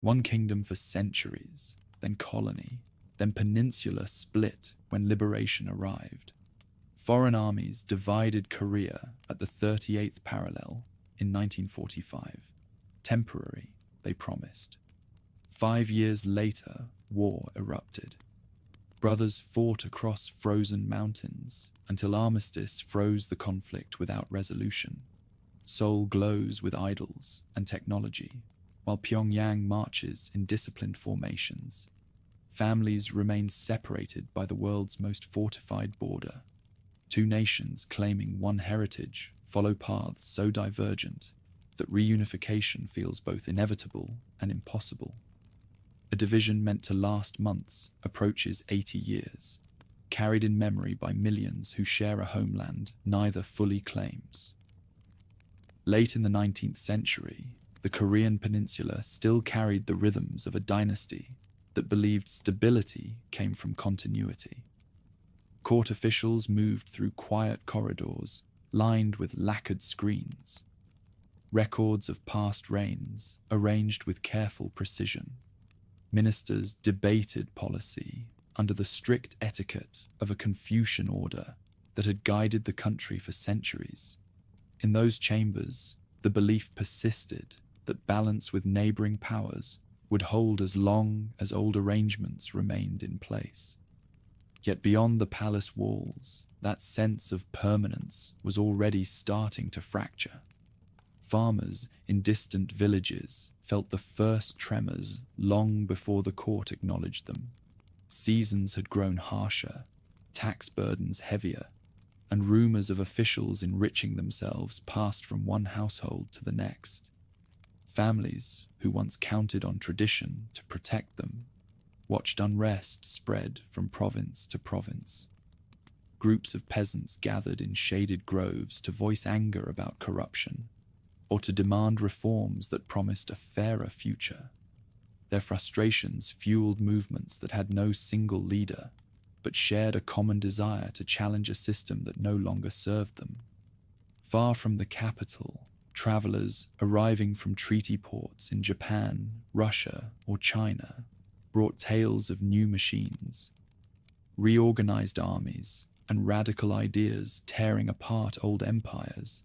One kingdom for centuries, then colony, then peninsula split when liberation arrived. Foreign armies divided Korea at the 38th parallel in 1945. Temporary, they promised. 5 years later, war erupted. Brothers fought across frozen mountains until armistice froze the conflict without resolution. Seoul glows with idols and technology, while Pyongyang marches in disciplined formations. Families remain separated by the world's most fortified border. Two nations claiming one heritage follow paths so divergent that reunification feels both inevitable and impossible. A division meant to last months approaches 80 years, carried in memory by millions who share a homeland neither fully claims. Late in the 19th century, the Korean peninsula still carried the rhythms of a dynasty that believed stability came from continuity. Court officials moved through quiet corridors lined with lacquered screens. Records of past reigns arranged with careful precision. Ministers debated policy under the strict etiquette of a Confucian order that had guided the country for centuries. In those chambers, the belief persisted that balance with neighboring powers would hold as long as old arrangements remained in place. Yet beyond the palace walls, that sense of permanence was already starting to fracture. Farmers in distant villages felt the first tremors long before the court acknowledged them. Seasons had grown harsher, tax burdens heavier, and rumors of officials enriching themselves passed from one household to the next. Families who once counted on tradition to protect them watched unrest spread from province to province. Groups of peasants gathered in shaded groves to voice anger about corruption or to demand reforms that promised a fairer future. Their frustrations fueled movements that had no single leader, but shared a common desire to challenge a system that no longer served them. Far from the capital, travelers arriving from treaty ports in Japan, Russia, or China brought tales of new machines, reorganized armies, and radical ideas tearing apart old empires.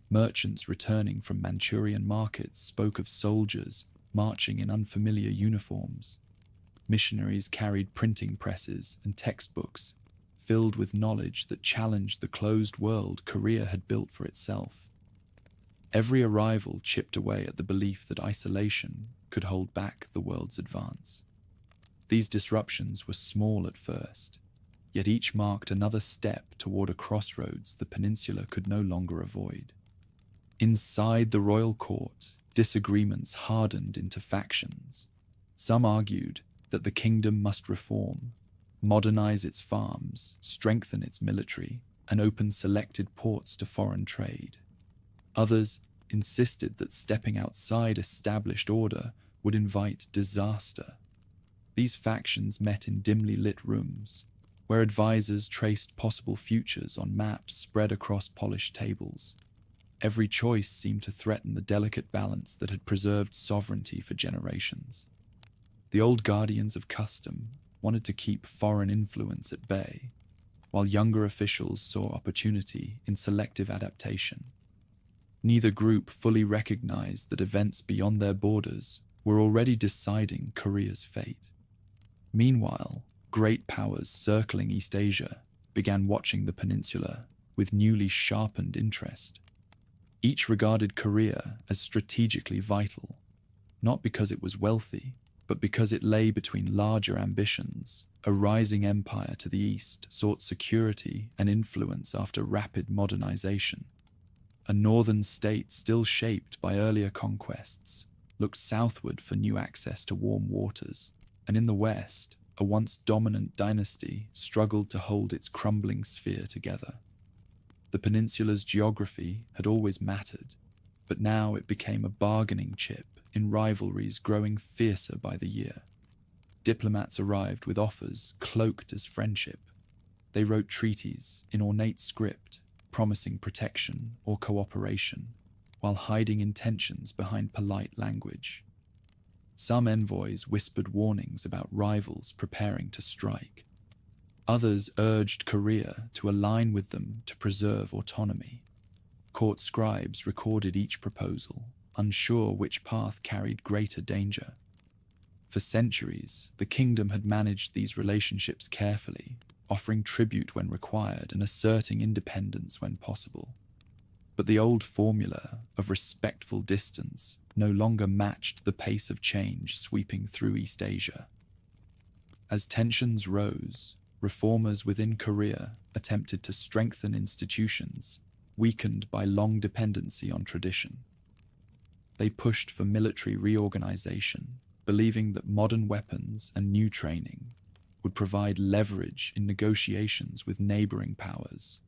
Merchants returning from Manchurian markets spoke of soldiers marching in unfamiliar uniforms. Missionaries carried printing presses and textbooks filled with knowledge that challenged the closed world Korea had built for itself. Every arrival chipped away at the belief that isolation could hold back the world's advance. These disruptions were small at first, yet each marked another step toward a crossroads the peninsula could no longer avoid. Inside the royal court, disagreements hardened into factions. Some argued that the kingdom must reform, modernize its farms, strengthen its military, and open selected ports to foreign trade. Others insisted that stepping outside established order would invite disaster. These factions met in dimly lit rooms, where advisors traced possible futures on maps spread across polished tables. Every choice seemed to threaten the delicate balance that had preserved sovereignty for generations. The old guardians of custom wanted to keep foreign influence at bay, while younger officials saw opportunity in selective adaptation. Neither group fully recognized that events beyond their borders were already deciding Korea's fate. Meanwhile, great powers circling East Asia began watching the peninsula with newly sharpened interest. Each regarded Korea as strategically vital, not because it was wealthy, but because it lay between larger ambitions. A rising empire to the east sought security and influence after rapid modernization. A northern state still shaped by earlier conquests looked southward for new access to warm waters, and in the west, a once dominant dynasty struggled to hold its crumbling sphere together. The peninsula's geography had always mattered, but now it became a bargaining chip in rivalries growing fiercer by the year. Diplomats arrived with offers cloaked as friendship. They wrote treaties in ornate script, promising protection or cooperation, while hiding intentions behind polite language. Some envoys whispered warnings about rivals preparing to strike. Others urged Korea to align with them to preserve autonomy. Court scribes recorded each proposal, unsure which path carried greater danger. For centuries, the kingdom had managed these relationships carefully, offering tribute when required and asserting independence when possible. But the old formula of respectful distance no longer matched the pace of change sweeping through East Asia. As tensions rose, reformers within Korea attempted to strengthen institutions weakened by long dependency on tradition. They pushed for military reorganization, believing that modern weapons and new training would provide leverage in negotiations with neighboring powers.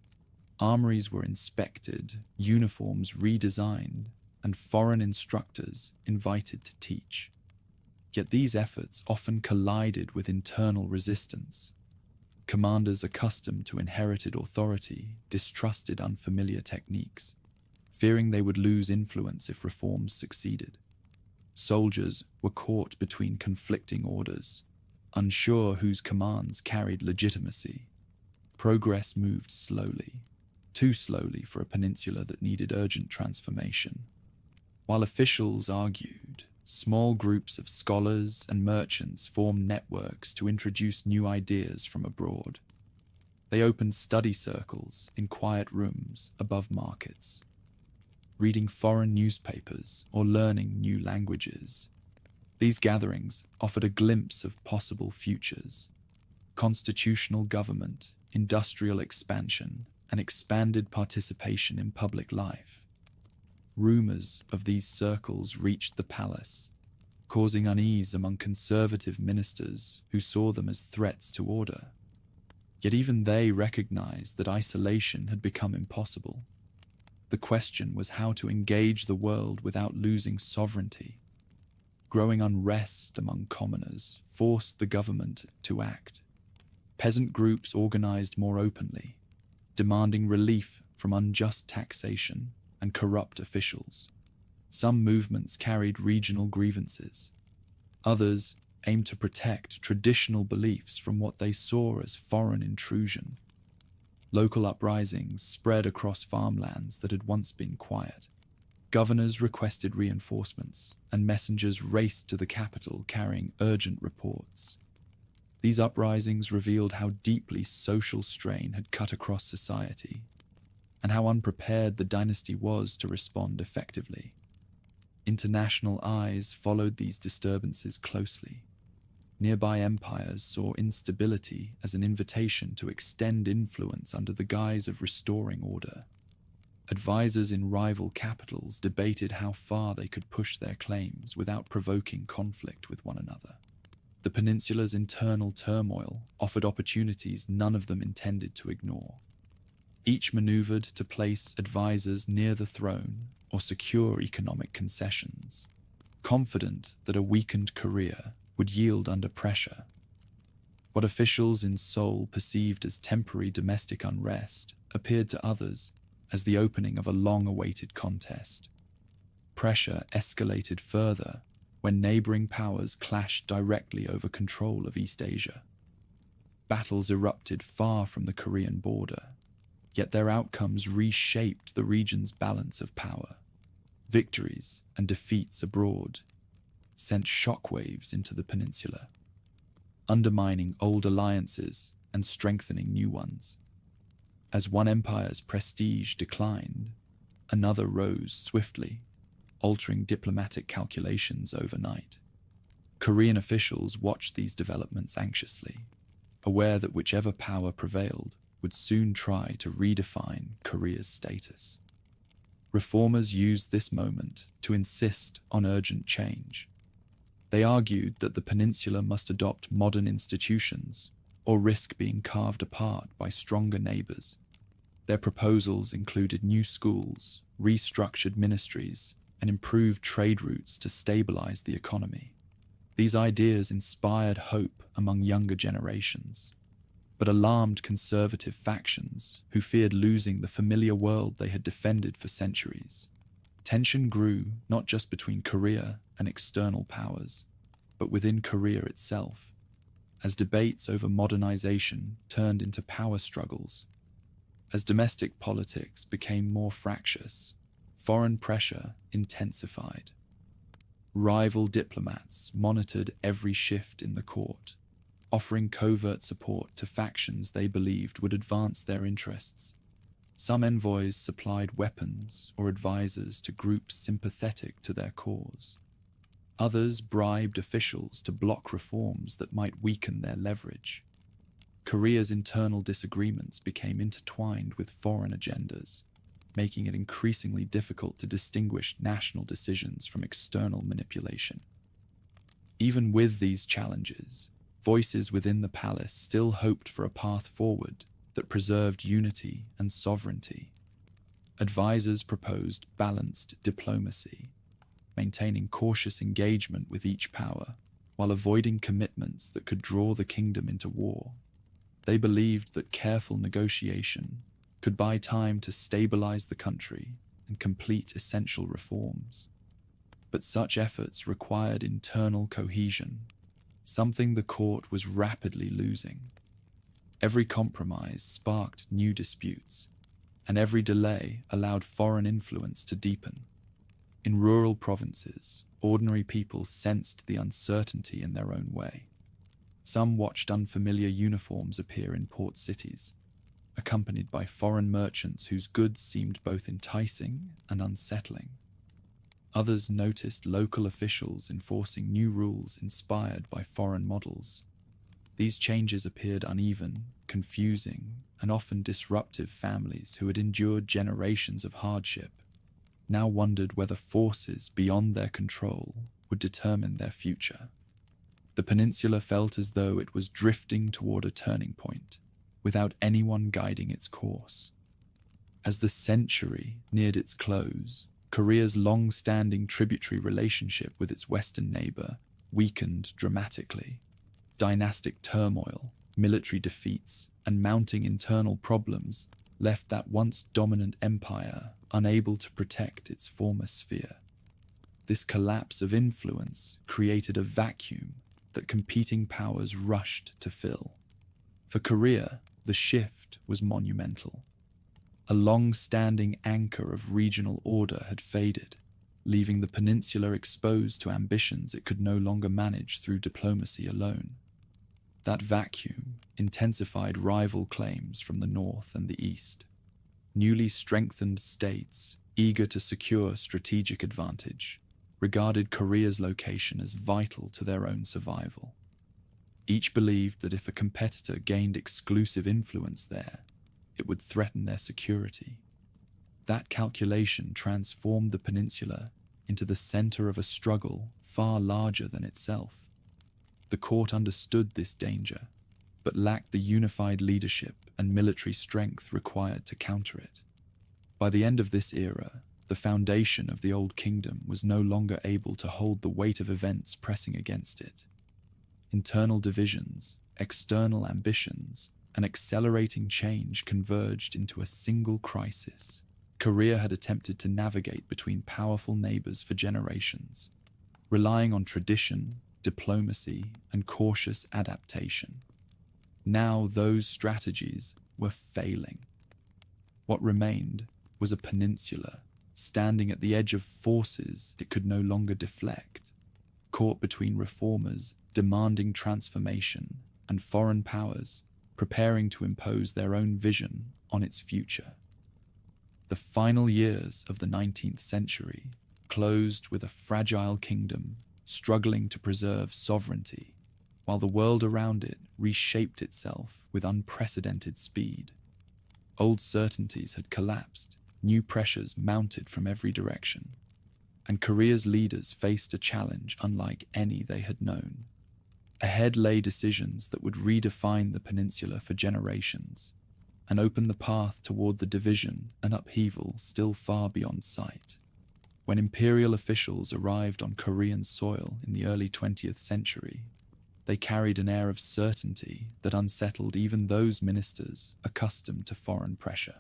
Armories were inspected, uniforms redesigned, and foreign instructors invited to teach. Yet these efforts often collided with internal resistance. Commanders accustomed to inherited authority distrusted unfamiliar techniques, fearing they would lose influence if reforms succeeded. Soldiers were caught between conflicting orders, unsure whose commands carried legitimacy. Progress moved slowly, too slowly for a peninsula that needed urgent transformation. While officials argued, small groups of scholars and merchants formed networks to introduce new ideas from abroad. They opened study circles in quiet rooms above markets, reading foreign newspapers or learning new languages. These gatherings offered a glimpse of possible futures: constitutional government, industrial expansion, and expanded participation in public life. Rumors of these circles reached the palace, causing unease among conservative ministers who saw them as threats to order. Yet even they recognized that isolation had become impossible. The question was how to engage the world without losing sovereignty. Growing unrest among commoners forced the government to act. Peasant groups organized more openly, demanding relief from unjust taxation and corrupt officials. Some movements carried regional grievances. Others aimed to protect traditional beliefs from what they saw as foreign intrusion. Local uprisings spread across farmlands that had once been quiet. Governors requested reinforcements, and messengers raced to the capital carrying urgent reports. These uprisings revealed how deeply social strain had cut across society, and how unprepared the dynasty was to respond effectively. International eyes followed these disturbances closely. Nearby empires saw instability as an invitation to extend influence under the guise of restoring order. Advisors in rival capitals debated how far they could push their claims without provoking conflict with one another. The peninsula's internal turmoil offered opportunities none of them intended to ignore. Each maneuvered to place advisors near the throne or secure economic concessions, confident that a weakened Korea would yield under pressure. What officials in Seoul perceived as temporary domestic unrest appeared to others as the opening of a long-awaited contest. Pressure escalated further when neighboring powers clashed directly over control of East Asia. Battles erupted far from the Korean border, yet their outcomes reshaped the region's balance of power. Victories and defeats abroad sent shockwaves into the peninsula, undermining old alliances and strengthening new ones. As one empire's prestige declined, another rose swiftly, altering diplomatic calculations overnight. Korean officials watched these developments anxiously, aware that whichever power prevailed would soon try to redefine Korea's status. Reformers used this moment to insist on urgent change. They argued that the peninsula must adopt modern institutions or risk being carved apart by stronger neighbors. Their proposals included new schools, restructured ministries, and improved trade routes to stabilize the economy. These ideas inspired hope among younger generations, but alarmed conservative factions who feared losing the familiar world they had defended for centuries. Tension grew not just between Korea and external powers, but within Korea itself, as debates over modernization turned into power struggles. As domestic politics became more fractious, foreign pressure intensified. Rival diplomats monitored every shift in the court, offering covert support to factions they believed would advance their interests. Some envoys supplied weapons or advisors to groups sympathetic to their cause. Others bribed officials to block reforms that might weaken their leverage. Korea's internal disagreements became intertwined with foreign agendas, making it increasingly difficult to distinguish national decisions from external manipulation. Even with these challenges, voices within the palace still hoped for a path forward that preserved unity and sovereignty. Advisors proposed balanced diplomacy, maintaining cautious engagement with each power, while avoiding commitments that could draw the kingdom into war. They believed that careful negotiation could buy time to stabilize the country and complete essential reforms. But such efforts required internal cohesion, something the court was rapidly losing. Every compromise sparked new disputes, and every delay allowed foreign influence to deepen. In rural provinces, ordinary people sensed the uncertainty in their own way. Some watched unfamiliar uniforms appear in port cities, accompanied by foreign merchants whose goods seemed both enticing and unsettling. Others noticed local officials enforcing new rules inspired by foreign models. These changes appeared uneven, confusing, and often disruptive. Families who had endured generations of hardship now wondered whether forces beyond their control would determine their future. The peninsula felt as though it was drifting toward a turning point, without anyone guiding its course. As the century neared its close, Korea's long-standing tributary relationship with its western neighbor weakened dramatically. Dynastic turmoil, military defeats, and mounting internal problems left that once dominant empire unable to protect its former sphere. This collapse of influence created a vacuum that competing powers rushed to fill. For Korea, the shift was monumental. A long-standing anchor of regional order had faded, leaving the peninsula exposed to ambitions it could no longer manage through diplomacy alone. That vacuum intensified rival claims from the north and the east. Newly strengthened states, eager to secure strategic advantage, regarded Korea's location as vital to their own survival. Each believed that if a competitor gained exclusive influence there, it would threaten their security. That calculation transformed the peninsula into the center of a struggle far larger than itself. The court understood this danger, but lacked the unified leadership and military strength required to counter it. By the end of this era, the foundation of the Old Kingdom was no longer able to hold the weight of events pressing against it. Internal divisions, external ambitions, and accelerating change converged into a single crisis. Korea had attempted to navigate between powerful neighbors for generations, relying on tradition, diplomacy, and cautious adaptation. Now those strategies were failing. What remained was a peninsula standing at the edge of forces it could no longer deflect, caught between reformers demanding transformation and foreign powers preparing to impose their own vision on its future. The final years of the 19th century closed with a fragile kingdom struggling to preserve sovereignty, while the world around it reshaped itself with unprecedented speed. Old certainties had collapsed, new pressures mounted from every direction, and Korea's leaders faced a challenge unlike any they had known. Ahead lay decisions that would redefine the peninsula for generations and open the path toward the division and upheaval still far beyond sight. When imperial officials arrived on Korean soil in the early 20th century, they carried an air of certainty that unsettled even those ministers accustomed to foreign pressure.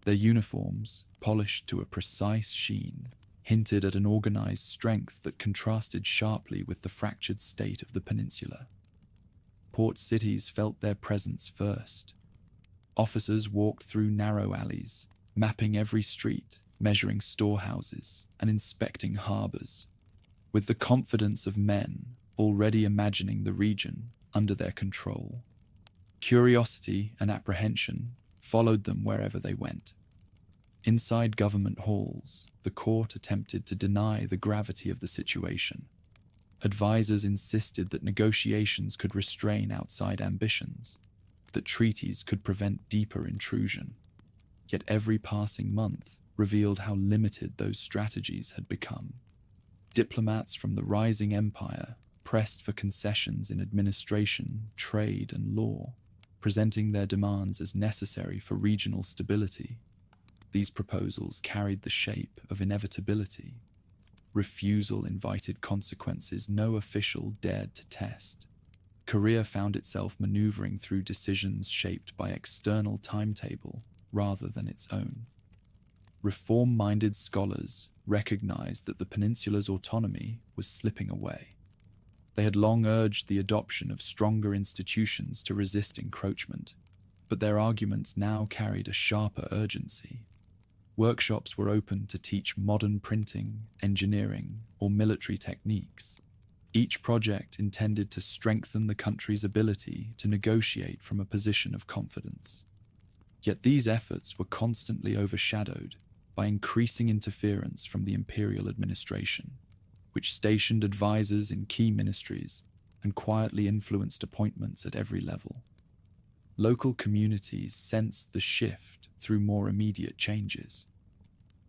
Their uniforms, polished to a precise sheen, hinted at an organized strength that contrasted sharply with the fractured state of the peninsula. Port cities felt their presence first. Officers walked through narrow alleys, mapping every street, measuring storehouses, and inspecting harbors, with the confidence of men already imagining the region under their control. Curiosity and apprehension followed them wherever they went. Inside government halls, the court attempted to deny the gravity of the situation. Advisors insisted that negotiations could restrain outside ambitions, that treaties could prevent deeper intrusion. Yet every passing month revealed how limited those strategies had become. Diplomats from the rising empire pressed for concessions in administration, trade, and law, presenting their demands as necessary for regional stability. These proposals carried the shape of inevitability. Refusal invited consequences no official dared to test. Korea found itself maneuvering through decisions shaped by external timetable rather than its own. Reform-minded scholars recognized that the peninsula's autonomy was slipping away. They had long urged the adoption of stronger institutions to resist encroachment, but their arguments now carried a sharper urgency. Workshops were open to teach modern printing, engineering, or military techniques, each project intended to strengthen the country's ability to negotiate from a position of confidence. Yet these efforts were constantly overshadowed by increasing interference from the imperial administration, which stationed advisors in key ministries and quietly influenced appointments at every level. Local communities sensed the shift through more immediate changes.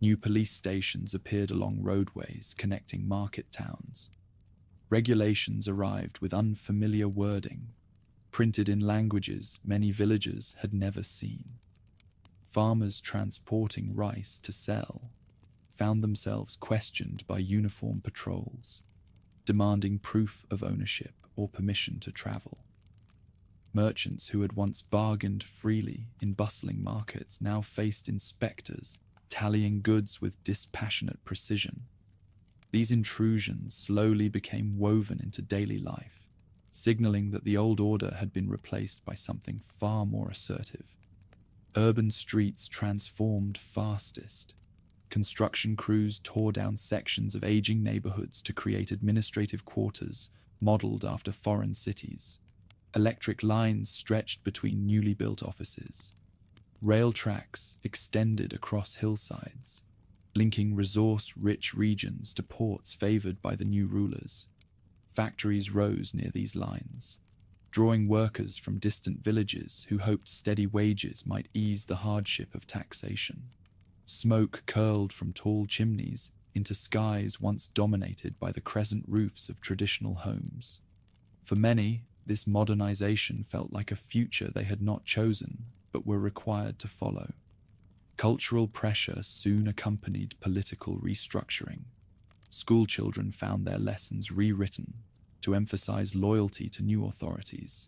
New police stations appeared along roadways connecting market towns. Regulations arrived with unfamiliar wording, printed in languages many villagers had never seen. Farmers transporting rice to sell found themselves questioned by uniformed patrols, demanding proof of ownership or permission to travel. Merchants who had once bargained freely in bustling markets now faced inspectors tallying goods with dispassionate precision. These intrusions slowly became woven into daily life, signaling that the old order had been replaced by something far more assertive. Urban streets transformed fastest. Construction crews tore down sections of aging neighborhoods to create administrative quarters modeled after foreign cities. Electric lines stretched between newly built offices. Rail tracks extended across hillsides, linking resource-rich regions to ports favored by the new rulers. Factories rose near these lines, drawing workers from distant villages who hoped steady wages might ease the hardship of taxation. Smoke curled from tall chimneys into skies once dominated by the crescent roofs of traditional homes. For many, this modernization felt like a future they had not chosen but were required to follow. Cultural pressure soon accompanied political restructuring. Schoolchildren found their lessons rewritten to emphasize loyalty to new authorities.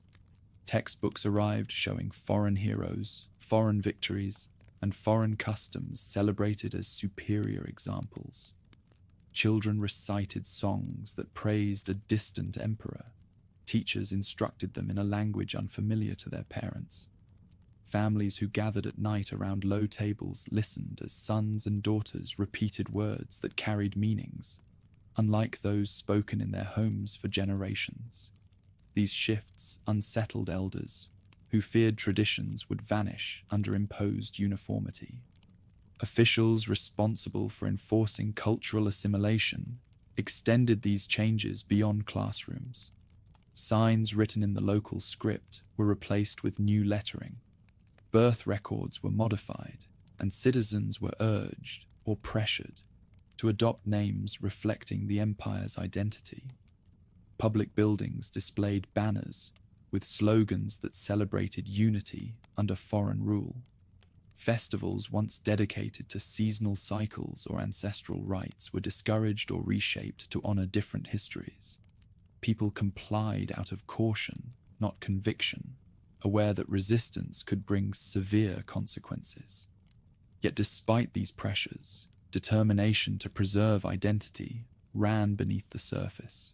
Textbooks arrived showing foreign heroes, foreign victories, and foreign customs celebrated as superior examples. Children recited songs that praised a distant emperor. Teachers instructed them in a language unfamiliar to their parents. Families who gathered at night around low tables listened as sons and daughters repeated words that carried meanings, unlike those spoken in their homes for generations. These shifts unsettled elders, who feared traditions would vanish under imposed uniformity. Officials responsible for enforcing cultural assimilation extended these changes beyond classrooms. Signs written in the local script were replaced with new lettering. Birth records were modified, and citizens were urged or pressured to adopt names reflecting the empire's identity. Public buildings displayed banners with slogans that celebrated unity under foreign rule. Festivals once dedicated to seasonal cycles or ancestral rites were discouraged or reshaped to honor different histories. People complied out of caution, not conviction, aware that resistance could bring severe consequences. Yet despite these pressures, determination to preserve identity ran beneath the surface.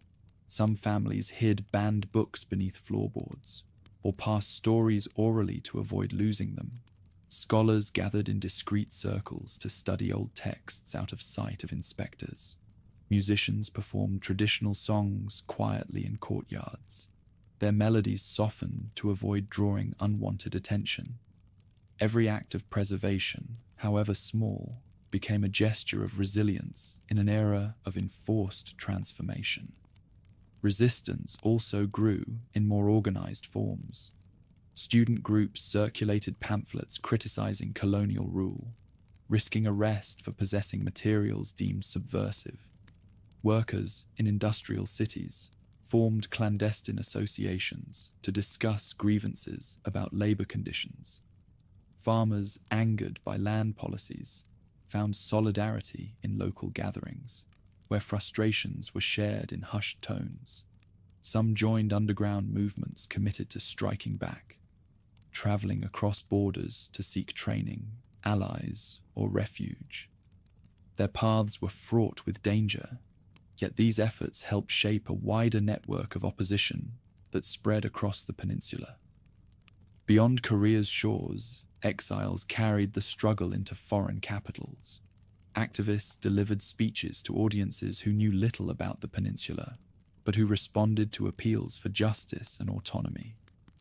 Some families hid banned books beneath floorboards, or passed stories orally to avoid losing them. Scholars gathered in discreet circles to study old texts out of sight of inspectors. Musicians performed traditional songs quietly in courtyards, their melodies softened to avoid drawing unwanted attention. Every act of preservation, however small, became a gesture of resilience in an era of enforced transformation. Resistance also grew in more organized forms. Student groups circulated pamphlets criticizing colonial rule, risking arrest for possessing materials deemed subversive. Workers in industrial cities formed clandestine associations to discuss grievances about labor conditions. Farmers angered by land policies found solidarity in local gatherings, where frustrations were shared in hushed tones. Some joined underground movements committed to striking back, traveling across borders to seek training, allies, or refuge. Their paths were fraught with danger, yet these efforts helped shape a wider network of opposition that spread across the peninsula. Beyond Korea's shores, exiles carried the struggle into foreign capitals. Activists delivered speeches to audiences who knew little about the peninsula, but who responded to appeals for justice and autonomy.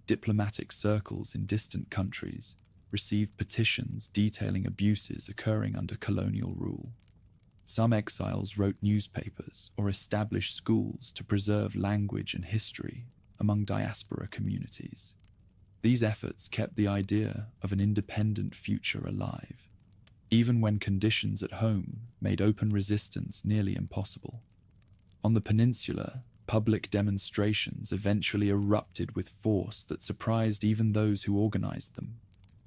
Diplomatic circles in distant countries received petitions detailing abuses occurring under colonial rule. Some exiles wrote newspapers or established schools to preserve language and history among diaspora communities. These efforts kept the idea of an independent future alive, even when conditions at home made open resistance nearly impossible. On the peninsula, public demonstrations eventually erupted with force that surprised even those who organized them.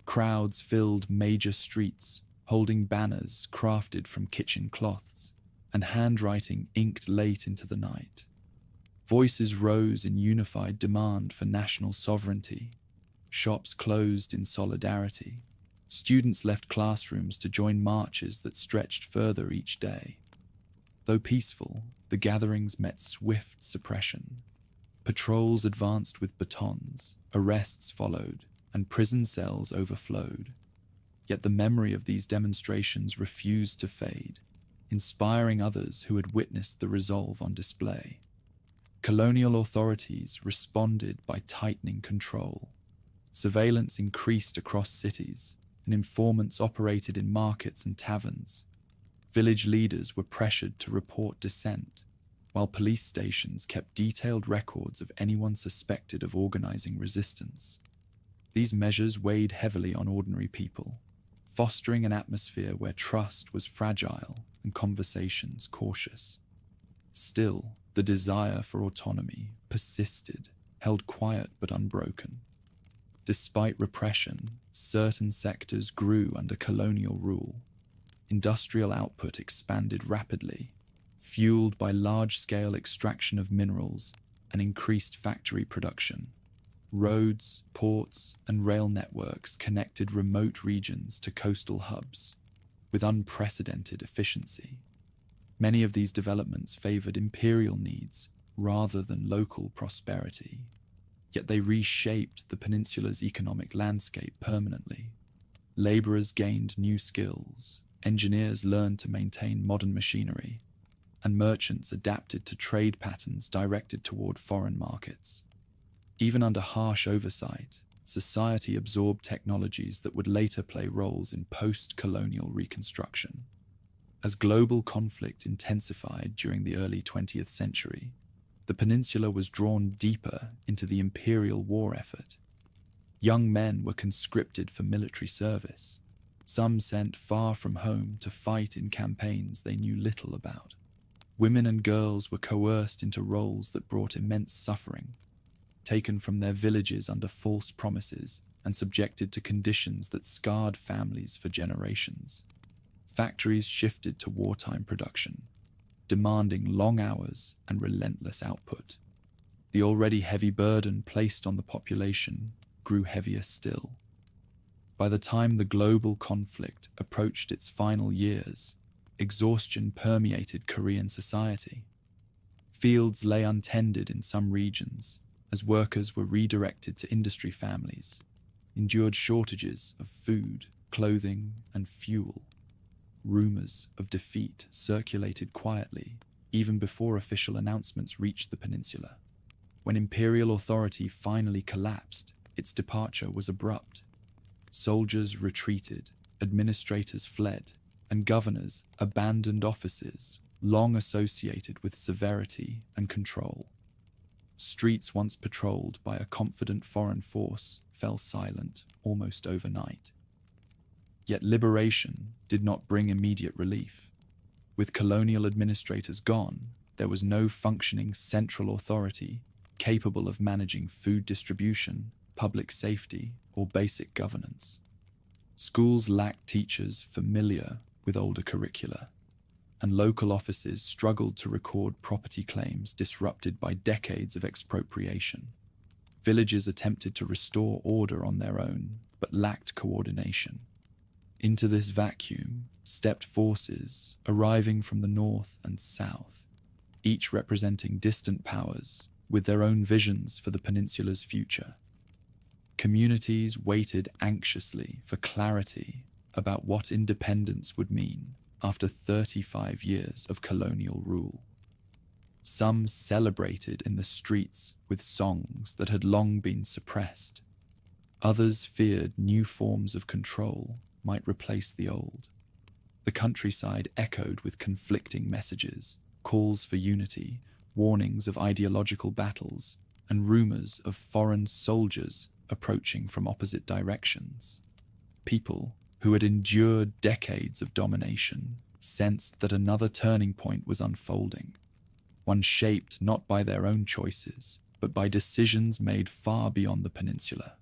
Crowds filled major streets, holding banners crafted from kitchen cloths and handwriting inked late into the night. Voices rose in unified demand for national sovereignty. Shops closed in solidarity. Students left classrooms to join marches that stretched further each day. Though peaceful, the gatherings met swift suppression. Patrols advanced with batons, arrests followed, and prison cells overflowed. Yet the memory of these demonstrations refused to fade, inspiring others who had witnessed the resolve on display. Colonial authorities responded by tightening control. Surveillance increased across cities, and informants operated in markets and taverns. Village leaders were pressured to report dissent, while police stations kept detailed records of anyone suspected of organizing resistance. These measures weighed heavily on ordinary people, fostering an atmosphere where trust was fragile and conversations cautious. Still, the desire for autonomy persisted, held quiet but unbroken. Despite repression, certain sectors grew under colonial rule. Industrial output expanded rapidly, fueled by large-scale extraction of minerals and increased factory production. Roads, ports, and rail networks connected remote regions to coastal hubs with unprecedented efficiency. Many of these developments favored imperial needs rather than local prosperity, yet they reshaped the peninsula's economic landscape permanently. Laborers gained new skills, engineers learned to maintain modern machinery, and merchants adapted to trade patterns directed toward foreign markets. Even under harsh oversight, society absorbed technologies that would later play roles in post-colonial reconstruction. As global conflict intensified during the early 20th century, the peninsula was drawn deeper into the imperial war effort. Young men were conscripted for military service, some sent far from home to fight in campaigns they knew little about. Women and girls were coerced into roles that brought immense suffering, taken from their villages under false promises and subjected to conditions that scarred families for generations. Factories shifted to wartime production, demanding long hours and relentless output. The already heavy burden placed on the population grew heavier still. By the time the global conflict approached its final years, exhaustion permeated Korean society. Fields lay untended in some regions as workers were redirected to industry families, endured shortages of food, clothing, and fuel. Rumors of defeat circulated quietly even before official announcements reached the peninsula. When imperial authority finally collapsed, its departure was abrupt. Soldiers retreated, administrators fled, and governors abandoned offices long associated with severity and control. Streets once patrolled by a confident foreign force fell silent almost overnight. Yet liberation did not bring immediate relief. With colonial administrators gone, there was no functioning central authority capable of managing food distribution, public safety, or basic governance. Schools lacked teachers familiar with older curricula, and local offices struggled to record property claims disrupted by decades of expropriation. Villages attempted to restore order on their own, but lacked coordination. Into this vacuum stepped forces arriving from the north and south, each representing distant powers with their own visions for the peninsula's future. Communities waited anxiously for clarity about what independence would mean after 35 years of colonial rule. Some celebrated in the streets with songs that had long been suppressed. Others feared new forms of control might replace the old. The countryside echoed with conflicting messages, calls for unity, warnings of ideological battles, and rumors of foreign soldiers approaching from opposite directions. People who had endured decades of domination sensed that another turning point was unfolding, one shaped not by their own choices, but by decisions made far beyond the peninsula.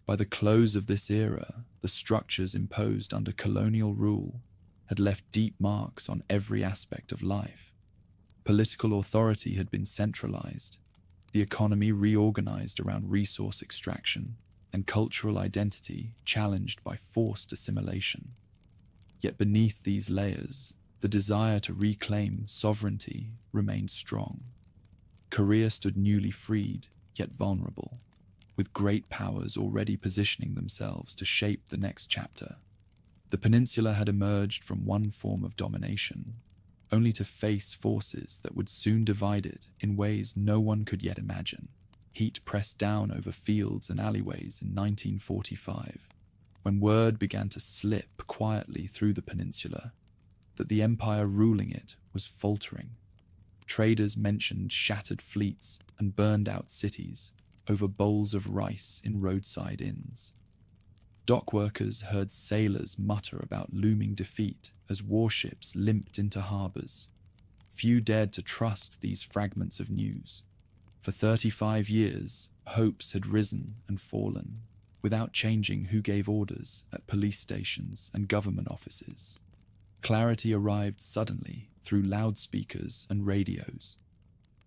By the close of this era, the structures imposed under colonial rule had left deep marks on every aspect of life. Political authority had been centralized, the economy reorganized around resource extraction, and cultural identity challenged by forced assimilation. Yet beneath these layers, the desire to reclaim sovereignty remained strong. Korea stood newly freed, yet vulnerable, with great powers already positioning themselves to shape the next chapter. The peninsula had emerged from one form of domination, only to face forces that would soon divide it in ways no one could yet imagine. Heat pressed down over fields and alleyways in 1945, when word began to slip quietly through the peninsula that the empire ruling it was faltering. Traders mentioned shattered fleets and burned-out cities over bowls of rice in roadside inns. Dock workers heard sailors mutter about looming defeat as warships limped into harbors. Few dared to trust these fragments of news. For 35 years, hopes had risen and fallen, without changing who gave orders at police stations and government offices. Clarity arrived suddenly through loudspeakers and radios.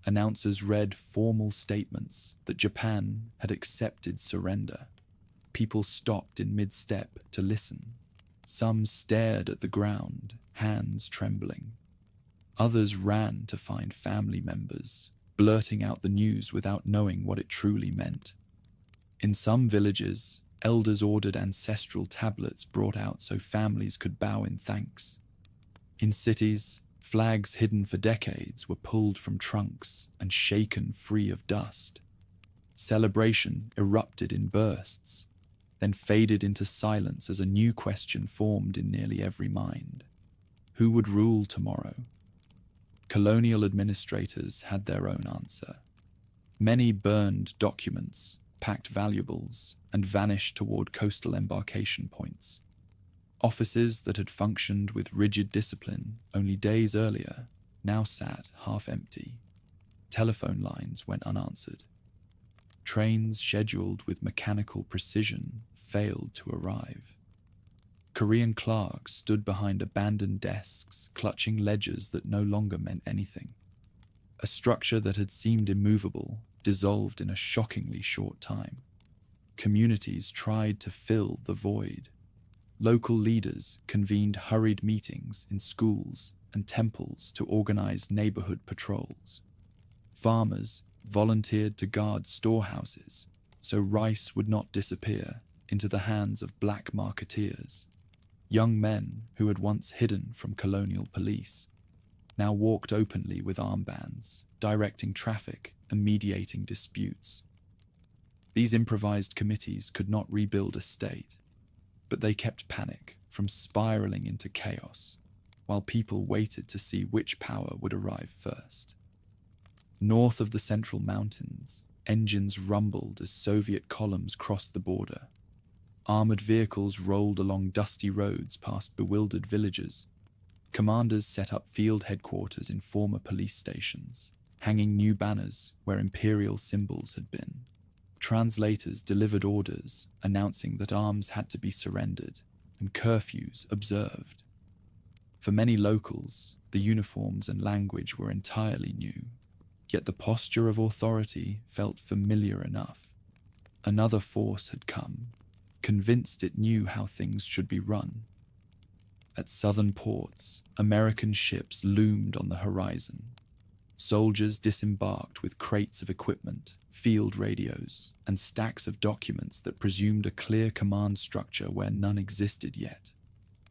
Announcers read formal statements that Japan had accepted surrender. People stopped in mid-step to listen. Some stared at the ground, hands trembling. Others ran to find family members, blurting out the news without knowing what it truly meant. In some villages, elders ordered ancestral tablets brought out so families could bow in thanks. In cities, flags hidden for decades were pulled from trunks and shaken free of dust. Celebration erupted in bursts, then faded into silence as a new question formed in nearly every mind. Who would rule tomorrow? Colonial administrators had their own answer. Many burned documents, packed valuables, and vanished toward coastal embarkation points. Offices that had functioned with rigid discipline only days earlier now sat half empty. Telephone lines went unanswered. Trains scheduled with mechanical precision failed to arrive. Korean clerks stood behind abandoned desks, clutching ledgers that no longer meant anything. A structure that had seemed immovable dissolved in a shockingly short time. Communities tried to fill the void. local leaders convened hurried meetings in schools and temples to organize neighborhood patrols. Farmers volunteered to guard storehouses so rice would not disappear into the hands of black marketeers. Young men who had once hidden from colonial police now walked openly with armbands, directing traffic and mediating disputes. These improvised committees could not rebuild a state, but they kept panic from spiraling into chaos, while people waited to see which power would arrive first. North of the Central Mountains, engines rumbled as Soviet columns crossed the border. Armored vehicles rolled along dusty roads past bewildered villagers. Commanders set up field headquarters in former police stations, hanging new banners where imperial symbols had been. Translators delivered orders announcing that arms had to be surrendered and curfews observed. For many locals, the uniforms and language were entirely new, yet the posture of authority felt familiar enough. Another force had come, convinced it knew how things should be run. At southern ports, American ships loomed on the horizon. Soldiers disembarked with crates of equipment, field radios, and stacks of documents that presumed a clear command structure where none existed yet.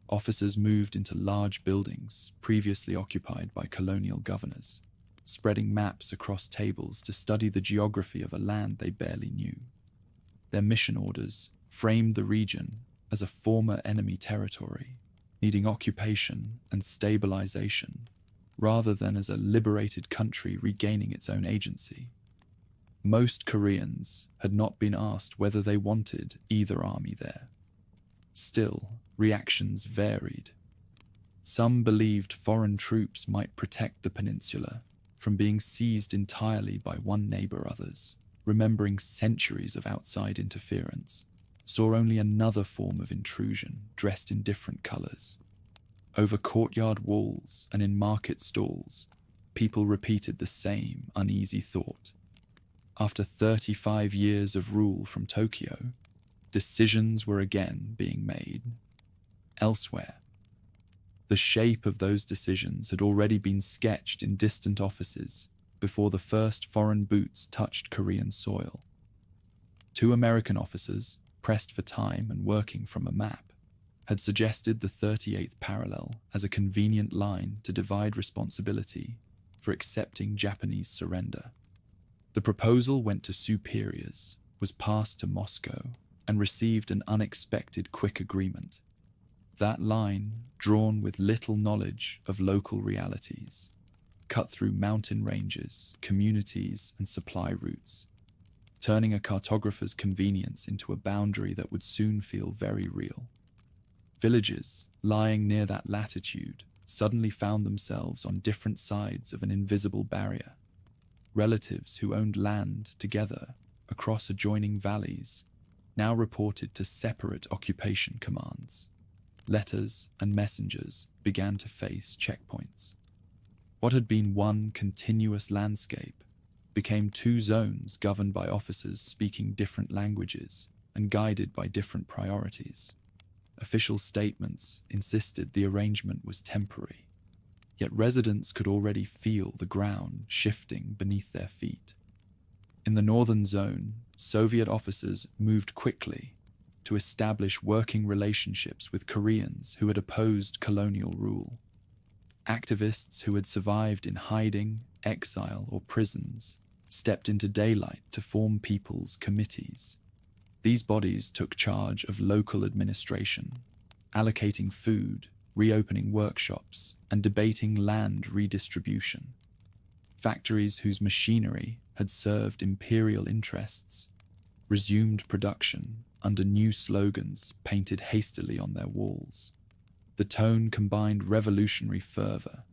Officers moved into large buildings previously occupied by colonial governors, spreading maps across tables to study the geography of a land they barely knew. Their mission orders framed the region as a former enemy territory, needing occupation and stabilization, rather than as a liberated country regaining its own agency. Most Koreans had not been asked whether they wanted either army there. Still, reactions varied. Some believed foreign troops might protect the peninsula from being seized entirely by one neighbor. Others, remembering centuries of outside interference, saw only another form of intrusion dressed in different colors. Over courtyard walls and in market stalls, people repeated the same uneasy thought. After 35 years of rule from Tokyo, decisions were again being made elsewhere. The shape of those decisions had already been sketched in distant offices before the first foreign boots touched Korean soil. 2 American officers, pressed for time and working from a map, had suggested the 38th parallel as a convenient line to divide responsibility for accepting Japanese surrender. The proposal went to superiors, was passed to Moscow, and received an unexpected quick agreement. That line, drawn with little knowledge of local realities, cut through mountain ranges, communities, and supply routes, turning a cartographer's convenience into a boundary that would soon feel very real. Villages lying near that latitude suddenly found themselves on different sides of an invisible barrier. Relatives who owned land together across adjoining valleys now reported to separate occupation commands. Letters and messengers began to face checkpoints. What had been one continuous landscape became 2 zones governed by officers speaking different languages and guided by different priorities. Official statements insisted the arrangement was temporary, yet residents could already feel the ground shifting beneath their feet. In the northern zone, Soviet officers moved quickly to establish working relationships with Koreans who had opposed colonial rule. Activists who had survived in hiding, exile, or prisons stepped into daylight to form people's committees. These bodies took charge of local administration, allocating food, reopening workshops, and debating land redistribution. Factories whose machinery had served imperial interests resumed production under new slogans painted hastily on their walls. The tone combined revolutionary fervor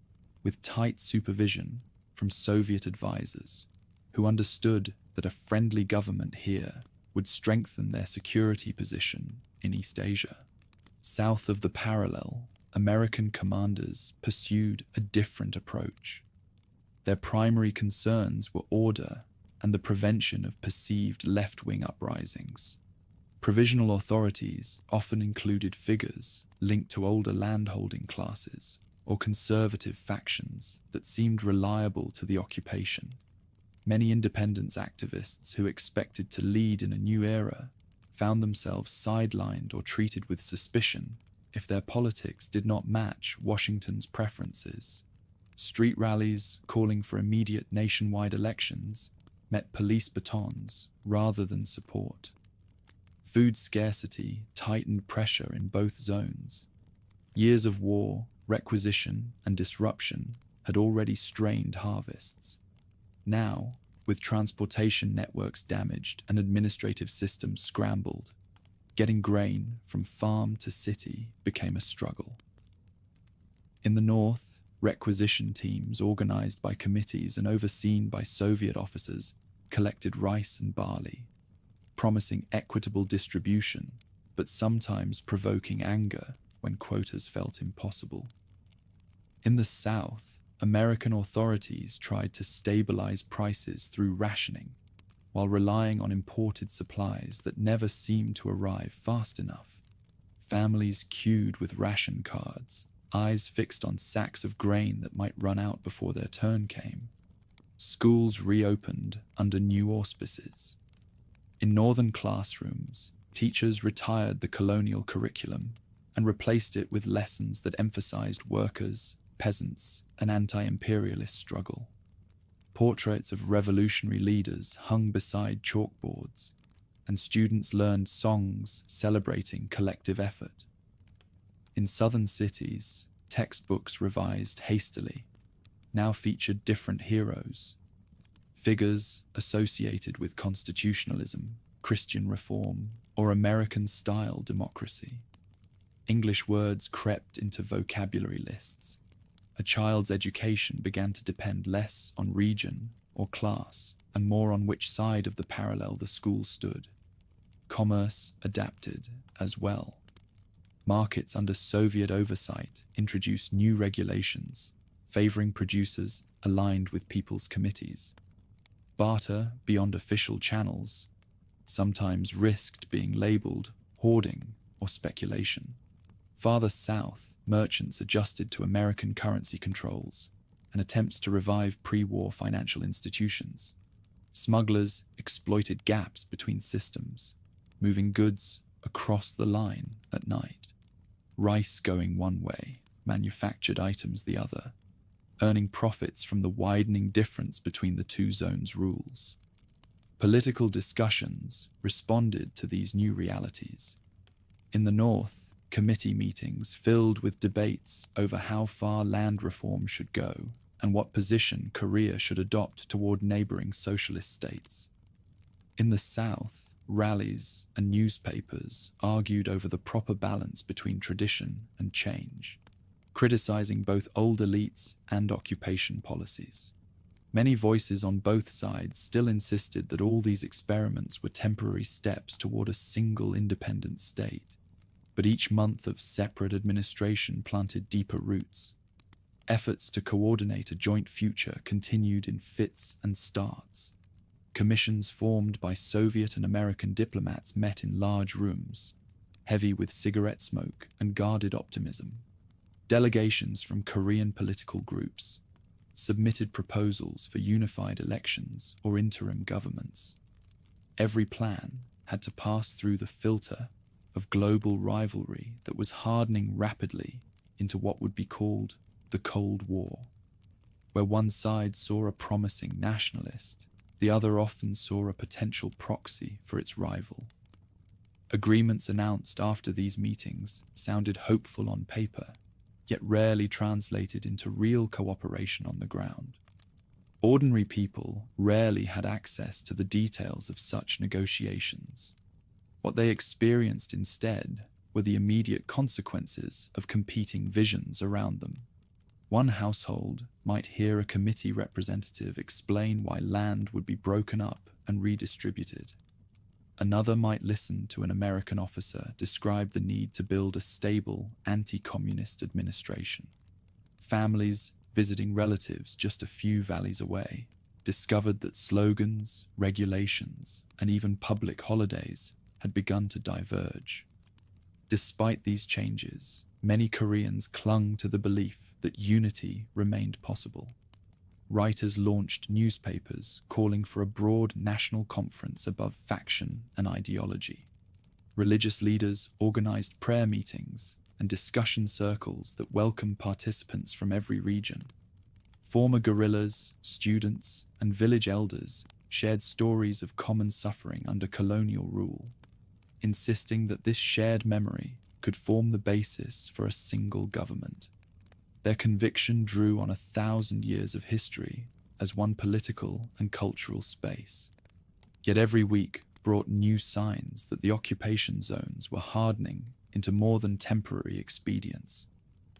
with tight supervision from Soviet advisors who understood that a friendly government here would strengthen their security position in East Asia. South of the parallel, American commanders pursued a different approach. Their primary concerns were order and the prevention of perceived left-wing uprisings. Provisional authorities often included figures linked to older landholding classes or conservative factions that seemed reliable to the occupation. Many independence activists who expected to lead in a new era found themselves sidelined or treated with suspicion if their politics did not match Washington's preferences. Street rallies calling for immediate nationwide elections met police batons rather than support. Food scarcity tightened pressure in both zones. Years of war, requisition, and disruption had already strained harvests. Now, with transportation networks damaged and administrative systems scrambled, getting grain from farm to city became a struggle. In the north, requisition teams organized by committees and overseen by Soviet officers collected rice and barley, promising equitable distribution, but sometimes provoking anger when quotas felt impossible. In the south, American authorities tried to stabilize prices through rationing, while relying on imported supplies that never seemed to arrive fast enough. Families queued with ration cards, eyes fixed on sacks of grain that might run out before their turn came. Schools reopened under new auspices. In northern classrooms, teachers retired the colonial curriculum and replaced it with lessons that emphasized workers, peasants, and anti-imperialist struggle. Portraits of revolutionary leaders hung beside chalkboards, and students learned songs celebrating collective effort. In southern cities, textbooks revised hastily now featured different heroes, figures associated with constitutionalism, Christian reform, or American-style democracy. English words crept into vocabulary lists. A child's education began to depend less on region or class and more on which side of the parallel the school stood. Commerce adapted as well. Markets under Soviet oversight introduced new regulations, favoring producers aligned with people's committees. Barter beyond official channels sometimes risked being labeled hoarding or speculation. Farther south, merchants adjusted to American currency controls and attempts to revive pre-war financial institutions. Smugglers exploited gaps between systems, moving goods across the line at night. Rice going one way, manufactured items the other, earning profits from the widening difference between the two zones' rules. Political discussions responded to these new realities. In the north, committee meetings filled with debates over how far land reform should go and what position Korea should adopt toward neighboring socialist states. In the south, rallies and newspapers argued over the proper balance between tradition and change, criticizing both old elites and occupation policies. Many voices on both sides still insisted that all these experiments were temporary steps toward a single independent state, but each month of separate administration planted deeper roots. Efforts to coordinate a joint future continued in fits and starts. Commissions formed by Soviet and American diplomats met in large rooms, heavy with cigarette smoke and guarded optimism. Delegations from Korean political groups submitted proposals for unified elections or interim governments. Every plan had to pass through the filter of global rivalry that was hardening rapidly into what would be called the Cold War, where one side saw a promising nationalist, the other often saw a potential proxy for its rival. Agreements announced after these meetings sounded hopeful on paper, yet rarely translated into real cooperation on the ground. Ordinary people rarely had access to the details of such negotiations. What they experienced instead were the immediate consequences of competing visions around them. One household might hear a committee representative explain why land would be broken up and redistributed. Another might listen to an American officer describe the need to build a stable, anti-communist administration. Families visiting relatives just a few valleys away discovered that slogans, regulations, and even public holidays had begun to diverge. Despite these changes, many Koreans clung to the belief that unity remained possible. Writers launched newspapers calling for a broad national conference above faction and ideology. Religious leaders organized prayer meetings and discussion circles that welcomed participants from every region. Former guerrillas, students, and village elders shared stories of common suffering under colonial rule, insisting that this shared memory could form the basis for a single government. Their conviction drew on 1,000 years of history as one political and cultural space. Yet every week brought new signs that the occupation zones were hardening into more than temporary expedients.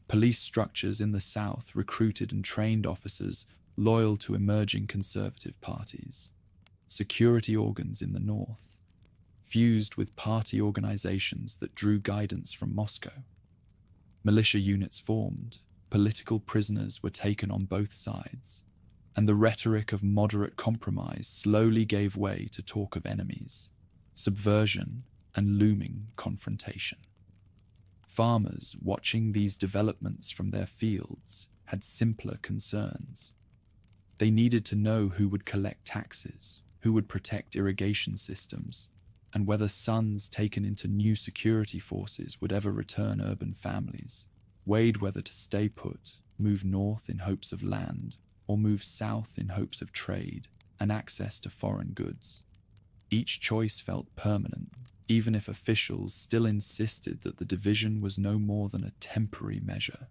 Police structures in the south recruited and trained officers loyal to emerging conservative parties. Security organs in the north fused with party organizations that drew guidance from Moscow. Militia units formed, political prisoners were taken on both sides, and the rhetoric of moderate compromise slowly gave way to talk of enemies, subversion, and looming confrontation. Farmers watching these developments from their fields had simpler concerns. They needed to know who would collect taxes, who would protect irrigation systems, and whether sons taken into new security forces would ever return urban families, weighed whether to stay put, move north in hopes of land, or move south in hopes of trade and access to foreign goods. Each choice felt permanent, even if officials still insisted that the division was no more than a temporary measure.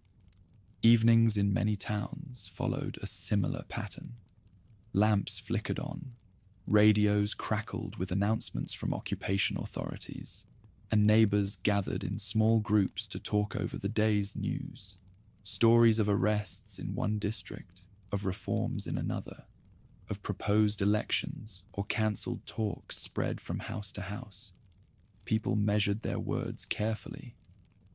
Evenings in many towns followed a similar pattern. Lamps flickered on, radios crackled with announcements from occupation authorities, and neighbors gathered in small groups to talk over the day's news. Stories of arrests in one district, of reforms in another, of proposed elections or cancelled talks spread from house to house. People measured their words carefully,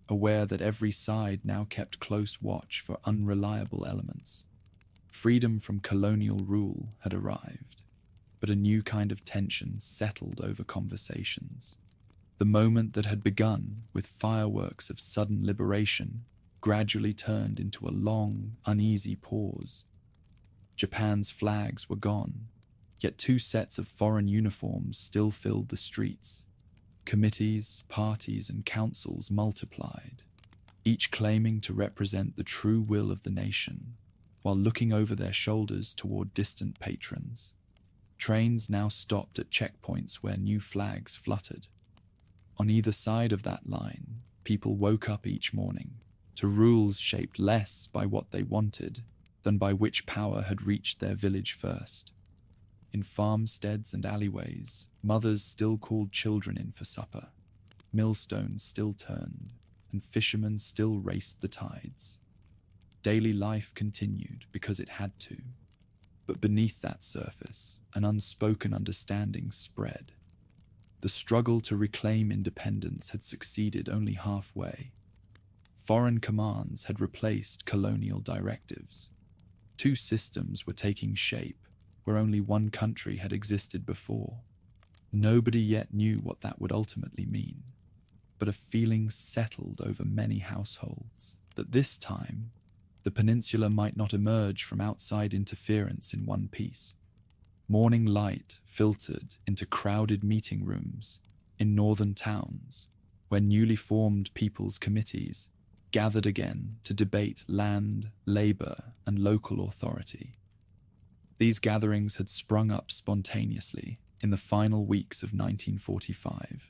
aware that every side now kept close watch for unreliable elements. Freedom from colonial rule had arrived, but a new kind of tension settled over conversations. The moment that had begun with fireworks of sudden liberation gradually turned into a long, uneasy pause. Japan's flags were gone, yet 2 sets of foreign uniforms still filled the streets. Committees, parties, and councils multiplied, each claiming to represent the true will of the nation, while looking over their shoulders toward distant patrons. Trains now stopped at checkpoints where new flags fluttered. On either side of that line, people woke up each morning to rules shaped less by what they wanted than by which power had reached their village first. In farmsteads and alleyways, mothers still called children in for supper, millstones still turned, and fishermen still raced the tides. Daily life continued because it had to, but beneath that surface, an unspoken understanding spread. The struggle to reclaim independence had succeeded only halfway. Foreign commands had replaced colonial directives. 2 systems were taking shape where only one country had existed before. Nobody yet knew what that would ultimately mean, but a feeling settled over many households that this time the peninsula might not emerge from outside interference in one piece. Morning light filtered into crowded meeting rooms in northern towns, where newly formed people's committees gathered again to debate land, labor, and local authority. These gatherings had sprung up spontaneously in the final weeks of 1945,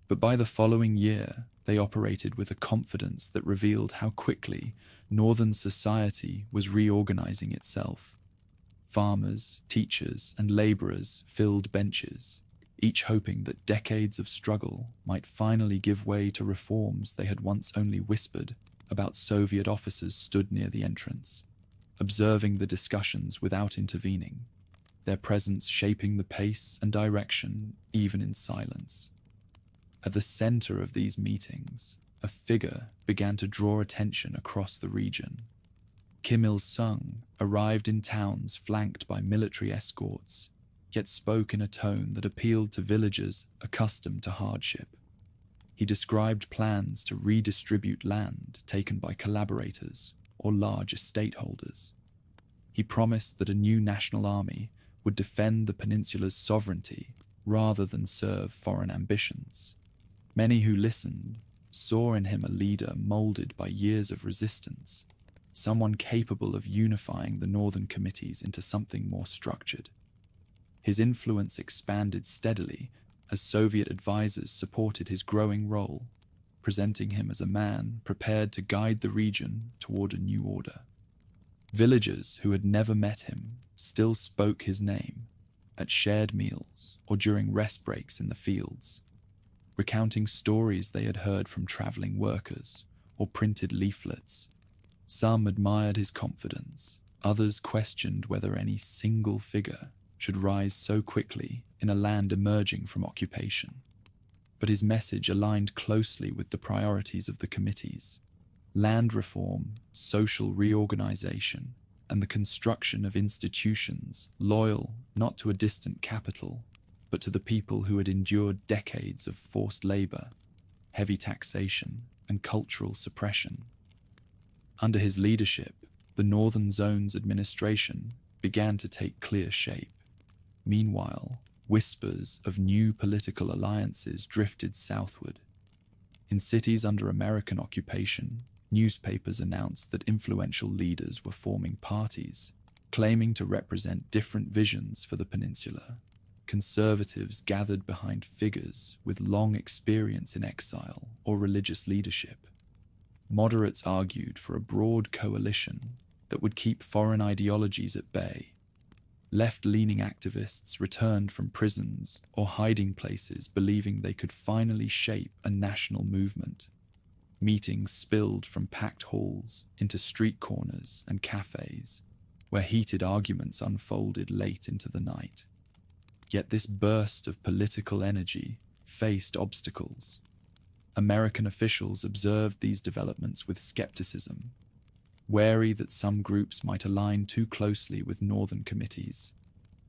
but by the following year they operated with a confidence that revealed how quickly northern society was reorganizing itself. Farmers, teachers, and laborers filled benches, each hoping that decades of struggle might finally give way to reforms they had once only whispered about. Soviet officers stood near the entrance, observing the discussions without intervening, their presence shaping the pace and direction even in silence. At the center of these meetings, a figure began to draw attention across the region. Kim Il-sung arrived in towns flanked by military escorts. yet spoke in a tone that appealed to villagers accustomed to hardship. He described plans to redistribute land taken by collaborators or large estate holders. He promised that a new national army would defend the peninsula's sovereignty rather than serve foreign ambitions. Many who listened saw in him a leader molded by years of resistance, someone capable of unifying the northern committees into something more structured. His influence expanded steadily as Soviet advisors supported his growing role, presenting him as a man prepared to guide the region toward a new order. Villagers who had never met him still spoke his name at shared meals or during rest breaks in the fields, recounting stories they had heard from traveling workers or printed leaflets. Some admired his confidence, others questioned whether any single figure should rise so quickly in a land emerging from occupation. But his message aligned closely with the priorities of the committees: land reform, social reorganization, and the construction of institutions loyal not to a distant capital, but to the people who had endured decades of forced labor, heavy taxation, and cultural suppression. Under his leadership, the Northern Zone's administration began to take clear shape. Meanwhile, whispers of new political alliances drifted southward. In cities under American occupation, newspapers announced that influential leaders were forming parties, claiming to represent different visions for the peninsula. Conservatives gathered behind figures with long experience in exile or religious leadership. Moderates argued for a broad coalition that would keep foreign ideologies at bay. Left-leaning activists returned from prisons or hiding places believing they could finally shape a national movement. Meetings spilled from packed halls into street corners and cafes, where heated arguments unfolded late into the night. Yet this burst of political energy faced obstacles. American officials observed these developments with skepticism, wary that some groups might align too closely with northern committees.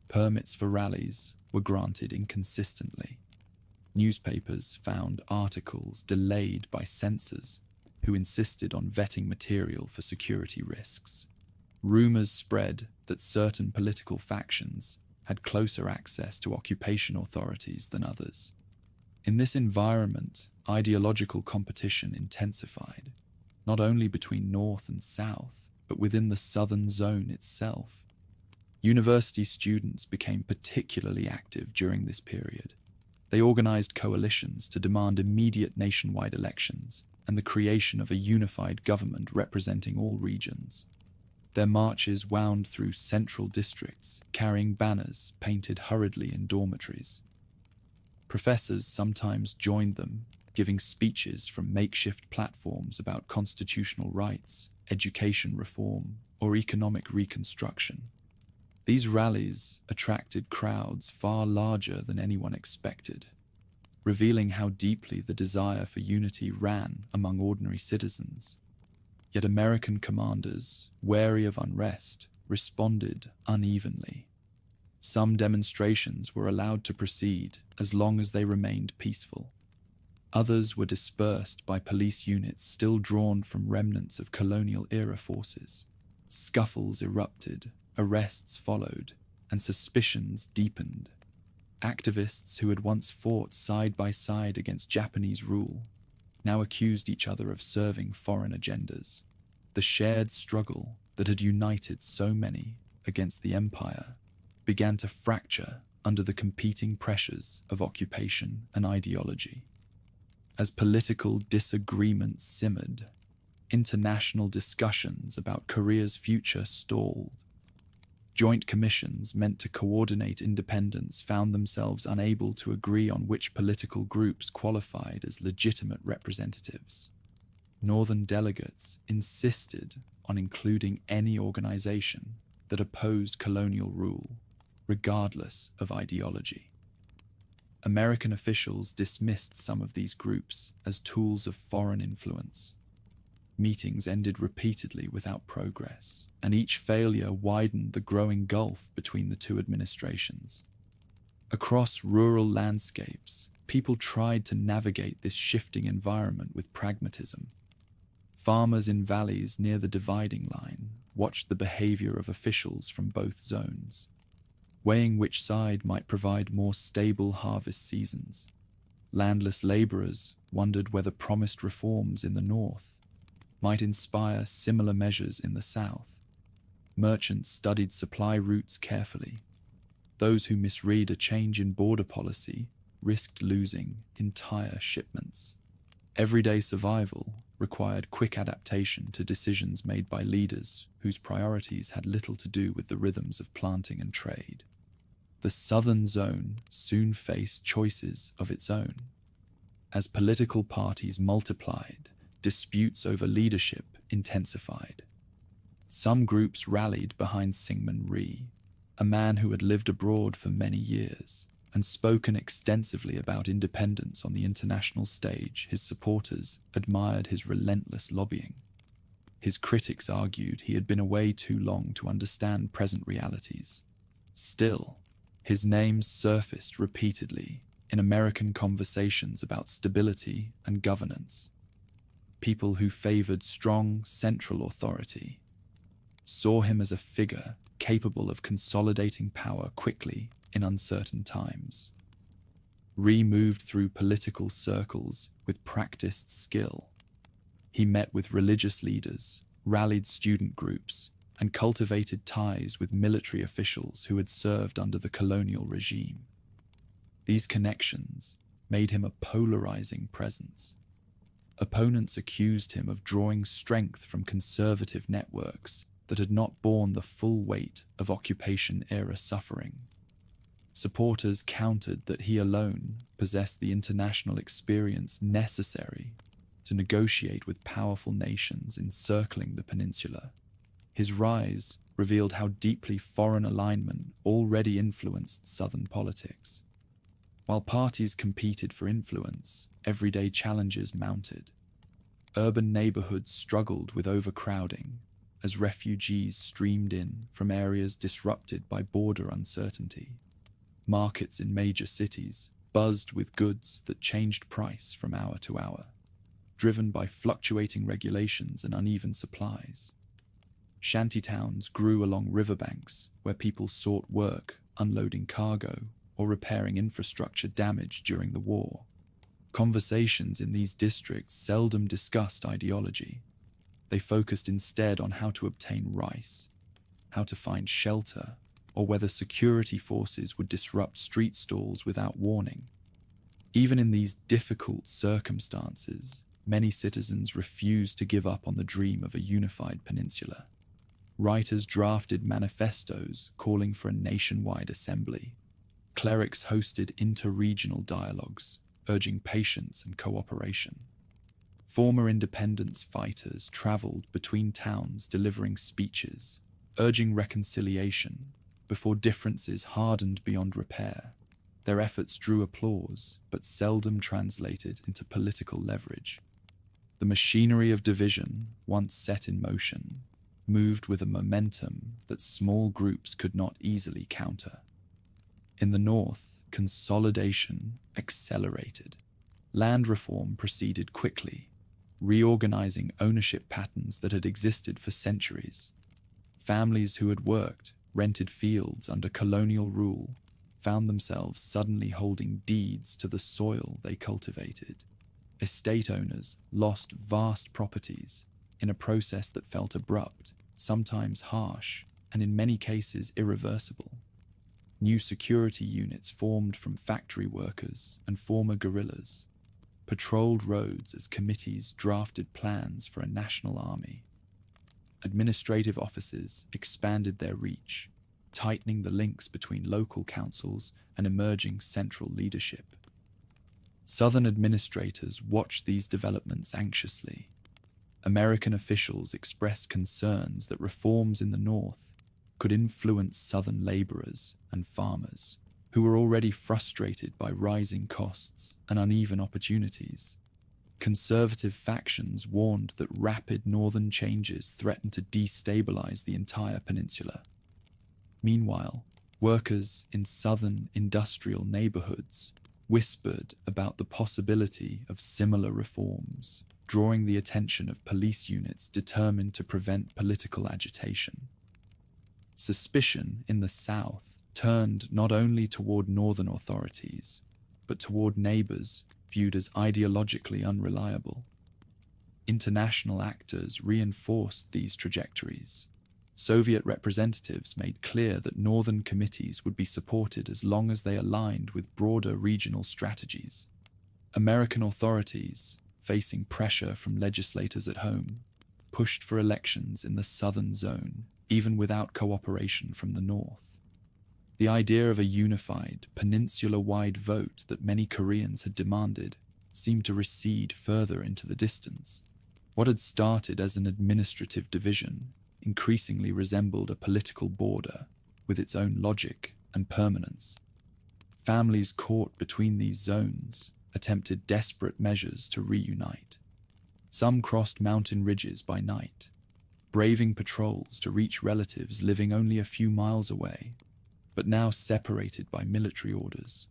Permits for rallies were granted inconsistently. Newspapers found articles delayed by censors who insisted on vetting material for security risks. Rumors spread that certain political factions had closer access to occupation authorities than others. In this environment, ideological competition intensified, not only between North and South, but within the Southern Zone itself. University students became particularly active during this period. They organized coalitions to demand immediate nationwide elections and the creation of a unified government representing all regions. Their marches wound through central districts, carrying banners painted hurriedly in dormitories. Professors sometimes joined them, giving speeches from makeshift platforms about constitutional rights, education reform, or economic reconstruction. These rallies attracted crowds far larger than anyone expected, revealing how deeply the desire for unity ran among ordinary citizens. Yet American commanders, wary of unrest, responded unevenly. Some demonstrations were allowed to proceed as long as they remained peaceful. Others were dispersed by police units still drawn from remnants of colonial-era forces. Scuffles erupted, arrests followed, and suspicions deepened. Activists who had once fought side by side against Japanese rule now accused each other of serving foreign agendas. The shared struggle that had united so many against the empire began to fracture under the competing pressures of occupation and ideology. As political disagreements simmered, international discussions about Korea's future stalled. Joint commissions meant to coordinate independence found themselves unable to agree on which political groups qualified as legitimate representatives. Northern delegates insisted on including any organization that opposed colonial rule, regardless of ideology. American officials dismissed some of these groups as tools of foreign influence. Meetings ended repeatedly without progress, and each failure widened the growing gulf between the two administrations. Across rural landscapes, people tried to navigate this shifting environment with pragmatism. Farmers in valleys near the dividing line watched the behavior of officials from both zones, weighing which side might provide more stable harvest seasons. Landless laborers wondered whether promised reforms in the north might inspire similar measures in the south. Merchants studied supply routes carefully. Those who misread a change in border policy risked losing entire shipments. Everyday survival required quick adaptation to decisions made by leaders whose priorities had little to do with the rhythms of planting and trade. The southern zone soon faced choices of its own. As political parties multiplied, disputes over leadership intensified. Some groups rallied behind Syngman Rhee, a man who had lived abroad for many years and spoken extensively about independence on the international stage. His supporters admired his relentless lobbying. His critics argued he had been away too long to understand present realities. Still, his name surfaced repeatedly in American conversations about stability and governance. People who favored strong central authority saw him as a figure capable of consolidating power quickly in uncertain times. Rhee moved through political circles with practiced skill. He met with religious leaders, rallied student groups, and cultivated ties with military officials who had served under the colonial regime. These connections made him a polarizing presence. Opponents accused him of drawing strength from conservative networks that had not borne the full weight of occupation-era suffering. Supporters countered that he alone possessed the international experience necessary to negotiate with powerful nations encircling the peninsula. His rise revealed how deeply foreign alignment already influenced Southern politics. While parties competed for influence, everyday challenges mounted. Urban neighborhoods struggled with overcrowding as refugees streamed in from areas disrupted by border uncertainty. Markets in major cities buzzed with goods that changed price from hour to hour, driven by fluctuating regulations and uneven supplies. Shantytowns grew along riverbanks where people sought work unloading cargo or repairing infrastructure damaged during the war. Conversations in these districts seldom discussed ideology. They focused instead on how to obtain rice, how to find shelter, or whether security forces would disrupt street stalls without warning. Even in these difficult circumstances, many citizens refused to give up on the dream of a unified peninsula. Writers drafted manifestos calling for a nationwide assembly. Clerics hosted inter-regional dialogues, urging patience and cooperation. Former independence fighters traveled between towns delivering speeches, urging reconciliation before differences hardened beyond repair. Their efforts drew applause, but seldom translated into political leverage. The machinery of division, once set in motion, moved with a momentum that small groups could not easily counter. In the north, consolidation accelerated. Land reform proceeded quickly, reorganizing ownership patterns that had existed for centuries. Families who had worked, rented fields under colonial rule found themselves suddenly holding deeds to the soil they cultivated. Estate owners lost vast properties in a process that felt abrupt, sometimes harsh, and in many cases irreversible. New security units formed from factory workers and former guerrillas, patrolled roads as committees drafted plans for a national army. Administrative offices expanded their reach, tightening the links between local councils and emerging central leadership. Southern administrators watched these developments anxiously. American officials expressed concerns that reforms in the north could influence Southern laborers and farmers, who were already frustrated by rising costs and uneven opportunities. Conservative factions warned that rapid northern changes threatened to destabilize the entire peninsula. Meanwhile, Workers in southern industrial neighborhoods whispered about the possibility of similar reforms, drawing the attention of police units determined to prevent political agitation. Suspicion in the South turned not only toward northern authorities, but toward neighbors viewed as ideologically unreliable. International actors reinforced these trajectories. Soviet representatives made clear that northern committees would be supported as long as they aligned with broader regional strategies. American authorities, facing pressure from legislators at home, pushed for elections in the southern zone, even without cooperation from the north. The idea of a unified, peninsula-wide vote that many Koreans had demanded seemed to recede further into the distance. What had started as an administrative division increasingly resembled a political border with its own logic and permanence. Families caught between these zones attempted desperate measures to reunite. Some crossed mountain ridges by night, braving patrols to reach relatives living only a few miles away, but now separated by military orders.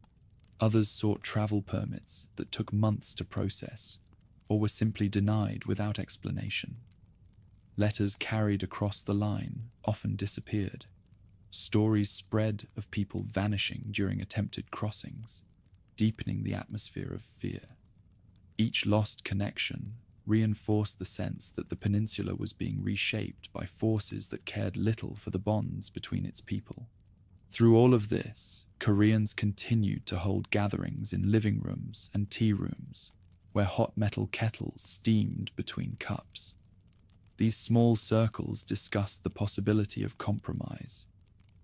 Others sought travel permits that took months to process, or were simply denied without explanation. Letters carried across the line often disappeared. Stories spread of people vanishing during attempted crossings, deepening the atmosphere of fear. Each lost connection reinforced the sense that the peninsula was being reshaped by forces that cared little for the bonds between its people. Through all of this, Koreans continued to hold gatherings in living rooms and tea rooms, where hot metal kettles steamed between cups. These small circles discussed the possibility of compromise.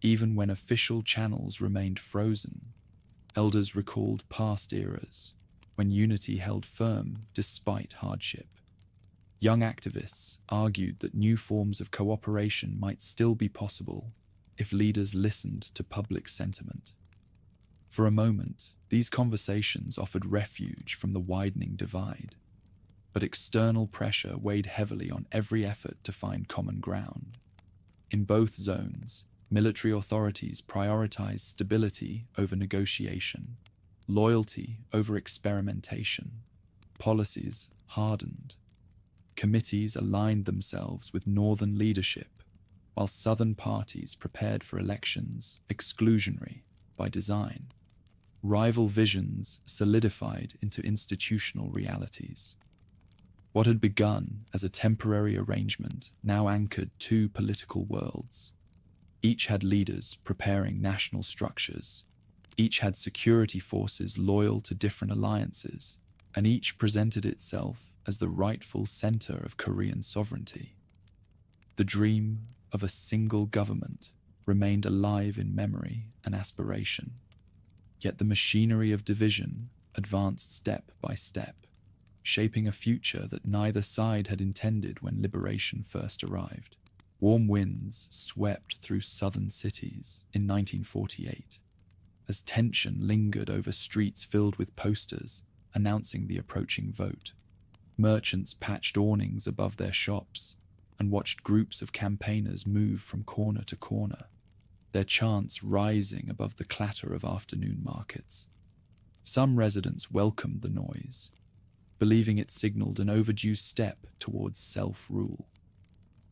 Even when official channels remained frozen, elders recalled past eras, when unity held firm despite hardship. Young activists argued that new forms of cooperation might still be possible if leaders listened to public sentiment. For a moment, these conversations offered refuge from the widening divide, but external pressure weighed heavily on every effort to find common ground. In both zones, military authorities prioritized stability over negotiation, loyalty over experimentation. Policies hardened. Committees aligned themselves with northern leadership, while southern parties prepared for elections exclusionary by design. Rival visions solidified into institutional realities. What had begun as a temporary arrangement now anchored two political worlds. Each had leaders preparing national structures. Each had security forces loyal to different alliances, and each presented itself as the rightful center of Korean sovereignty. The dream of a single government remained alive in memory and aspiration. Yet the machinery of division advanced step by step, shaping a future that neither side had intended when liberation first arrived. Warm winds swept through southern cities in 1948, as tension lingered over streets filled with posters announcing the approaching vote. Merchants patched awnings above their shops and watched groups of campaigners move from corner to corner, their chants rising above the clatter of afternoon markets. Some residents welcomed the noise, believing it signaled an overdue step towards self-rule.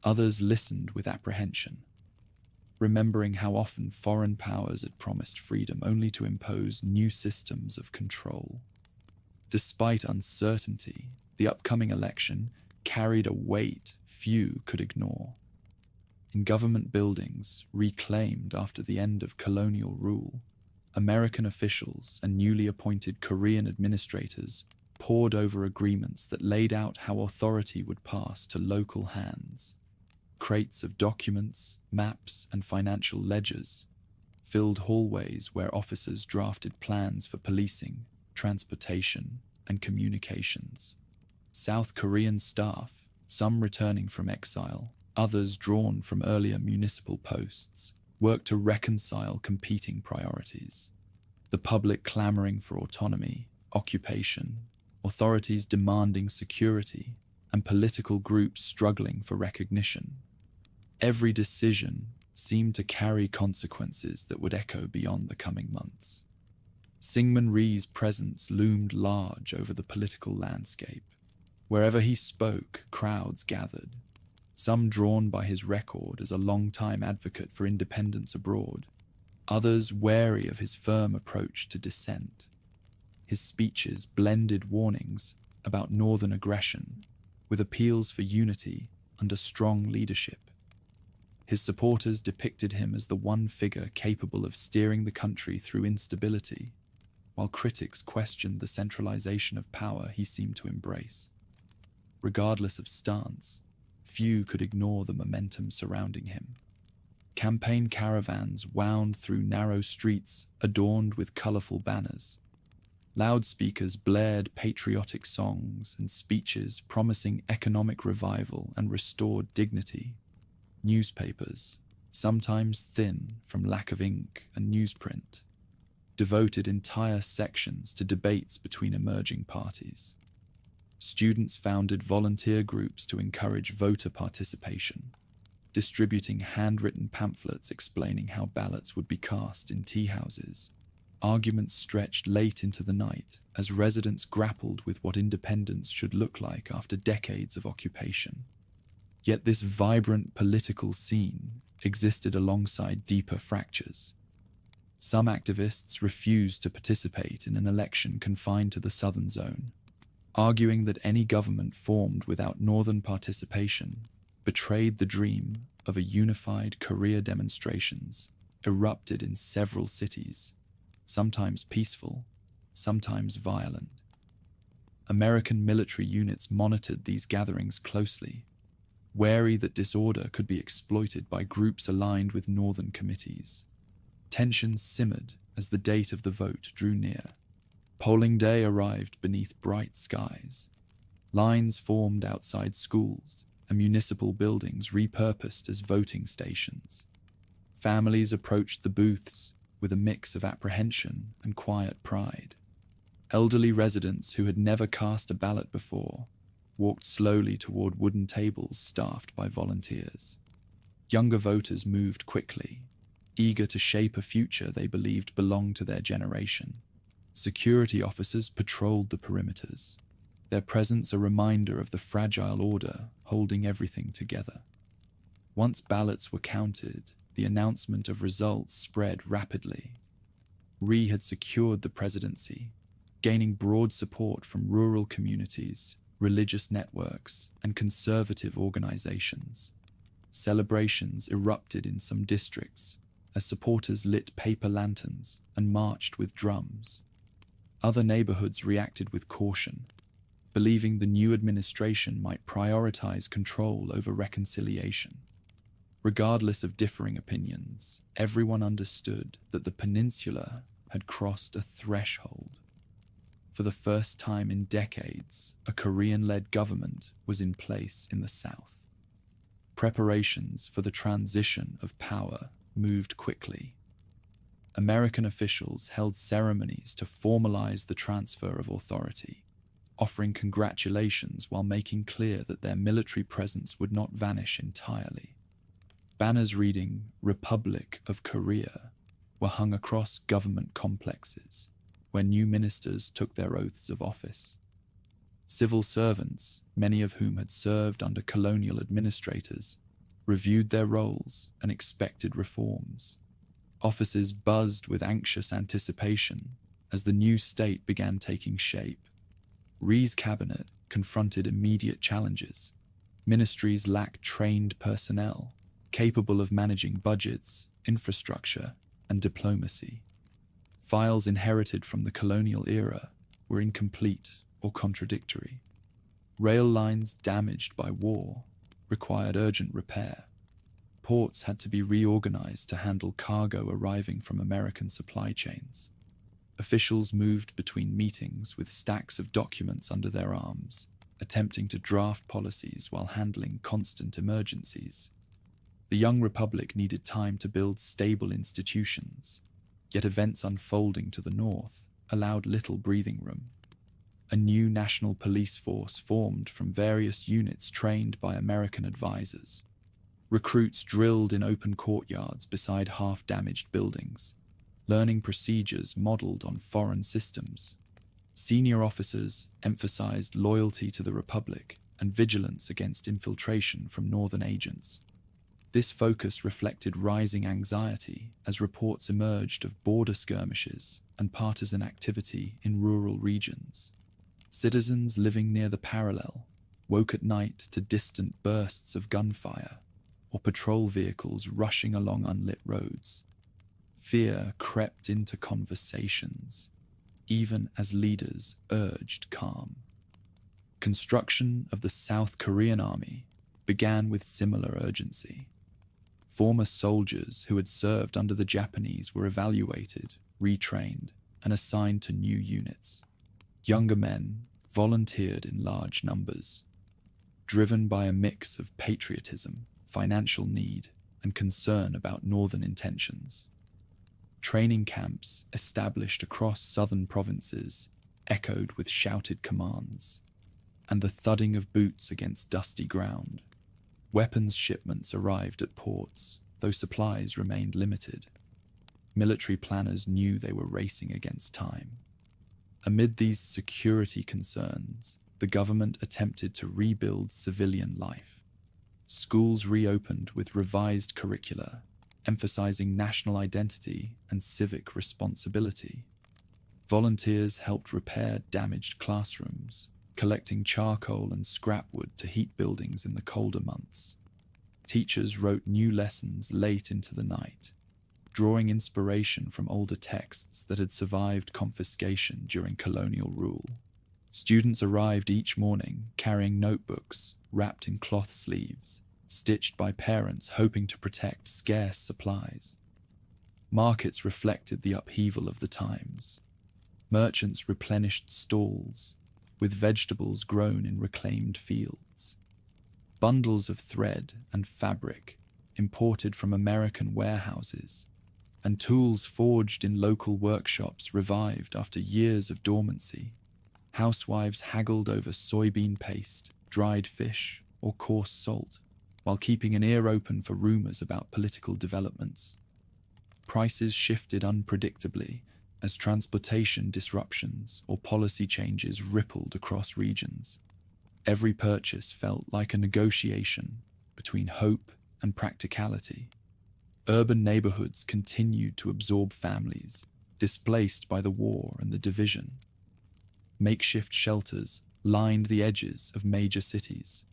Others listened with apprehension, remembering how often foreign powers had promised freedom only to impose new systems of control. Despite uncertainty, the upcoming election carried a weight few could ignore. In government buildings reclaimed after the end of colonial rule, American officials and newly appointed Korean administrators pored over agreements that laid out how authority would pass to local hands. Crates of documents, maps, and financial ledgers filled hallways where officers drafted plans for policing, transportation, and communications. South Korean staff, some returning from exile, others drawn from earlier municipal posts, worked to reconcile competing priorities. The public clamoring for autonomy, occupation, authorities demanding security, and political groups struggling for recognition. Every decision seemed to carry consequences that would echo beyond the coming months. Syngman Rhee's presence loomed large over the political landscape. Wherever he spoke, crowds gathered, some drawn by his record as a long-time advocate for independence abroad, others wary of his firm approach to dissent. His speeches blended warnings about northern aggression with appeals for unity under strong leadership. His supporters depicted him as the one figure capable of steering the country through instability, while critics questioned the centralization of power he seemed to embrace. Regardless of stance, few could ignore the momentum surrounding him. Campaign caravans wound through narrow streets adorned with colorful banners. Loudspeakers blared patriotic songs and speeches promising economic revival and restored dignity. Newspapers, sometimes thin from lack of ink and newsprint, devoted entire sections to debates between emerging parties. Students founded volunteer groups to encourage voter participation, distributing handwritten pamphlets explaining how ballots would be cast in tea houses. Arguments stretched late into the night as residents grappled with what independence should look like after decades of occupation. Yet this vibrant political scene existed alongside deeper fractures. Some activists refused to participate in an election confined to the southern zone, arguing that any government formed without northern participation betrayed the dream of a unified Korea. Demonstrations erupted in several cities, sometimes peaceful, sometimes violent. American military units monitored these gatherings closely, wary that disorder could be exploited by groups aligned with northern committees. Tensions simmered as the date of the vote drew near. Polling day arrived beneath bright skies. Lines formed outside schools and municipal buildings repurposed as voting stations. Families approached the booths with a mix of apprehension and quiet pride. Elderly residents who had never cast a ballot before walked slowly toward wooden tables staffed by volunteers. Younger voters moved quickly, eager to shape a future they believed belonged to their generation. Security officers patrolled the perimeters, their presence a reminder of the fragile order holding everything together. Once ballots were counted, the announcement of results spread rapidly. Rhee had secured the presidency, gaining broad support from rural communities, religious networks, and conservative organizations. Celebrations erupted in some districts as supporters lit paper lanterns and marched with drums. Other neighborhoods reacted with caution, believing the new administration might prioritize control over reconciliation. Regardless of differing opinions, everyone understood that the peninsula had crossed a threshold. For the first time in decades, a Korean-led government was in place in the South. Preparations for the transition of power moved quickly. American officials held ceremonies to formalize the transfer of authority, offering congratulations while making clear that their military presence would not vanish entirely. Banners reading "Republic of Korea" were hung across government complexes, where new ministers took their oaths of office. Civil servants, many of whom had served under colonial administrators, reviewed their roles and expected reforms. Offices buzzed with anxious anticipation as the new state began taking shape. Rhee's cabinet confronted immediate challenges. Ministries lacked trained personnel, capable of managing budgets, infrastructure, and diplomacy. Files inherited from the colonial era were incomplete or contradictory. Rail lines damaged by war required urgent repair. Ports had to be reorganized to handle cargo arriving from American supply chains. Officials moved between meetings with stacks of documents under their arms, attempting to draft policies while handling constant emergencies. The young republic needed time to build stable institutions, yet events unfolding to the north allowed little breathing room. A new national police force formed from various units trained by American advisors. Recruits drilled in open courtyards beside half-damaged buildings, learning procedures modeled on foreign systems. Senior officers emphasized loyalty to the Republic and vigilance against infiltration from northern agents. This focus reflected rising anxiety as reports emerged of border skirmishes and partisan activity in rural regions. Citizens living near the parallel woke at night to distant bursts of gunfire or patrol vehicles rushing along unlit roads. Fear crept into conversations, even as leaders urged calm. Construction of the South Korean army began with similar urgency. Former soldiers who had served under the Japanese were evaluated, retrained, and assigned to new units. Younger men volunteered in large numbers, driven by a mix of patriotism, financial need, and concern about northern intentions. Training camps established across southern provinces echoed with shouted commands and the thudding of boots against dusty ground. Weapons shipments arrived at ports, though supplies remained limited. Military planners knew they were racing against time. Amid these security concerns, the government attempted to rebuild civilian life. Schools reopened with revised curricula, emphasizing national identity and civic responsibility. Volunteers helped repair damaged classrooms, collecting charcoal and scrap wood to heat buildings in the colder months. Teachers wrote new lessons late into the night, drawing inspiration from older texts that had survived confiscation during colonial rule. Students arrived each morning carrying notebooks wrapped in cloth sleeves, stitched by parents hoping to protect scarce supplies. Markets reflected the upheaval of the times. Merchants replenished stalls, with vegetables grown in reclaimed fields. Bundles of thread and fabric imported from American warehouses, and tools forged in local workshops revived after years of dormancy. Housewives haggled over soybean paste, dried fish, or coarse salt, while keeping an ear open for rumors about political developments. Prices shifted unpredictably as transportation disruptions or policy changes rippled across regions. Every purchase felt like a negotiation between hope and practicality. Urban neighborhoods continued to absorb families displaced by the war and the division. Makeshift shelters lined the edges of major cities.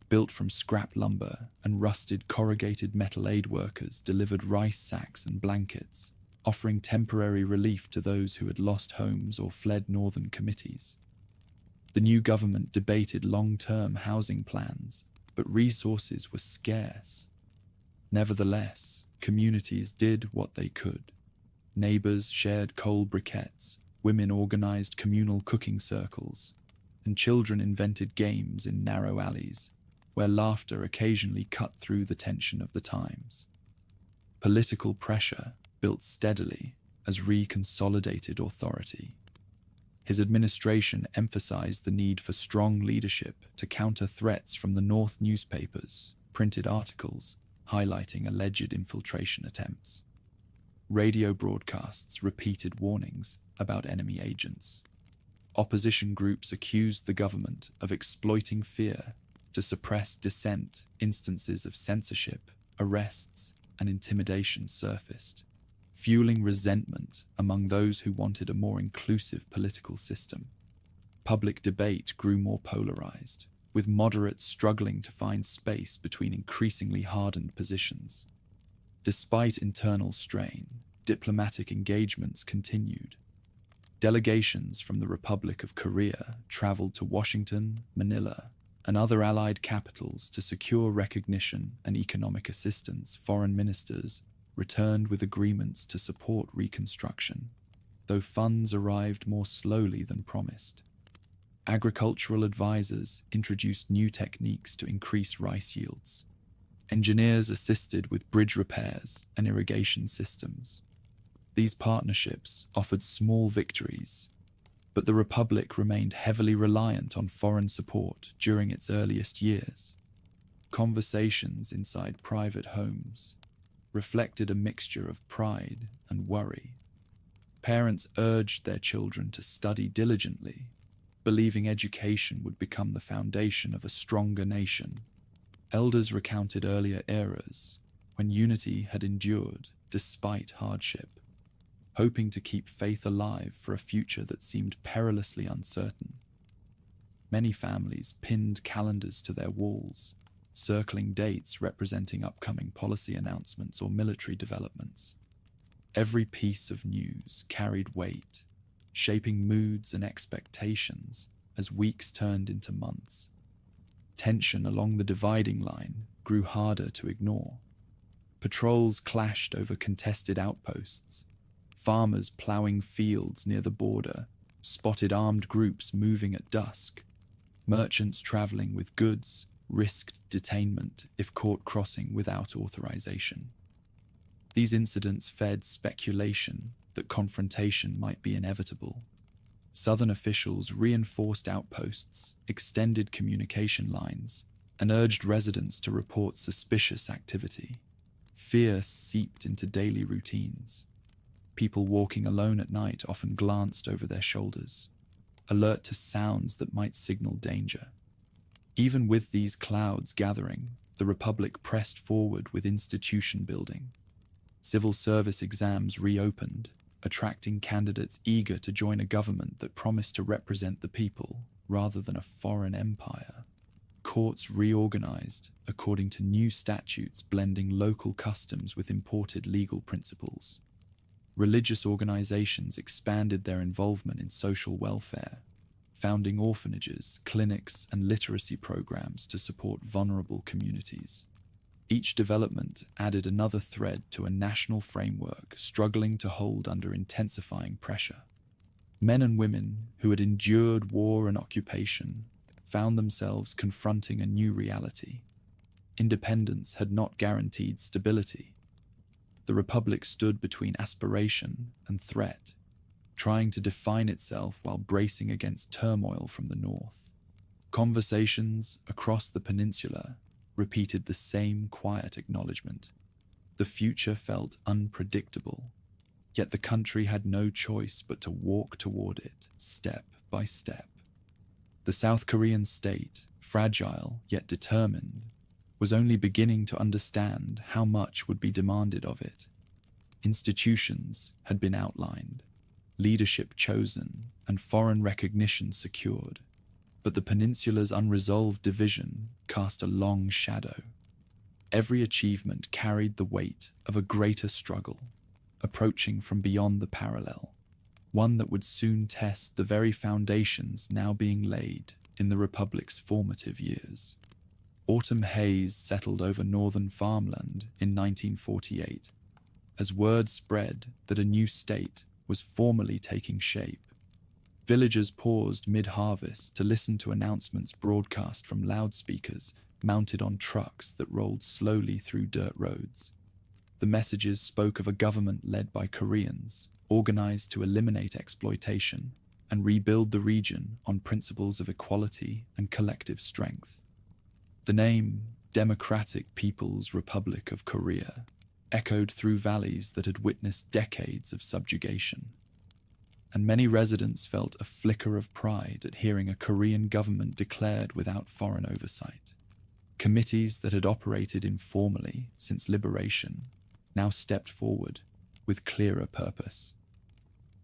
Built from scrap lumber and rusted corrugated metal, aid workers delivered rice sacks and blankets, offering temporary relief to those who had lost homes or fled northern committees. The new government debated long-term housing plans, but resources were scarce. Nevertheless, communities did what they could. Neighbors shared coal briquettes, women organized communal cooking circles, and children invented games in narrow alleys, where laughter occasionally cut through the tension of the times. Political pressure built steadily as Rhee consolidated authority. His administration emphasized the need for strong leadership to counter threats from the North newspapers, printed articles highlighting alleged infiltration attempts. Radio broadcasts repeated warnings about enemy agents. Opposition groups accused the government of exploiting fear to suppress dissent. Instances of censorship, arrests, and intimidation surfaced, fueling resentment among those who wanted a more inclusive political system. Public debate grew more polarized, with moderates struggling to find space between increasingly hardened positions. Despite internal strain, diplomatic engagements continued. Delegations from the Republic of Korea traveled to Washington, Manila, and other allied capitals to secure recognition and economic assistance. Foreign ministers returned with agreements to support reconstruction, though funds arrived more slowly than promised. Agricultural advisors introduced new techniques to increase rice yields. Engineers assisted with bridge repairs and irrigation systems. These partnerships offered small victories, but the Republic remained heavily reliant on foreign support during its earliest years. Conversations inside private homes reflected a mixture of pride and worry. Parents urged their children to study diligently, believing education would become the foundation of a stronger nation. Elders recounted earlier eras when unity had endured despite hardship, hoping to keep faith alive for a future that seemed perilously uncertain. Many families pinned calendars to their walls, circling dates representing upcoming policy announcements or military developments. Every piece of news carried weight, shaping moods and expectations as weeks turned into months. Tension along the dividing line grew harder to ignore. Patrols clashed over contested outposts. Farmers ploughing fields near the border spotted armed groups moving at dusk. Merchants traveling with goods risked detainment if caught crossing without authorization. These incidents fed speculation that confrontation might be inevitable. Southern officials reinforced outposts, extended communication lines, and urged residents to report suspicious activity. Fear seeped into daily routines. People walking alone at night often glanced over their shoulders, alert to sounds that might signal danger. Even with these clouds gathering, the Republic pressed forward with institution building. Civil service exams reopened, attracting candidates eager to join a government that promised to represent the people rather than a foreign empire. Courts reorganized according to new statutes blending local customs with imported legal principles. Religious organizations expanded their involvement in social welfare, founding orphanages, clinics, and literacy programs to support vulnerable communities. Each development added another thread to a national framework struggling to hold under intensifying pressure. Men and women who had endured war and occupation found themselves confronting a new reality. Independence had not guaranteed stability. The Republic stood between aspiration and threat, trying to define itself while bracing against turmoil from the north. Conversations across the peninsula repeated the same quiet acknowledgement. The future felt unpredictable, yet the country had no choice but to walk toward it, step by step. The South Korean state, fragile yet determined, was only beginning to understand how much would be demanded of it. Institutions had been outlined, leadership chosen, and foreign recognition secured. But the peninsula's unresolved division cast a long shadow. Every achievement carried the weight of a greater struggle, approaching from beyond the parallel, one that would soon test the very foundations now being laid in the Republic's formative years. Autumn haze settled over northern farmland in 1948, as word spread that a new state was formally taking shape. Villagers paused mid-harvest to listen to announcements broadcast from loudspeakers mounted on trucks that rolled slowly through dirt roads. The messages spoke of a government led by Koreans, organized to eliminate exploitation and rebuild the region on principles of equality and collective strength. The name Democratic People's Republic of Korea echoed through valleys that had witnessed decades of subjugation. And many residents felt a flicker of pride at hearing a Korean government declared without foreign oversight. Committees that had operated informally since liberation now stepped forward with clearer purpose.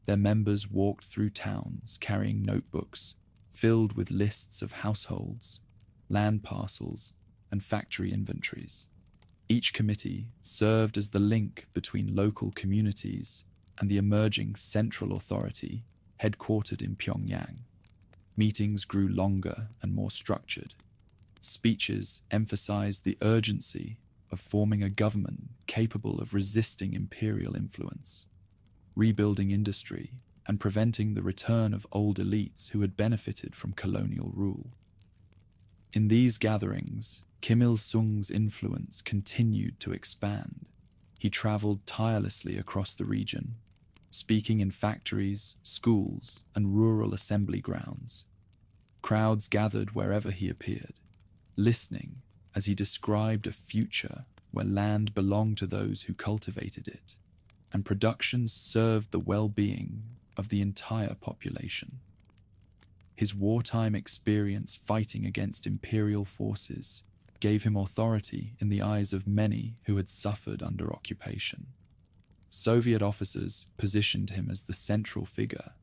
Their members walked through towns carrying notebooks filled with lists of households, land parcels, and factory inventories. Each committee served as the link between local communities and the emerging central authority headquartered in Pyongyang. Meetings grew longer and more structured. Speeches emphasized the urgency of forming a government capable of resisting imperial influence, rebuilding industry, and preventing the return of old elites who had benefited from colonial rule. In these gatherings, Kim Il-sung's influence continued to expand. He traveled tirelessly across the region, speaking in factories, schools, and rural assembly grounds. Crowds gathered wherever he appeared, listening as he described a future where land belonged to those who cultivated it, and production served the well-being of the entire population. His wartime experience fighting against imperial forces gave him authority in the eyes of many who had suffered under occupation. Soviet officers positioned him as the central figure,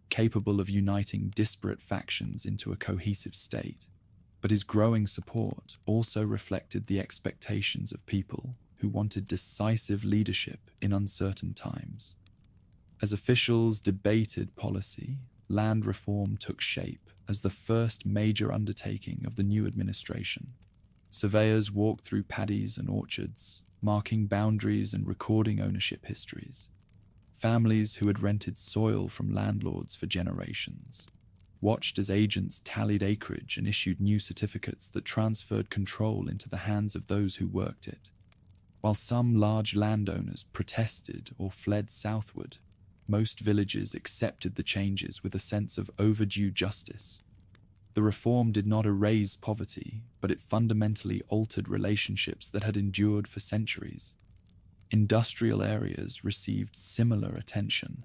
capable of uniting disparate factions into a cohesive state. But his growing support also reflected the expectations of people who wanted decisive leadership in uncertain times. As officials debated policy, land reform took shape as the first major undertaking of the new administration. Surveyors walked through paddies and orchards, marking boundaries and recording ownership histories. Families who had rented soil from landlords for generations watched as agents tallied acreage and issued new certificates that transferred control into the hands of those who worked it. While some large landowners protested or fled southward, most villages accepted the changes with a sense of overdue justice. The reform did not erase poverty, but it fundamentally altered relationships that had endured for centuries. Industrial areas received similar attention.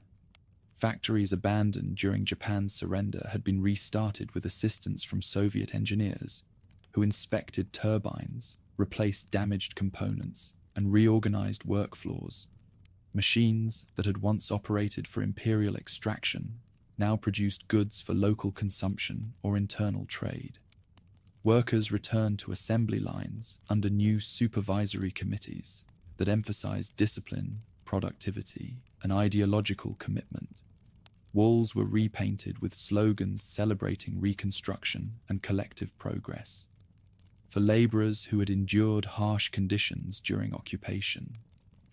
Factories abandoned during Japan's surrender had been restarted with assistance from Soviet engineers, who inspected turbines, replaced damaged components, and reorganized work floors. Machines that had once operated for imperial extraction now produced goods for local consumption or internal trade. Workers returned to assembly lines under new supervisory committees that emphasized discipline, productivity, and ideological commitment. Walls were repainted with slogans celebrating reconstruction and collective progress. For laborers who had endured harsh conditions during occupation,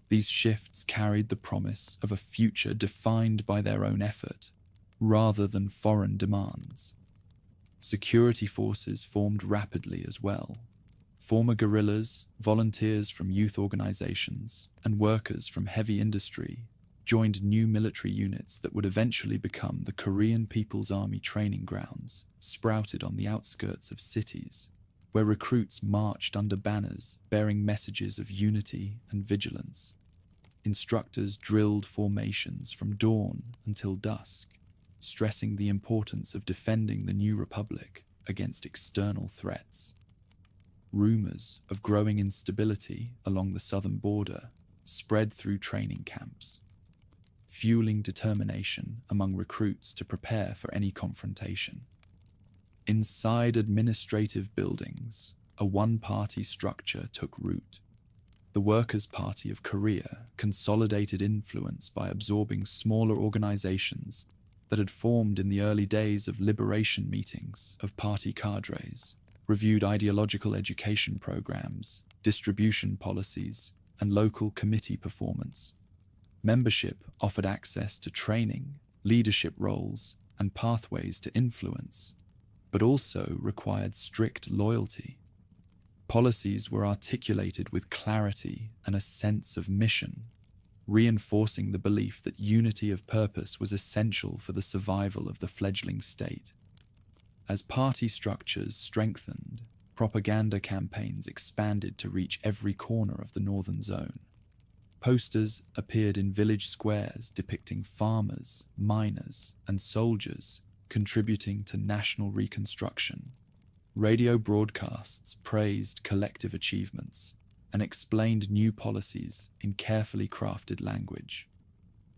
these shifts carried the promise of a future defined by their own effort, rather than foreign demands. Security forces formed rapidly as well. Former guerrillas, volunteers from youth organizations, and workers from heavy industry joined new military units that would eventually become the Korean People's Army training grounds, sprouted on the outskirts of cities, where recruits marched under banners bearing messages of unity and vigilance. Instructors drilled formations from dawn until dusk, stressing the importance of defending the new republic against external threats. Rumors of growing instability along the southern border spread through training camps, fueling determination among recruits to prepare for any confrontation. Inside administrative buildings, a one-party structure took root. The Workers' Party of Korea consolidated influence by absorbing smaller organizations that had formed in the early days of liberation meetings of party cadres, reviewed ideological education programs, distribution policies, and local committee performance. Membership offered access to training, leadership roles, and pathways to influence, but also required strict loyalty. Policies were articulated with clarity and a sense of mission, reinforcing the belief that unity of purpose was essential for the survival of the fledgling state. As party structures strengthened, propaganda campaigns expanded to reach every corner of the northern zone. Posters appeared in village squares depicting farmers, miners, and soldiers contributing to national reconstruction. Radio broadcasts praised collective achievements and explained new policies in carefully crafted language.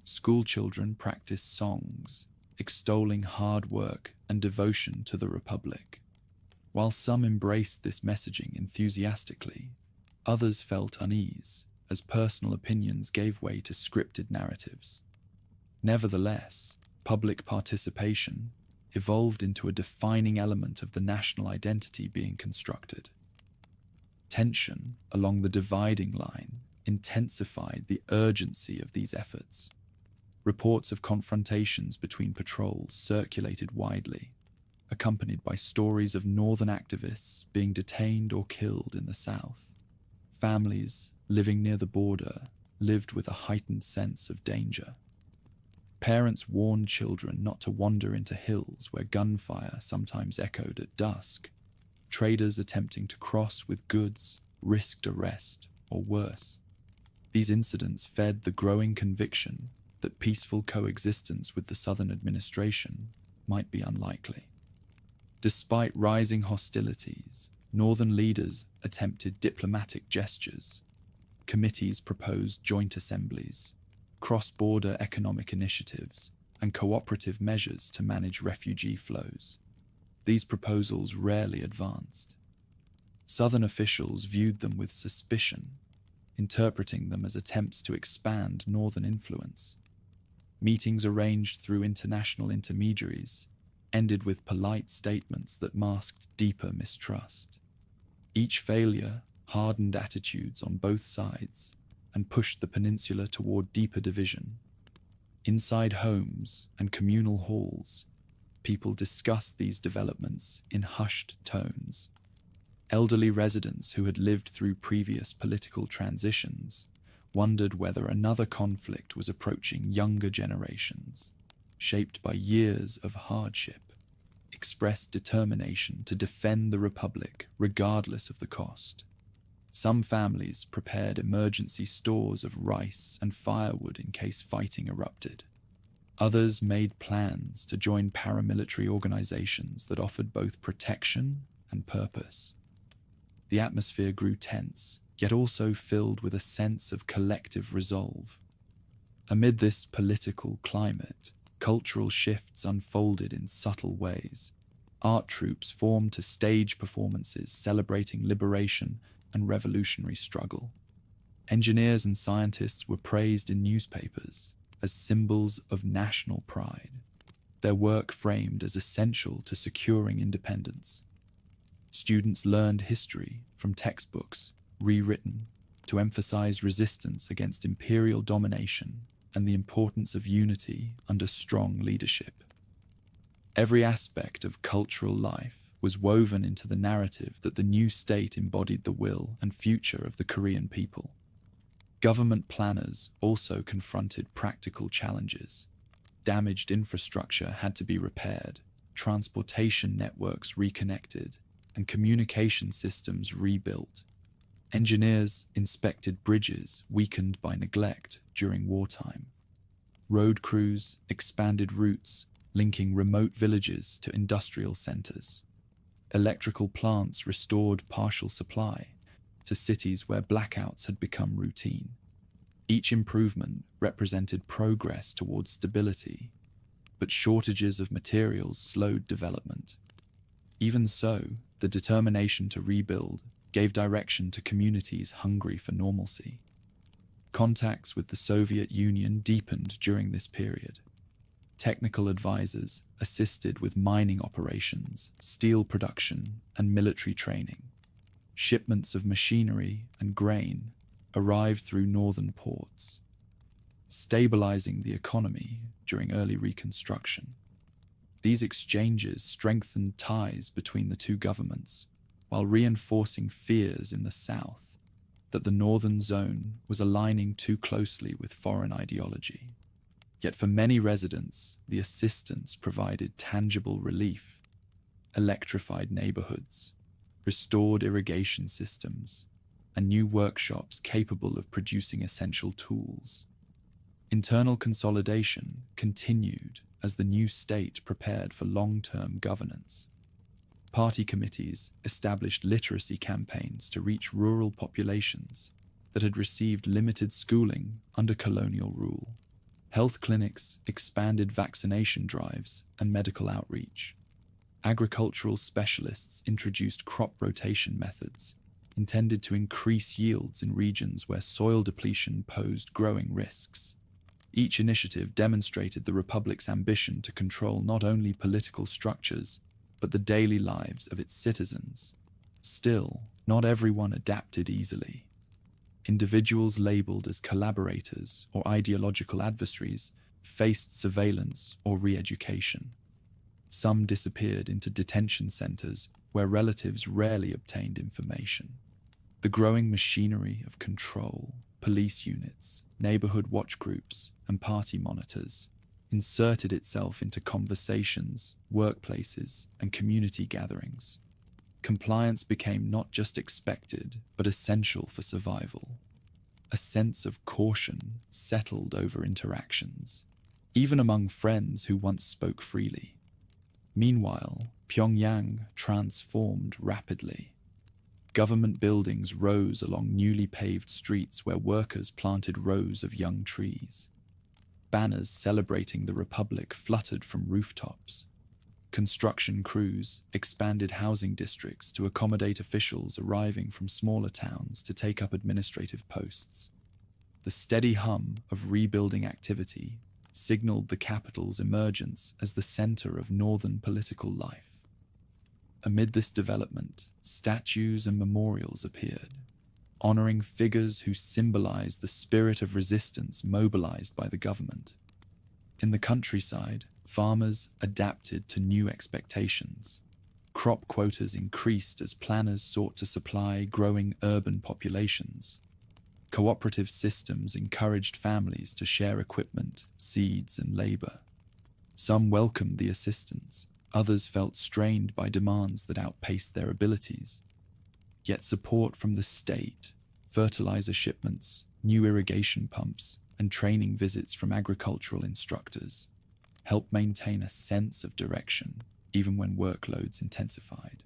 School children practiced songs, extolling hard work and devotion to the Republic. While some embraced this messaging enthusiastically, others felt unease as personal opinions gave way to scripted narratives. Nevertheless, public participation evolved into a defining element of the national identity being constructed. Tension along the dividing line intensified the urgency of these efforts. Reports of confrontations between patrols circulated widely, accompanied by stories of northern activists being detained or killed in the south. Families living near the border lived with a heightened sense of danger. Parents warned children not to wander into hills where gunfire sometimes echoed at dusk. Traders attempting to cross with goods risked arrest or worse. These incidents fed the growing conviction that peaceful coexistence with the Southern administration might be unlikely. Despite rising hostilities, Northern leaders attempted diplomatic gestures. Committees proposed joint assemblies, cross-border economic initiatives, and cooperative measures to manage refugee flows. These proposals rarely advanced. Southern officials viewed them with suspicion, interpreting them as attempts to expand Northern influence. Meetings arranged through international intermediaries ended with polite statements that masked deeper mistrust. Each failure hardened attitudes on both sides and pushed the peninsula toward deeper division. Inside homes and communal halls, people discussed these developments in hushed tones. Elderly residents who had lived through previous political transitions wondered whether another conflict was approaching younger generations, shaped by years of hardship, expressed determination to defend the Republic regardless of the cost. Some families prepared emergency stores of rice and firewood in case fighting erupted. Others made plans to join paramilitary organizations that offered both protection and purpose. The atmosphere grew tense, yet also filled with a sense of collective resolve. Amid this political climate, cultural shifts unfolded in subtle ways. Art troupes formed to stage performances celebrating liberation and revolutionary struggle. Engineers and scientists were praised in newspapers as symbols of national pride, their work framed as essential to securing independence. Students learned history from textbooks, rewritten to emphasize resistance against imperial domination and the importance of unity under strong leadership. Every aspect of cultural life was woven into the narrative that the new state embodied the will and future of the Korean people. Government planners also confronted practical challenges. Damaged infrastructure had to be repaired, transportation networks reconnected, and communication systems rebuilt. Engineers inspected bridges weakened by neglect during wartime. Road crews expanded routes linking remote villages to industrial centers. Electrical plants restored partial supply to cities where blackouts had become routine. Each improvement represented progress towards stability, but shortages of materials slowed development. Even so, the determination to rebuild gave direction to communities hungry for normalcy. Contacts with the Soviet Union deepened during this period. Technical advisors assisted with mining operations, steel production, and military training. Shipments of machinery and grain arrived through northern ports, stabilizing the economy during early reconstruction. These exchanges strengthened ties between the two governments, while reinforcing fears in the south that the northern zone was aligning too closely with foreign ideology. Yet for many residents, the assistance provided tangible relief. Electrified neighborhoods, restored irrigation systems, and new workshops capable of producing essential tools. Internal consolidation continued as the new state prepared for long-term governance. Party committees established literacy campaigns to reach rural populations that had received limited schooling under colonial rule. Health clinics expanded vaccination drives and medical outreach. Agricultural specialists introduced crop rotation methods intended to increase yields in regions where soil depletion posed growing risks. Each initiative demonstrated the Republic's ambition to control not only political structures, but the daily lives of its citizens. Still, not everyone adapted easily. Individuals labeled as collaborators or ideological adversaries faced surveillance or re-education. Some disappeared into detention centers where relatives rarely obtained information. The growing machinery of control, police units, neighborhood watch groups, and party monitors inserted itself into conversations, workplaces, and community gatherings. compliance became not just expected, but essential for survival. A sense of caution settled over interactions, even among friends who once spoke freely. Meanwhile, Pyongyang transformed rapidly. Government buildings rose along newly paved streets where workers planted rows of young trees. Banners celebrating the Republic fluttered from rooftops. Construction crews expanded housing districts to accommodate officials arriving from smaller towns to take up administrative posts. The steady hum of rebuilding activity signaled the capital's emergence as the center of northern political life. Amid this development, statues and memorials appeared, honoring figures who symbolized the spirit of resistance mobilized by the government. In the countryside, farmers adapted to new expectations. Crop quotas increased as planners sought to supply growing urban populations. Cooperative systems encouraged families to share equipment, seeds, and labor. Some welcomed the assistance. Others felt strained by demands that outpaced their abilities. Yet support from the state, fertilizer shipments, new irrigation pumps, and training visits from agricultural instructors helped maintain a sense of direction even when workloads intensified.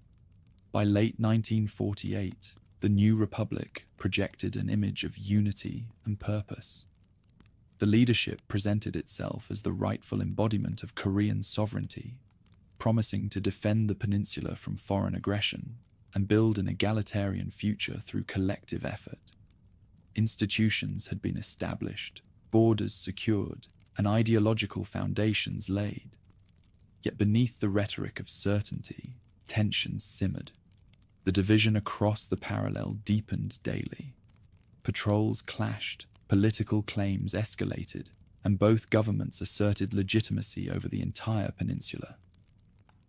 By late 1948, the new republic projected an image of unity and purpose. The leadership presented itself as the rightful embodiment of Korean sovereignty, promising to defend the peninsula from foreign aggression and build an egalitarian future through collective effort. Institutions had been established, borders secured, and ideological foundations laid. Yet beneath the rhetoric of certainty, tension simmered. The division across the parallel deepened daily. Patrols clashed, political claims escalated, and both governments asserted legitimacy over the entire peninsula.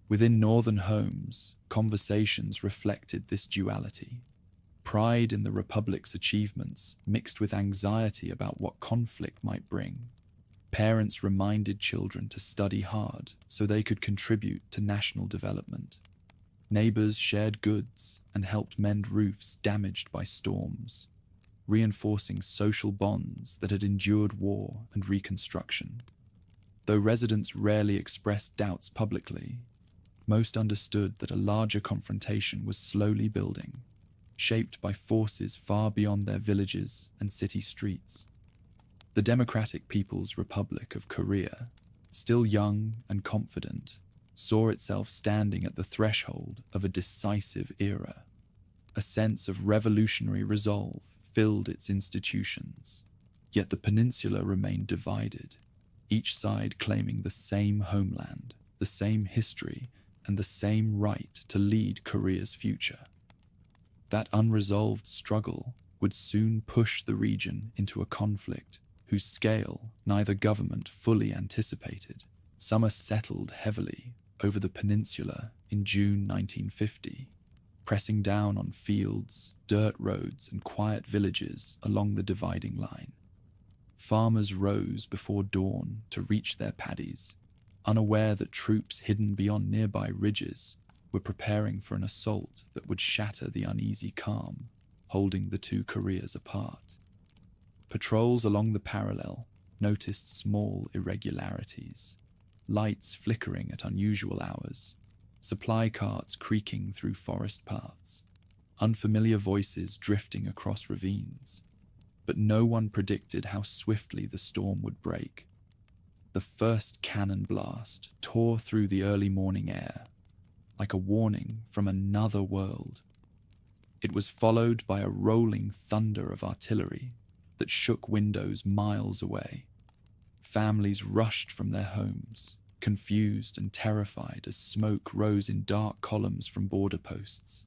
Within northern homes, conversations reflected this duality. Pride in the Republic's achievements mixed with anxiety about what conflict might bring. Parents reminded children to study hard so they could contribute to national development. Neighbors shared goods and helped mend roofs damaged by storms, reinforcing social bonds that had endured war and reconstruction. Though residents rarely expressed doubts publicly, most understood that a larger confrontation was slowly building, shaped by forces far beyond their villages and city streets. The Democratic People's Republic of Korea, still young and confident, saw itself standing at the threshold of a decisive era. A sense of revolutionary resolve filled its institutions. Yet the peninsula remained divided, each side claiming the same homeland, the same history, and the same right to lead Korea's future. That unresolved struggle would soon push the region into a conflict whose scale neither government fully anticipated. Summer settled heavily over the peninsula in June 1950, pressing down on fields, dirt roads, and quiet villages along the dividing line. Farmers rose before dawn to reach their paddies, unaware that troops hidden beyond nearby ridges were preparing for an assault that would shatter the uneasy calm holding the two Koreas apart. Patrols along the parallel noticed small irregularities, lights flickering at unusual hours, supply carts creaking through forest paths, unfamiliar voices drifting across ravines. But no one predicted how swiftly the storm would break. The first cannon blast tore through the early morning air, like a warning from another world. It was followed by a rolling thunder of artillery that shook windows miles away. Families rushed from their homes, confused and terrified as smoke rose in dark columns from border posts.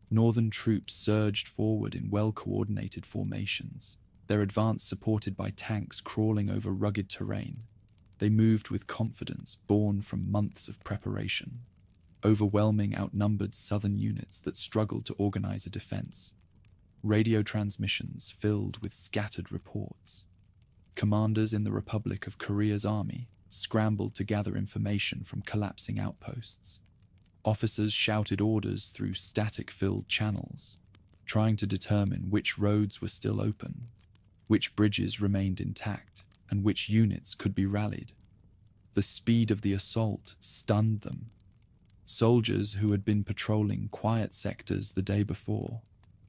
Northern troops surged forward in well-coordinated formations, their advance supported by tanks crawling over rugged terrain. They moved with confidence born from months of preparation, overwhelming outnumbered southern units that struggled to organize a defense. Radio transmissions filled with scattered reports. Commanders in the Republic of Korea's army scrambled to gather information from collapsing outposts. Officers shouted orders through static-filled channels, trying to determine which roads were still open, which bridges remained intact, and which units could be rallied. The speed of the assault stunned them. Soldiers who had been patrolling quiet sectors the day before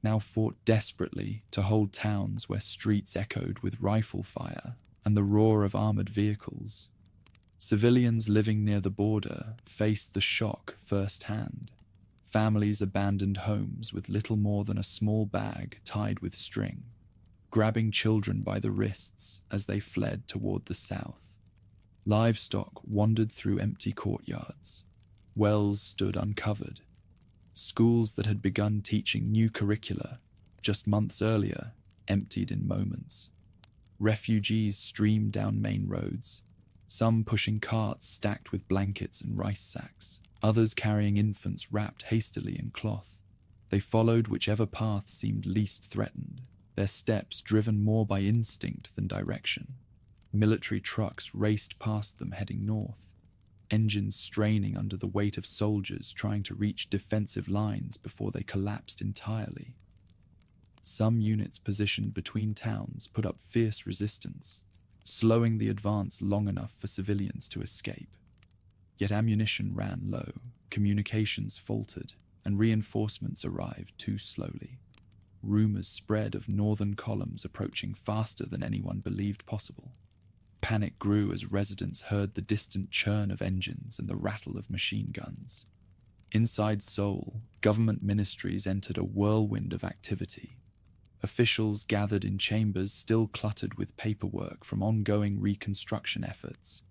now fought desperately to hold towns where streets echoed with rifle fire and the roar of armored vehicles. Civilians living near the border faced the shock firsthand. Families abandoned homes with little more than a small bag tied with string, grabbing children by the wrists as they fled toward the south. Livestock wandered through empty courtyards. Wells stood uncovered. Schools that had begun teaching new curricula just months earlier emptied in moments. Refugees streamed down main roads, some pushing carts stacked with blankets and rice sacks, others carrying infants wrapped hastily in cloth. They followed whichever path seemed least threatened, their steps driven more by instinct than direction. Military trucks raced past them heading north, engines straining under the weight of soldiers trying to reach defensive lines before they collapsed entirely. Some units positioned between towns put up fierce resistance, slowing the advance long enough for civilians to escape. Yet ammunition ran low, communications faltered, and reinforcements arrived too slowly. Rumors spread of northern columns approaching faster than anyone believed possible. Panic grew as residents heard the distant churn of engines and the rattle of machine guns. Inside Seoul, government ministries entered a whirlwind of activity. Officials gathered in chambers still cluttered with paperwork from ongoing reconstruction efforts.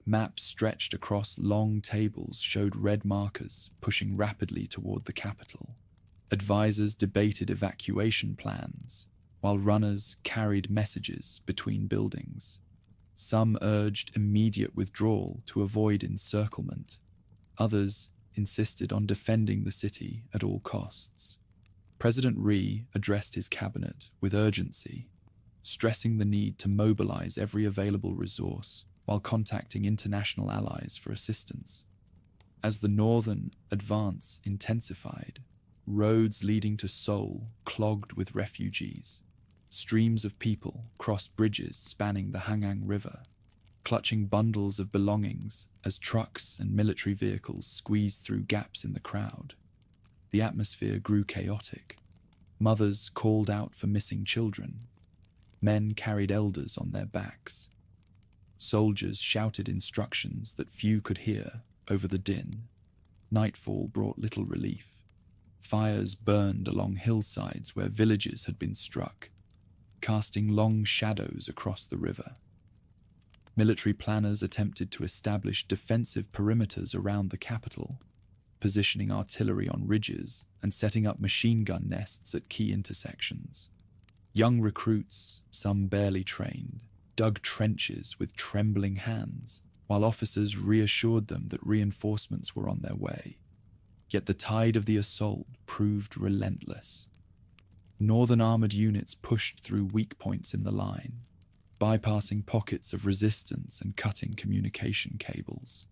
Maps stretched across long tables showed red markers pushing rapidly toward the capital. Advisors debated evacuation plans, while runners carried messages between buildings. Some urged immediate withdrawal to avoid encirclement. Others insisted on defending the city at all costs. President Ri addressed his cabinet with urgency, stressing the need to mobilize every available resource while contacting international allies for assistance. As the northern advance intensified, roads leading to Seoul clogged with refugees. Streams of people crossed bridges spanning the Hangang River, clutching bundles of belongings as trucks and military vehicles squeezed through gaps in the crowd. The atmosphere grew chaotic. Mothers called out for missing children. Men carried elders on their backs. Soldiers shouted instructions that few could hear over the din. Nightfall brought little relief. Fires burned along hillsides where villages had been struck, casting long shadows across the river. Military planners attempted to establish defensive perimeters around the capital, positioning artillery on ridges and setting up machine gun nests at key intersections. Young recruits, some barely trained, dug trenches with trembling hands, while officers reassured them that reinforcements were on their way. Yet the tide of the assault proved relentless. Northern armored units pushed through weak points in the line, bypassing pockets of resistance and cutting communication cables.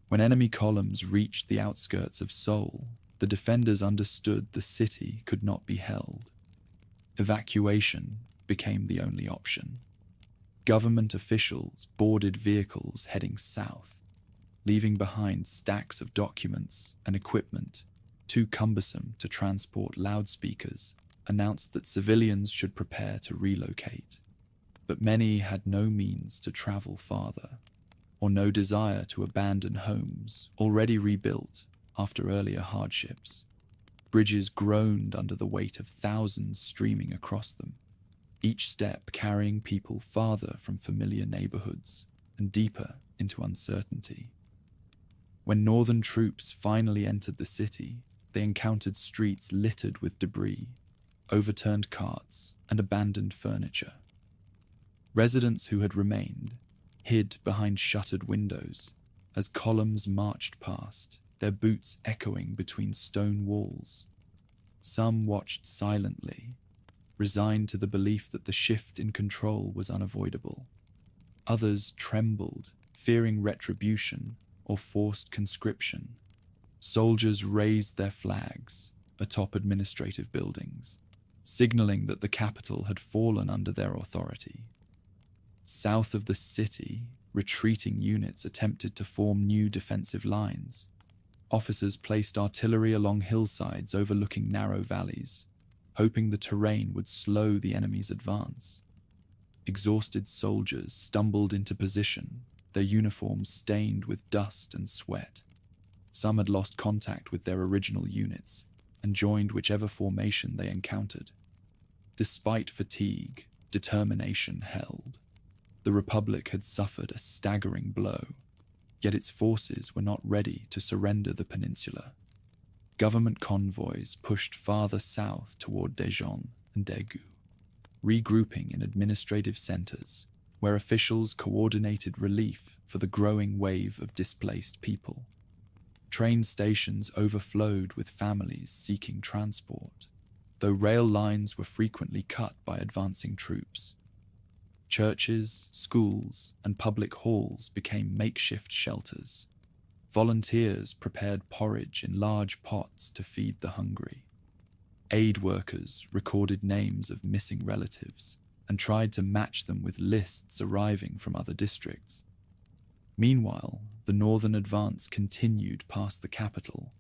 When enemy columns reached the outskirts of Seoul, the defenders understood the city could not be held. Evacuation became the only option. Government officials boarded vehicles heading south, leaving behind stacks of documents and equipment too cumbersome to transport. Loudspeakers announced that civilians should prepare to relocate, but many had no means to travel farther, or no desire to abandon homes already rebuilt after earlier hardships. Bridges groaned under the weight of thousands streaming across them, each step carrying people farther from familiar neighborhoods and deeper into uncertainty. When northern troops finally entered the city, they encountered streets littered with debris, overturned carts, and abandoned furniture. Residents who had remained hid behind shuttered windows as columns marched past, their boots echoing between stone walls. Some watched silently, resigned to the belief that the shift in control was unavoidable. Others trembled, fearing retribution or forced conscription. Soldiers raised their flags atop administrative buildings, signaling that the capital had fallen under their authority. South of the city, retreating units attempted to form new defensive lines. Officers placed artillery along hillsides overlooking narrow valleys, hoping the terrain would slow the enemy's advance. Exhausted soldiers stumbled into position, their uniforms stained with dust and sweat. Some had lost contact with their original units and joined whichever formation they encountered. Despite fatigue, determination held. The Republic had suffered a staggering blow, yet its forces were not ready to surrender the peninsula. Government convoys pushed farther south toward Dijon and Daegu, regrouping in administrative centers where officials coordinated relief for the growing wave of displaced people. Train stations overflowed with families seeking transport, though rail lines were frequently cut by advancing troops. Churches, schools, and public halls became makeshift shelters. Volunteers prepared porridge in large pots to feed the hungry. Aid workers recorded names of missing relatives and tried to match them with lists arriving from other districts. Meanwhile, the northern advance continued past the capital,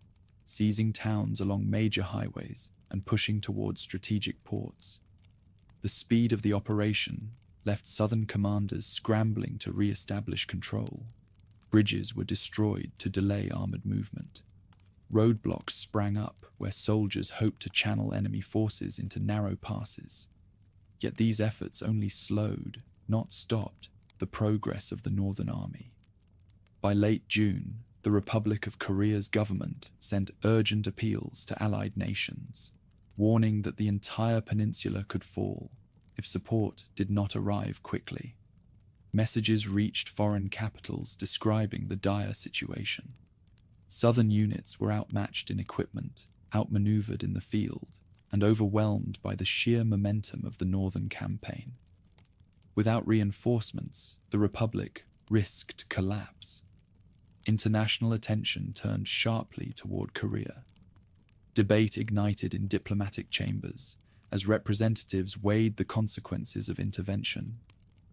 seizing towns along major highways and pushing towards strategic ports. The speed of the operation left southern commanders scrambling to re-establish control. Bridges were destroyed to delay armored movement. Roadblocks sprang up where soldiers hoped to channel enemy forces into narrow passes. Yet these efforts only slowed, not stopped, the progress of the Northern Army. By late June, the Republic of Korea's government sent urgent appeals to allied nations, warning that the entire peninsula could fall if support did not arrive quickly. Messages reached foreign capitals describing the dire situation. Southern units were outmatched in equipment, outmaneuvered in the field, and overwhelmed by the sheer momentum of the northern campaign. Without reinforcements, the Republic risked collapse. International attention turned sharply toward Korea. Debate ignited in diplomatic chambers as representatives weighed the consequences of intervention.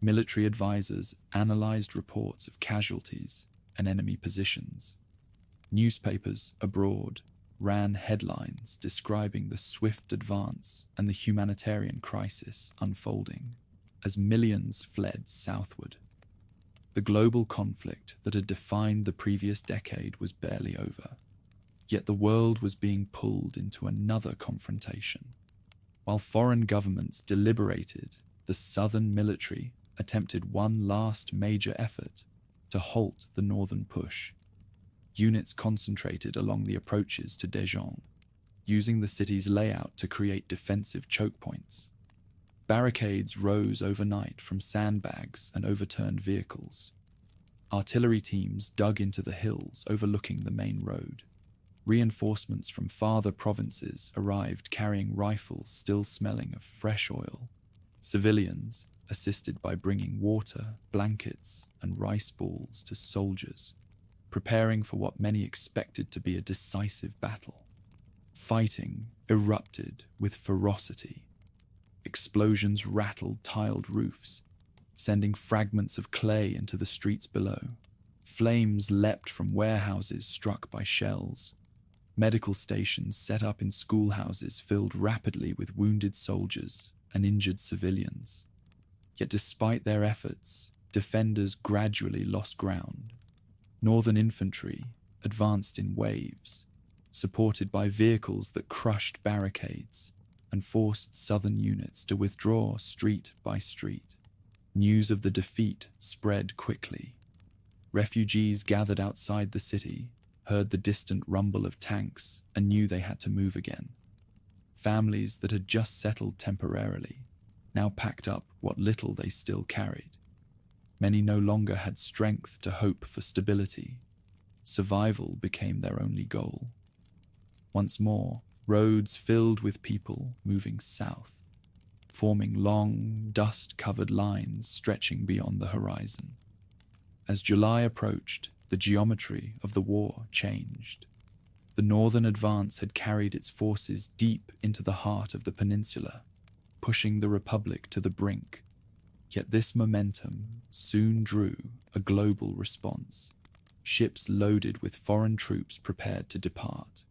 Military advisors analyzed reports of casualties and enemy positions. Newspapers abroad ran headlines describing the swift advance and the humanitarian crisis unfolding as millions fled southward. The global conflict that had defined the previous decade was barely over, yet the world was being pulled into another confrontation. While foreign governments deliberated, the southern military attempted one last major effort to halt the northern push. Units concentrated along the approaches to Daejeon, using the city's layout to create defensive choke points. Barricades rose overnight from sandbags and overturned vehicles. Artillery teams dug into the hills overlooking the main road. Reinforcements from farther provinces arrived carrying rifles still smelling of fresh oil. Civilians assisted by bringing water, blankets, and rice balls to soldiers, preparing for what many expected to be a decisive battle. Fighting erupted with ferocity. Explosions rattled tiled roofs, sending fragments of clay into the streets below. Flames leapt from warehouses struck by shells. Medical stations set up in schoolhouses filled rapidly with wounded soldiers and injured civilians. Yet despite their efforts, defenders gradually lost ground. Northern infantry advanced in waves, supported by vehicles that crushed barricades and forced southern units to withdraw street by street. News of the defeat spread quickly. Refugees gathered outside the city, heard the distant rumble of tanks, and knew they had to move again. Families that had just settled temporarily now packed up what little they still carried. Many no longer had strength to hope for stability. Survival became their only goal. Once more, roads filled with people moving south, forming long, dust-covered lines stretching beyond the horizon. As July approached, the geometry of the war changed. The northern advance had carried its forces deep into the heart of the peninsula, pushing the Republic to the brink. Yet this momentum soon drew a global response. Ships loaded with foreign troops prepared to depart,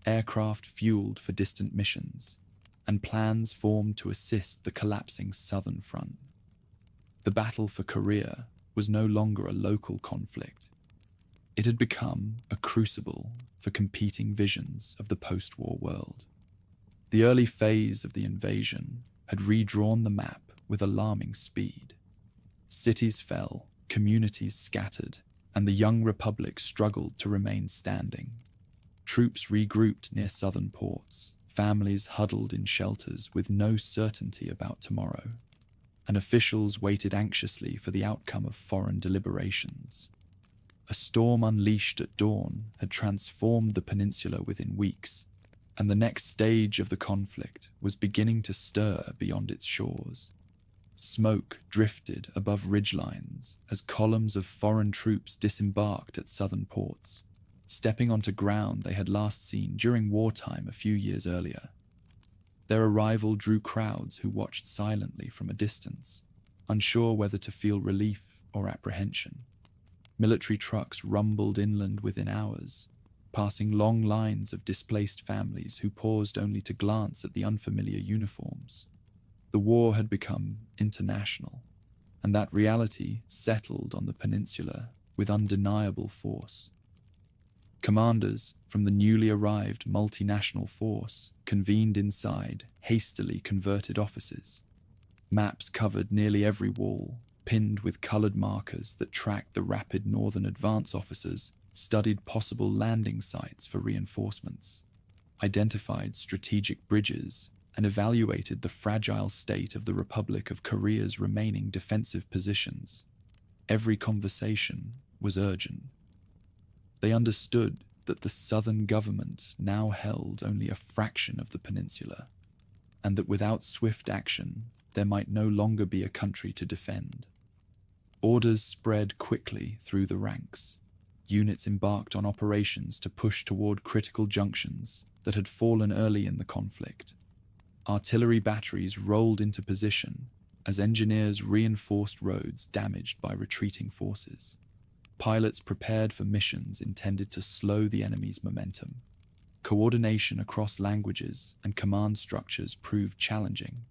aircraft fueled for distant missions, and plans formed to assist the collapsing southern front. The battle for Korea was no longer a local conflict. It had become a crucible for competing visions of the post-war world. The early phase of the invasion had redrawn the map with alarming speed. Cities fell, communities scattered, and the young republic struggled to remain standing. Troops regrouped near southern ports, families huddled in shelters with no certainty about tomorrow, and officials waited anxiously for the outcome of foreign deliberations. A storm unleashed at dawn had transformed the peninsula within weeks, and the next stage of the conflict was beginning to stir beyond its shores. Smoke drifted above ridgelines as columns of foreign troops disembarked at southern ports, stepping onto ground they had last seen during wartime a few years earlier. Their arrival drew crowds who watched silently from a distance, unsure whether to feel relief or apprehension. Military trucks rumbled inland within hours, passing long lines of displaced families who paused only to glance at the unfamiliar uniforms. The war had become international, and that reality settled on the peninsula with undeniable force. Commanders from the newly arrived multinational force convened inside hastily converted offices. Maps covered nearly every wall, pinned with colored markers that tracked the rapid northern advance. Officers studied possible landing sites for reinforcements, identified strategic bridges, and evaluated the fragile state of the Republic of Korea's remaining defensive positions. Every conversation was urgent. They understood that the southern government now held only a fraction of the peninsula, and that without swift action, there might no longer be a country to defend. Orders spread quickly through the ranks. Units embarked on operations to push toward critical junctions that had fallen early in the conflict. Artillery batteries rolled into position as engineers reinforced roads damaged by retreating forces. Pilots prepared for missions intended to slow the enemy's momentum. Coordination across languages and command structures proved challenging,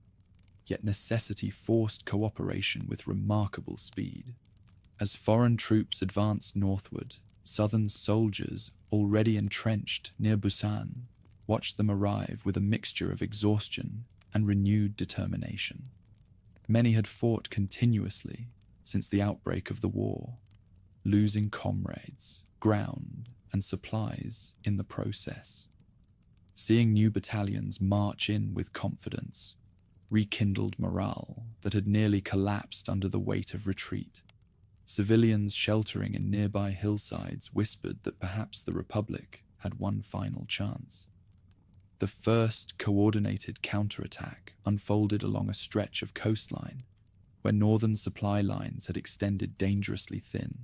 yet necessity forced cooperation with remarkable speed. As foreign troops advanced northward, southern soldiers, already entrenched near Busan, watched them arrive with a mixture of exhaustion and renewed determination. Many had fought continuously since the outbreak of the war, losing comrades, ground, and supplies in the process. Seeing new battalions march in with confidence rekindled morale that had nearly collapsed under the weight of retreat. Civilians sheltering in nearby hillsides whispered that perhaps the Republic had one final chance. The first coordinated counterattack unfolded along a stretch of coastline where northern supply lines had extended dangerously thin.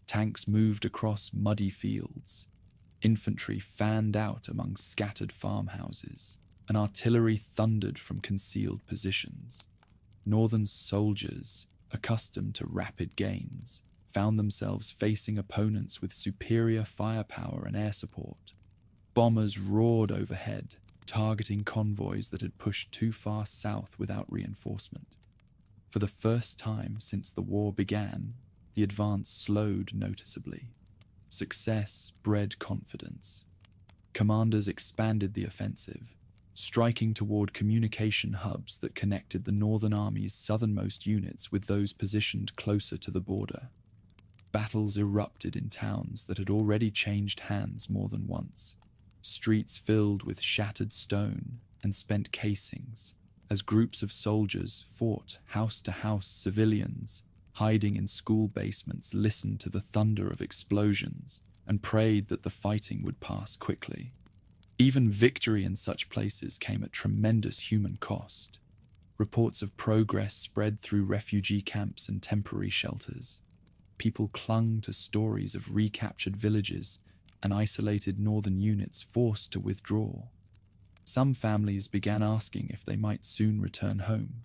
Tanks moved across muddy fields, infantry fanned out among scattered farmhouses, and artillery thundered from concealed positions. Northern soldiers, accustomed to rapid gains, found themselves facing opponents with superior firepower and air support. Bombers roared overhead, targeting convoys that had pushed too far south without reinforcement. For the first time since the war began, the advance slowed noticeably. Success bred confidence. Commanders expanded the offensive, striking toward communication hubs that connected the Northern Army's southernmost units with those positioned closer to the border. Battles erupted in towns that had already changed hands more than once. Streets filled with shattered stone and spent casings, as groups of soldiers fought house to house. Civilians hiding in school basements listened to the thunder of explosions and prayed that the fighting would pass quickly. Even victory in such places came at tremendous human cost. Reports of progress spread through refugee camps and temporary shelters. People clung to stories of recaptured villages and isolated northern units forced to withdraw. Some families began asking if they might soon return home,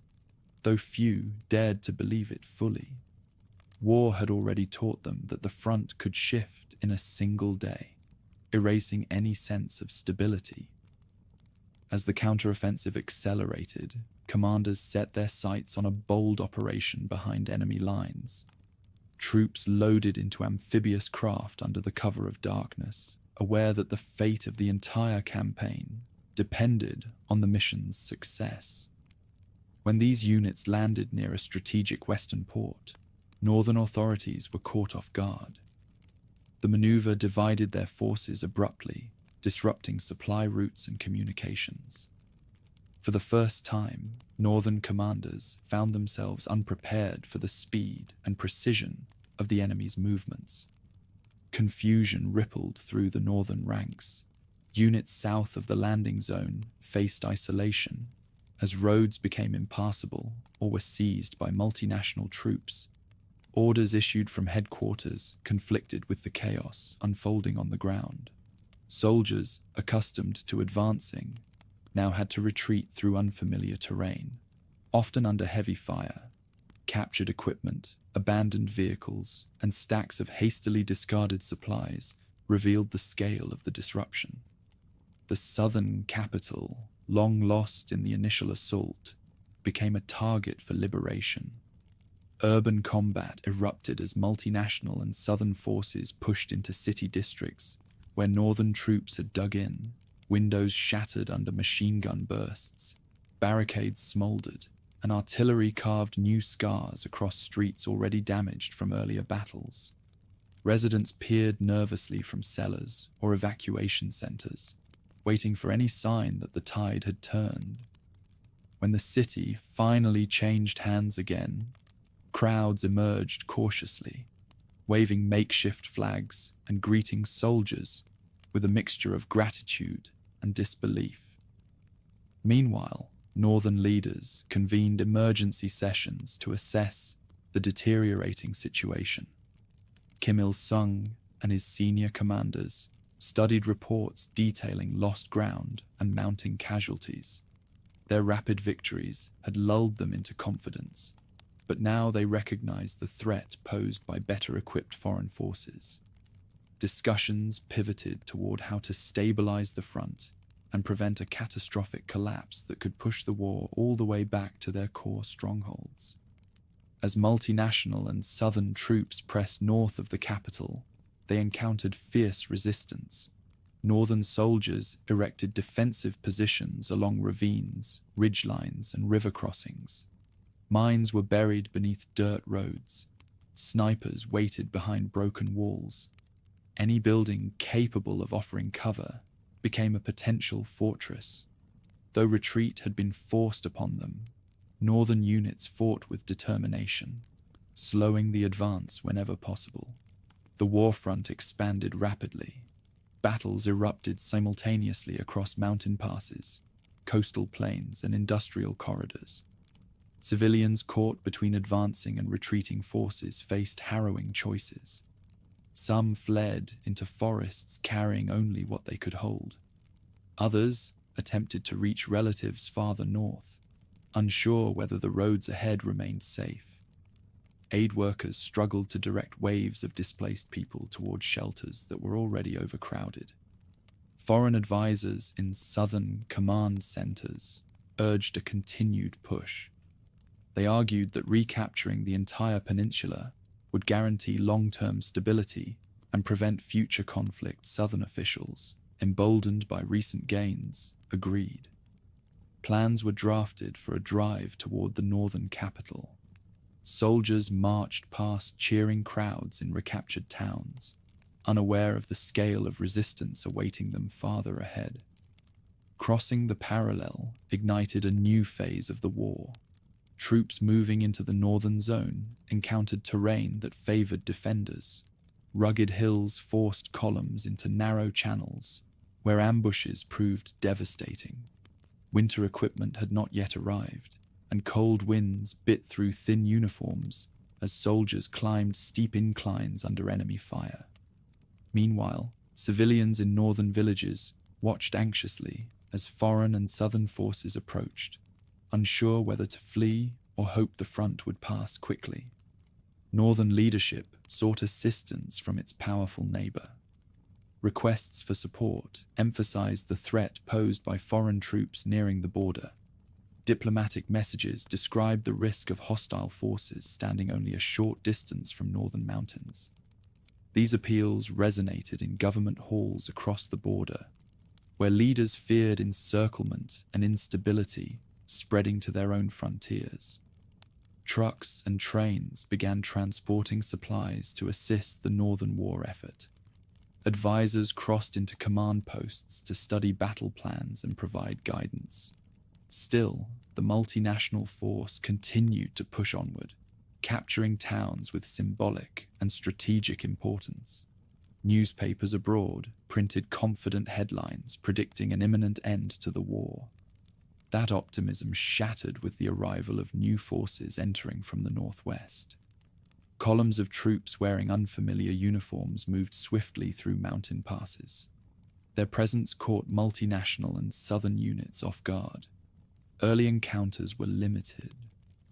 though few dared to believe it fully. War had already taught them that the front could shift in a single day, erasing any sense of stability. As the counteroffensive accelerated, commanders set their sights on a bold operation behind enemy lines. Troops loaded into amphibious craft under the cover of darkness, aware that the fate of the entire campaign depended on the mission's success. When these units landed near a strategic western port, northern authorities were caught off guard. The maneuver divided their forces abruptly, disrupting supply routes and communications. For the first time, northern commanders found themselves unprepared for the speed and precision of the enemy's movements. Confusion rippled through the northern ranks. Units south of the landing zone faced isolation as roads became impassable or were seized by multinational troops. Orders issued from headquarters conflicted with the chaos unfolding on the ground. Soldiers, accustomed to advancing, now had to retreat through unfamiliar terrain, often under heavy fire. Captured equipment, abandoned vehicles, and stacks of hastily discarded supplies revealed the scale of the disruption. The southern capital, long lost in the initial assault, became a target for liberation. Urban combat erupted as multinational and southern forces pushed into city districts where northern troops had dug in. Windows shattered under machine gun bursts, barricades smoldered, and artillery carved new scars across streets already damaged from earlier battles. Residents peered nervously from cellars or evacuation centers, waiting for any sign that the tide had turned. When the city finally changed hands again, crowds emerged cautiously, waving makeshift flags and greeting soldiers with a mixture of gratitude and disbelief. Meanwhile, northern leaders convened emergency sessions to assess the deteriorating situation. Kim Il-sung and his senior commanders studied reports detailing lost ground and mounting casualties. Their rapid victories had lulled them into confidence, but now they recognized the threat posed by better-equipped foreign forces. Discussions pivoted toward how to stabilize the front and prevent a catastrophic collapse that could push the war all the way back to their core strongholds. As multinational and southern troops pressed north of the capital, they encountered fierce resistance. Northern soldiers erected defensive positions along ravines, ridgelines, and river crossings. Mines were buried beneath dirt roads. Snipers waited behind broken walls. Any building capable of offering cover became a potential fortress. Though retreat had been forced upon them, northern units fought with determination, slowing the advance whenever possible. The war front expanded rapidly. Battles erupted simultaneously across mountain passes, coastal plains, and industrial corridors. Civilians caught between advancing and retreating forces faced harrowing choices. Some fled into forests carrying only what they could hold. Others attempted to reach relatives farther north, unsure whether the roads ahead remained safe. Aid workers struggled to direct waves of displaced people towards shelters that were already overcrowded. Foreign advisors in southern command centers urged a continued push. They argued that recapturing the entire peninsula would guarantee long-term stability and prevent future conflict. Southern officials, emboldened by recent gains, agreed. Plans were drafted for a drive toward the northern capital. Soldiers marched past cheering crowds in recaptured towns, unaware of the scale of resistance awaiting them farther ahead. Crossing the parallel ignited a new phase of the war. Troops moving into the northern zone encountered terrain that favored defenders. Rugged hills forced columns into narrow channels, where ambushes proved devastating. Winter equipment had not yet arrived, and cold winds bit through thin uniforms as soldiers climbed steep inclines under enemy fire. Meanwhile, Civilians in northern villages watched anxiously as foreign and southern forces approached, unsure whether to flee or hope the front would pass quickly. Northern leadership sought assistance from its powerful neighbor. Requests for support emphasized the threat posed by foreign troops nearing the border. Diplomatic messages described the risk of hostile forces standing only a short distance from northern mountains. These appeals resonated in government halls across the border, where leaders feared encirclement and instability spreading to their own frontiers. Trucks and trains began transporting supplies to assist the northern war effort. Advisors crossed into command posts to study battle plans and provide guidance. Still, the multinational force continued to push onward, capturing towns with symbolic and strategic importance. Newspapers abroad printed confident headlines predicting an imminent end to the war. That optimism shattered with the arrival of new forces entering from the northwest. Columns of troops wearing unfamiliar uniforms moved swiftly through mountain passes. Their presence caught multinational and southern units off guard. Early encounters were limited,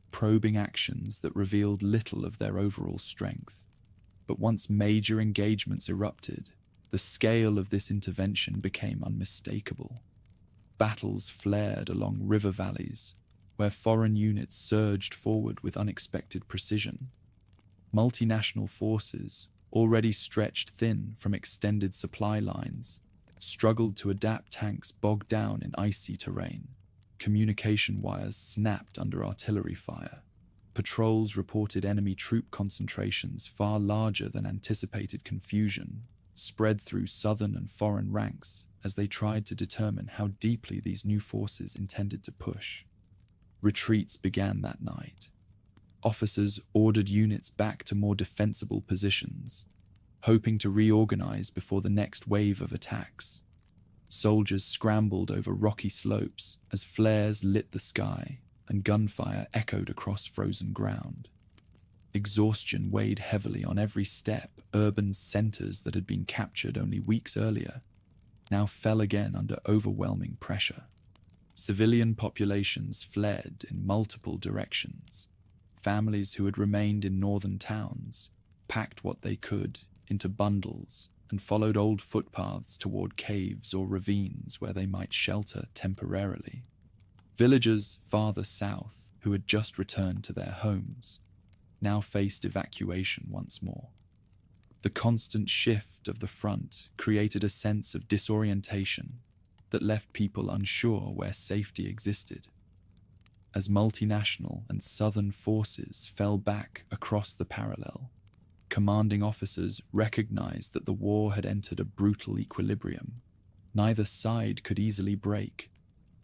probing actions that revealed little of their overall strength. But once major engagements erupted, the scale of this intervention became unmistakable. Battles flared along river valleys, where foreign units surged forward with unexpected precision. Multinational forces, already stretched thin from extended supply lines, struggled to adapt tanks bogged down in icy terrain. Communication wires snapped under artillery fire. Patrols reported enemy troop concentrations far larger than anticipated. Confusion spread through southern and foreign ranks as they tried to determine how deeply these new forces intended to push. Retreats began that night. Officers ordered units back to more defensible positions, hoping to reorganize before the next wave of attacks. Soldiers scrambled over rocky slopes as flares lit the sky and gunfire echoed across frozen ground. Exhaustion weighed heavily on every step. Urban centers that had been captured only weeks earlier now fell again under overwhelming pressure. Civilian populations fled in multiple directions. Families who had remained in northern towns packed what they could into bundles and followed old footpaths toward caves or ravines where they might shelter temporarily. Villagers farther south, who had just returned to their homes, now faced evacuation once more. The constant shift of the front created a sense of disorientation that left people unsure where safety existed. As multinational and southern forces fell back across the parallel, commanding officers recognized that the war had entered a brutal equilibrium. Neither side could easily break.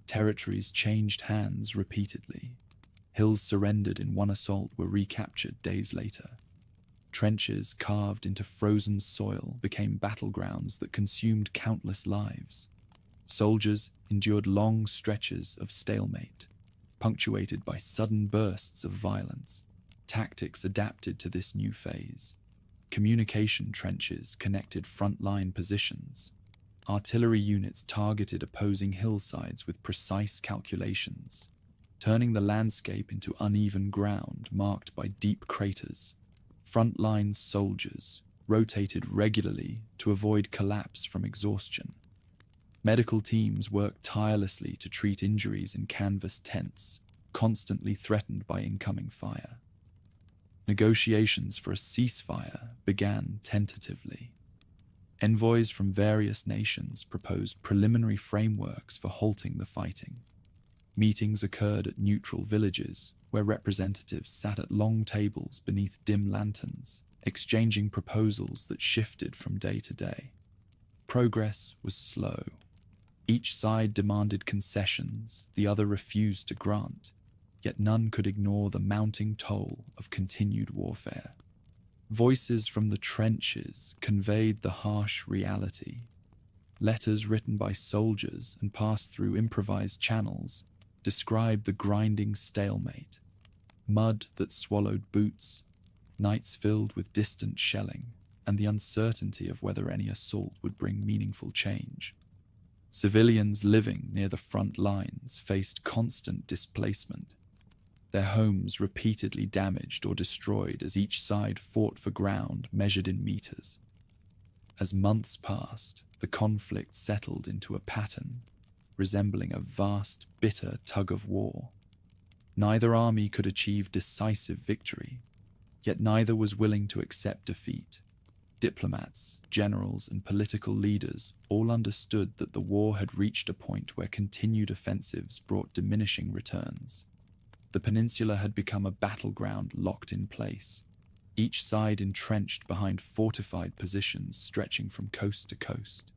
Territories changed hands repeatedly. Hills surrendered in one assault were recaptured days later. Trenches carved into frozen soil became battlegrounds that consumed countless lives. Soldiers endured long stretches of stalemate, punctuated by sudden bursts of violence. Tactics adapted to this new phase. Communication trenches connected frontline positions. Artillery units targeted opposing hillsides with precise calculations, turning the landscape into uneven ground marked by deep craters. Frontline soldiers rotated regularly to avoid collapse from exhaustion. Medical teams worked tirelessly to treat injuries in canvas tents, constantly threatened by incoming fire. Negotiations for a ceasefire began tentatively. Envoys from various nations proposed preliminary frameworks for halting the fighting. Meetings occurred at neutral villages, where representatives sat at long tables beneath dim lanterns, exchanging proposals that shifted from day to day. Progress was slow. Each side demanded concessions the other refused to grant, yet none could ignore the mounting toll of continued warfare. Voices from the trenches conveyed the harsh reality. Letters written by soldiers and passed through improvised channels described the grinding stalemate. Mud that swallowed boots, nights filled with distant shelling, and the uncertainty of whether any assault would bring meaningful change. Civilians living near the front lines faced constant displacement, their homes repeatedly damaged or destroyed as each side fought for ground measured in meters. As months passed, the conflict settled into a pattern resembling a vast, bitter tug-of-war. Neither army could achieve decisive victory, yet neither was willing to accept defeat. Diplomats, generals, and political leaders all understood that the war had reached a point where continued offensives brought diminishing returns. The peninsula had become a battleground locked in place, each side entrenched behind fortified positions stretching from coast to coast.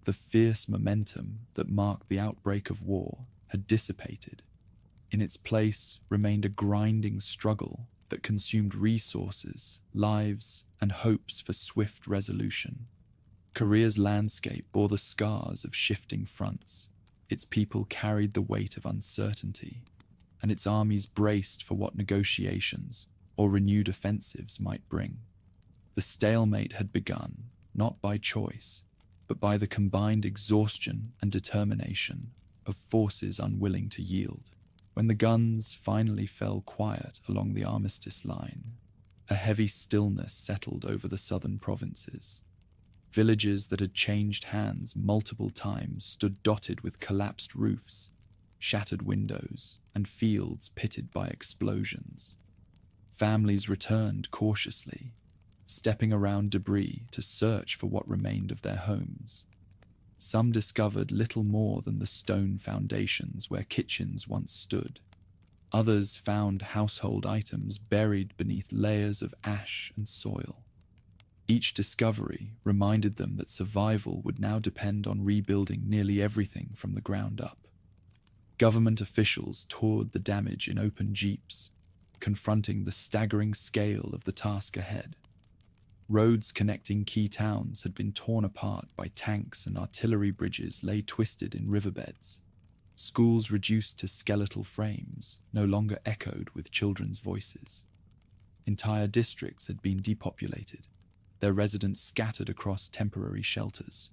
The fierce momentum that marked the outbreak of war had dissipated. In its place remained a grinding struggle that consumed resources, lives, and hopes for swift resolution. Korea's landscape bore the scars of shifting fronts. Its people carried the weight of uncertainty, and its armies braced for what negotiations or renewed offensives might bring. The stalemate had begun, not by choice, but by the combined exhaustion and determination of forces unwilling to yield. When the guns finally fell quiet along the armistice line, a heavy stillness settled over the southern provinces. Villages that had changed hands multiple times stood dotted with collapsed roofs, shattered windows, and fields pitted by explosions. Families returned cautiously, stepping around debris to search for what remained of their homes. Some discovered little more than the stone foundations where kitchens once stood. Others found household items buried beneath layers of ash and soil. Each discovery reminded them that survival would now depend on rebuilding nearly everything from the ground up. Government officials toured the damage in open jeeps, confronting the staggering scale of the task ahead. Roads connecting key towns had been torn apart by tanks, and artillery bridges lay twisted in riverbeds. Schools reduced to skeletal frames no longer echoed with children's voices. Entire districts had been depopulated, their residents scattered across temporary shelters.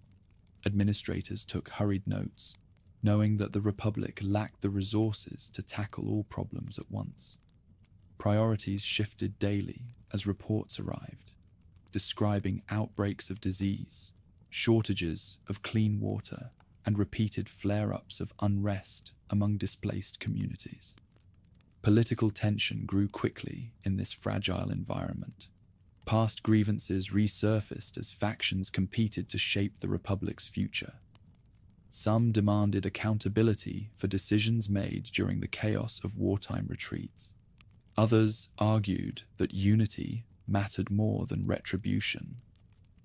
Administrators took hurried notes, knowing that the Republic lacked the resources to tackle all problems at once. Priorities shifted daily as reports arrived, describing outbreaks of disease, shortages of clean water, and repeated flare-ups of unrest among displaced communities. Political tension grew quickly in this fragile environment. Past grievances resurfaced as factions competed to shape the Republic's future. Some demanded accountability for decisions made during the chaos of wartime retreats. Others argued that unity mattered more than retribution.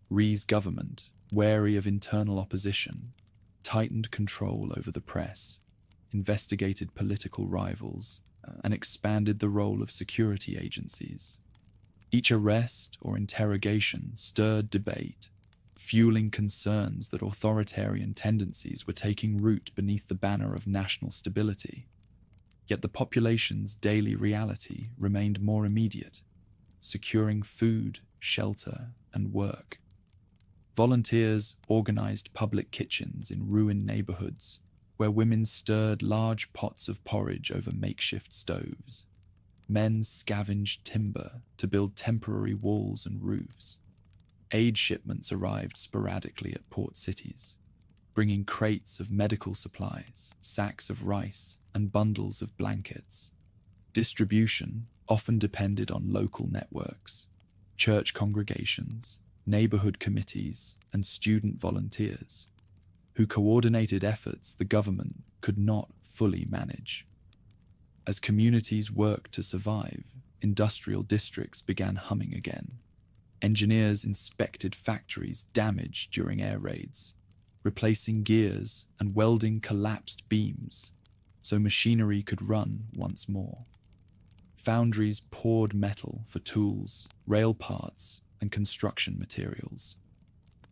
Rhee's government, wary of internal opposition, tightened control over the press, investigated political rivals, and expanded the role of security agencies. Each arrest or interrogation stirred debate, fueling concerns that authoritarian tendencies were taking root beneath the banner of national stability. Yet the population's daily reality remained more immediate, securing food, shelter, and work. Volunteers organized public kitchens in ruined neighborhoods, where women stirred large pots of porridge over makeshift stoves. Men scavenged timber to build temporary walls and roofs. Aid shipments arrived sporadically at port cities, bringing crates of medical supplies, sacks of rice, and bundles of blankets. Distribution often depended on local networks, church congregations, neighborhood committees, and student volunteers, who coordinated efforts the government could not fully manage. As communities worked to survive, industrial districts began humming again. Engineers inspected factories damaged during air raids, replacing gears and welding collapsed beams so machinery could run once more. Foundries poured metal for tools, rail parts, and construction materials.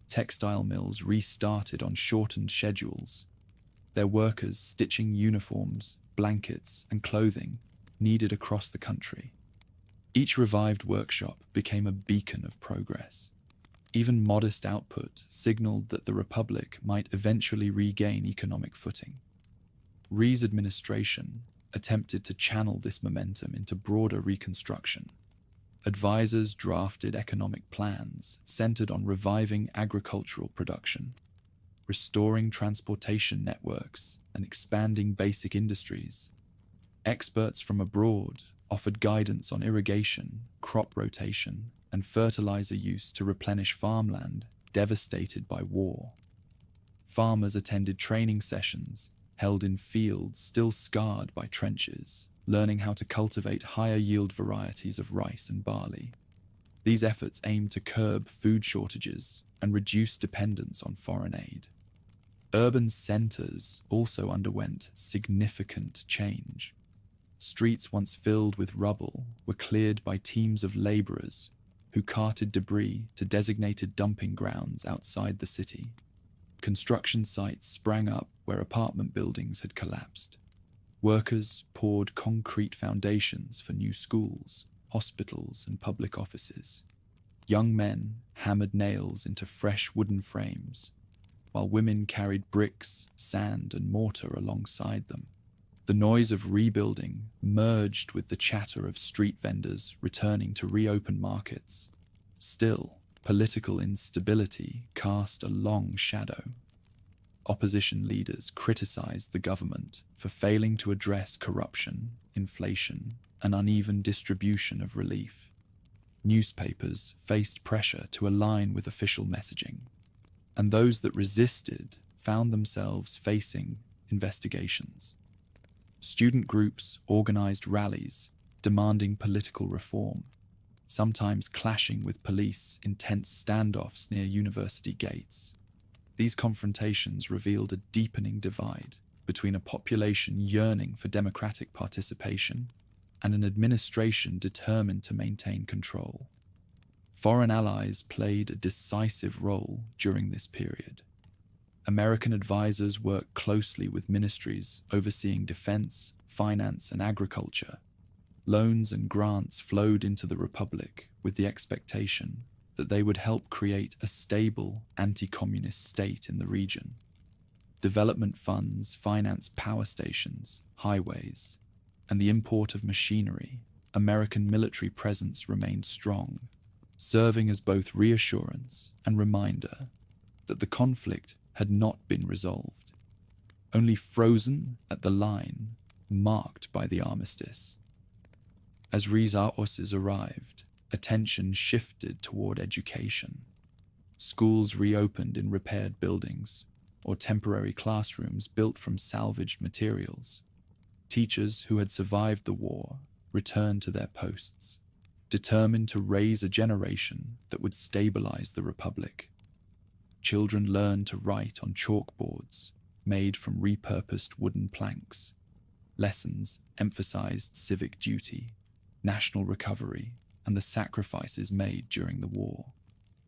Textile mills restarted on shortened schedules, their workers stitching uniforms, blankets, and clothing needed across the country. Each revived workshop became a beacon of progress. Even modest output signaled that the Republic might eventually regain economic footing. Rhee's administration attempted to channel this momentum into broader reconstruction. Advisors drafted economic plans centered on reviving agricultural production, restoring transportation networks, and expanding basic industries. Experts from abroad offered guidance on irrigation, crop rotation, and fertilizer use to replenish farmland devastated by war. Farmers attended training sessions held in fields still scarred by trenches, learning how to cultivate higher yield varieties of rice and barley. These efforts aimed to curb food shortages and reduce dependence on foreign aid. Urban centers also underwent significant change. Streets once filled with rubble were cleared by teams of laborers who carted debris to designated dumping grounds outside the city. Construction sites sprang up where apartment buildings had collapsed. Workers poured concrete foundations for new schools, hospitals, and public offices. Young men hammered nails into fresh wooden frames, while women carried bricks, sand, and mortar alongside them. The noise of rebuilding merged with the chatter of street vendors returning to reopen markets. Still, political instability cast a long shadow. Opposition leaders criticized the government for failing to address corruption, inflation, and uneven distribution of relief. Newspapers faced pressure to align with official messaging, and those that resisted found themselves facing investigations. Student groups organized rallies demanding political reform, sometimes clashing with police in tense standoffs near university gates. These confrontations revealed a deepening divide between a population yearning for democratic participation and an administration determined to maintain control. Foreign allies played a decisive role during this period. American advisors worked closely with ministries overseeing defense, finance, and agriculture. Loans and grants flowed into the Republic with the expectation that they would help create a stable, anti-communist state in the region. Development funds financed power stations, highways, and the import of machinery. American military presence remained strong, serving as both reassurance and reminder that the conflict had not been resolved, only frozen at the line marked by the armistice. As Reza Osses arrived, attention shifted toward education. Schools reopened in repaired buildings or temporary classrooms built from salvaged materials. Teachers who had survived the war returned to their posts, determined to raise a generation that would stabilize the Republic. Children learned to write on chalkboards made from repurposed wooden planks. Lessons emphasized civic duty, national recovery, and the sacrifices made during the war.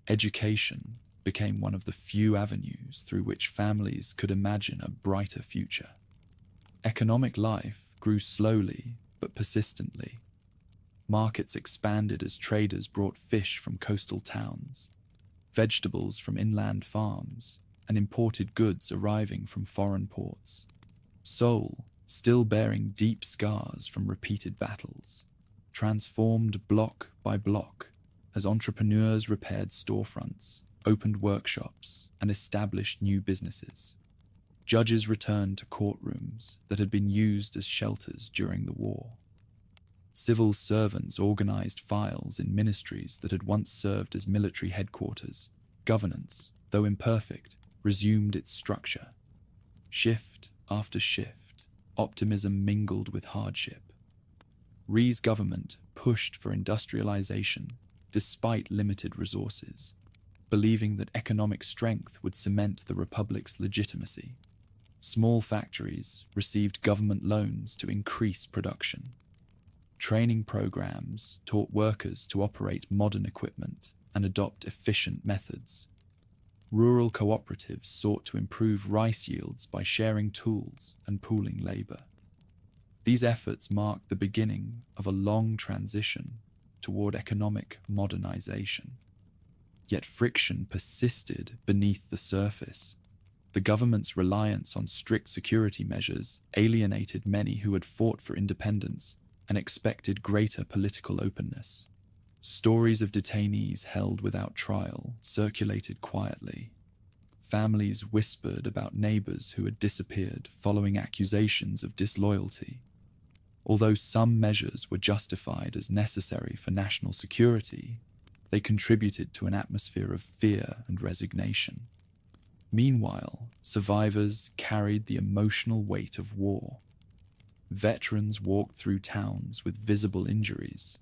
Education became one of the few avenues through which families could imagine a brighter future. Economic life grew slowly but persistently. Markets expanded as traders brought fish from coastal towns, vegetables from inland farms, and imported goods arriving from foreign ports. Seoul, still bearing deep scars from repeated battles, transformed block by block as entrepreneurs repaired storefronts, opened workshops, and established new businesses. Judges returned to courtrooms that had been used as shelters during the war. Civil servants organized files in ministries that had once served as military headquarters. Governance, though imperfect, resumed its structure. Shift after shift, optimism mingled with hardship. Rhee's government pushed for industrialization despite limited resources, believing that economic strength would cement the Republic's legitimacy. Small factories received government loans to increase production. Training programs taught workers to operate modern equipment and adopt efficient methods. Rural cooperatives sought to improve rice yields by sharing tools and pooling labor. These efforts marked the beginning of a long transition toward economic modernization. Yet friction persisted beneath the surface. The government's reliance on strict security measures alienated many who had fought for independence and expected greater political openness. Stories of detainees held without trial circulated quietly. Families whispered about neighbors who had disappeared following accusations of disloyalty. Although some measures were justified as necessary for national security, they contributed to an atmosphere of fear and resignation. Meanwhile, survivors carried the emotional weight of war. Veterans walked through towns with visible injuries,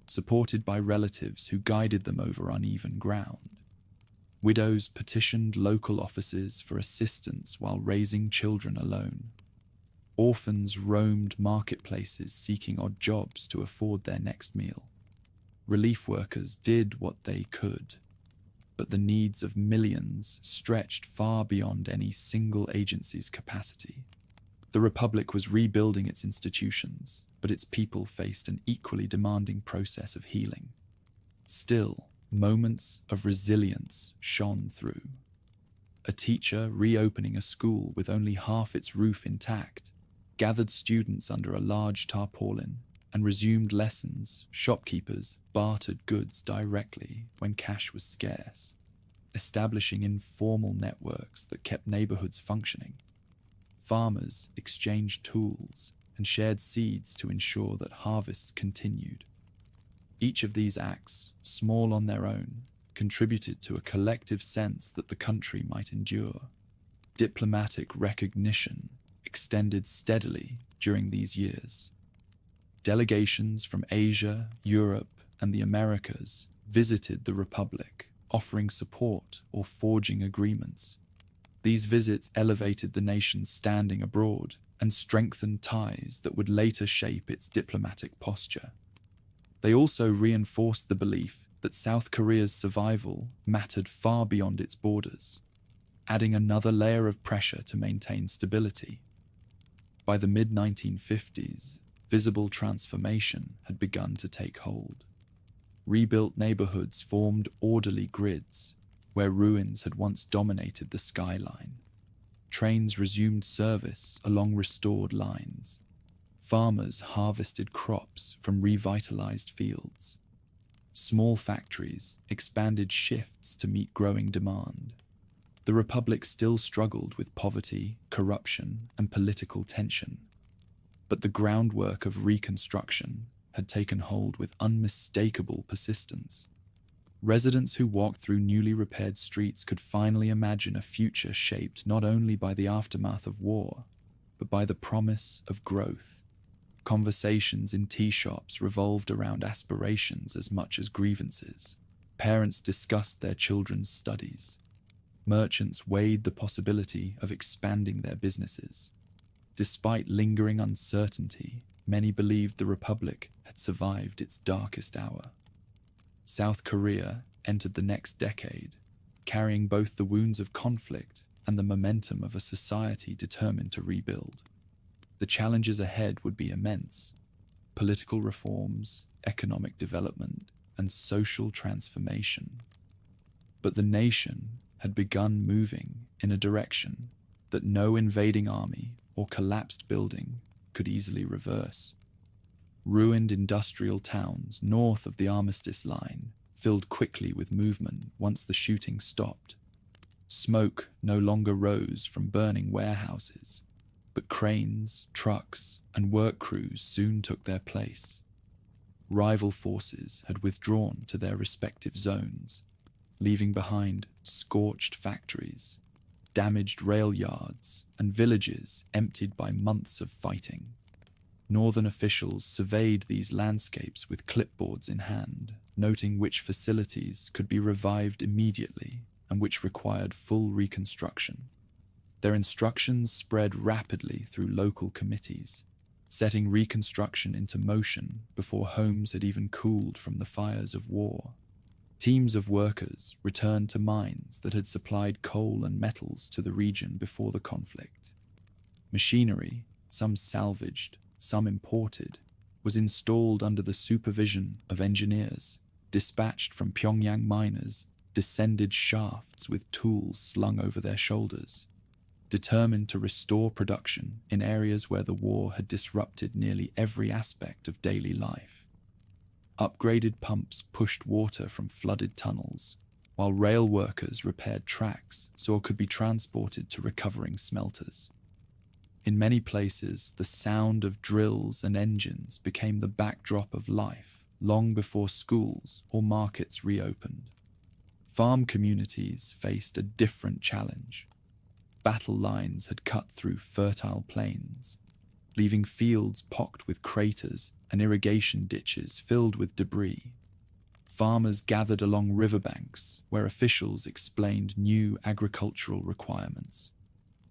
supported by relatives who guided them over uneven ground. Widows petitioned local offices for assistance while raising children alone. Orphans roamed marketplaces seeking odd jobs to afford their next meal. Relief workers did what they could, but the needs of millions stretched far beyond any single agency's capacity. The Republic was rebuilding its institutions, but its people faced an equally demanding process of healing. Still, moments of resilience shone through. A teacher reopening a school with only half its roof intact, gathered students under a large tarpaulin, and resumed lessons. Shopkeepers bartered goods directly when cash was scarce, establishing informal networks that kept neighborhoods functioning. Farmers exchanged tools and shared seeds to ensure that harvests continued. Each of these acts, small on their own, contributed to a collective sense that the country might endure. Diplomatic recognition extended steadily during these years. Delegations from Asia, Europe, and the Americas visited the Republic, offering support or forging agreements. These visits elevated the nation's standing abroad and strengthened ties that would later shape its diplomatic posture. They also reinforced the belief that South Korea's survival mattered far beyond its borders, adding another layer of pressure to maintain stability. By the mid-1950s, visible transformation had begun to take hold. Rebuilt neighborhoods formed orderly grids where ruins had once dominated the skyline. Trains resumed service along restored lines. Farmers harvested crops from revitalized fields. Small factories expanded shifts to meet growing demand. The Republic still struggled with poverty, corruption, and political tension. But the groundwork of reconstruction had taken hold with unmistakable persistence. Residents who walked through newly repaired streets could finally imagine a future shaped not only by the aftermath of war, but by the promise of growth. Conversations in tea shops revolved around aspirations as much as grievances. Parents discussed their children's studies. Merchants weighed the possibility of expanding their businesses. Despite lingering uncertainty, many believed the Republic had survived its darkest hour. South Korea entered the next decade, carrying both the wounds of conflict and the momentum of a society determined to rebuild. The challenges ahead would be immense: political reforms, economic development, and social transformation. But the nation had begun moving in a direction that no invading army or collapsed building could easily reverse. Ruined industrial towns north of the Armistice Line filled quickly with movement once the shooting stopped. Smoke no longer rose from burning warehouses, but cranes, trucks, and work crews soon took their place. Rival forces had withdrawn to their respective zones, leaving behind scorched factories, damaged rail yards, and villages emptied by months of fighting. Northern officials surveyed these landscapes with clipboards in hand, noting which facilities could be revived immediately and which required full reconstruction. Their instructions spread rapidly through local committees, setting reconstruction into motion before homes had even cooled from the fires of war. Teams of workers returned to mines that had supplied coal and metals to the region before the conflict. Machinery, some salvaged, some imported, was installed under the supervision of engineers dispatched from Pyongyang miners descended shafts with tools slung over their shoulders, determined to restore production in areas where the war had disrupted nearly every aspect of daily life. Upgraded pumps pushed water from flooded tunnels, while rail workers repaired tracks so it could be transported to recovering smelters. In many places, the sound of drills and engines became the backdrop of life long before schools or markets reopened. Farm communities faced a different challenge. Battle lines had cut through fertile plains, leaving fields pocked with craters and irrigation ditches filled with debris. Farmers gathered along riverbanks where officials explained new agricultural requirements.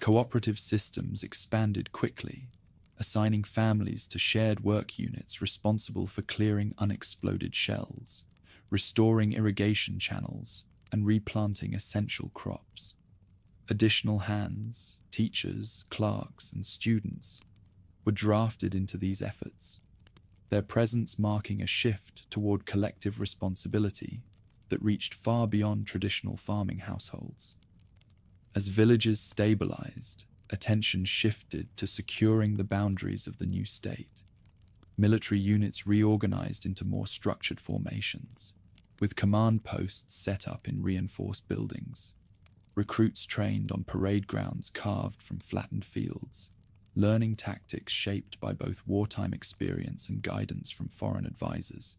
Cooperative systems expanded quickly, assigning families to shared work units responsible for clearing unexploded shells, restoring irrigation channels, and replanting essential crops. Additional hands, teachers, clerks, and students were drafted into these efforts, their presence marking a shift toward collective responsibility that reached far beyond traditional farming households. As villages stabilized, attention shifted to securing the boundaries of the new state. Military units reorganized into more structured formations, with command posts set up in reinforced buildings. Recruits trained on parade grounds carved from flattened fields, learning tactics shaped by both wartime experience and guidance from foreign advisors.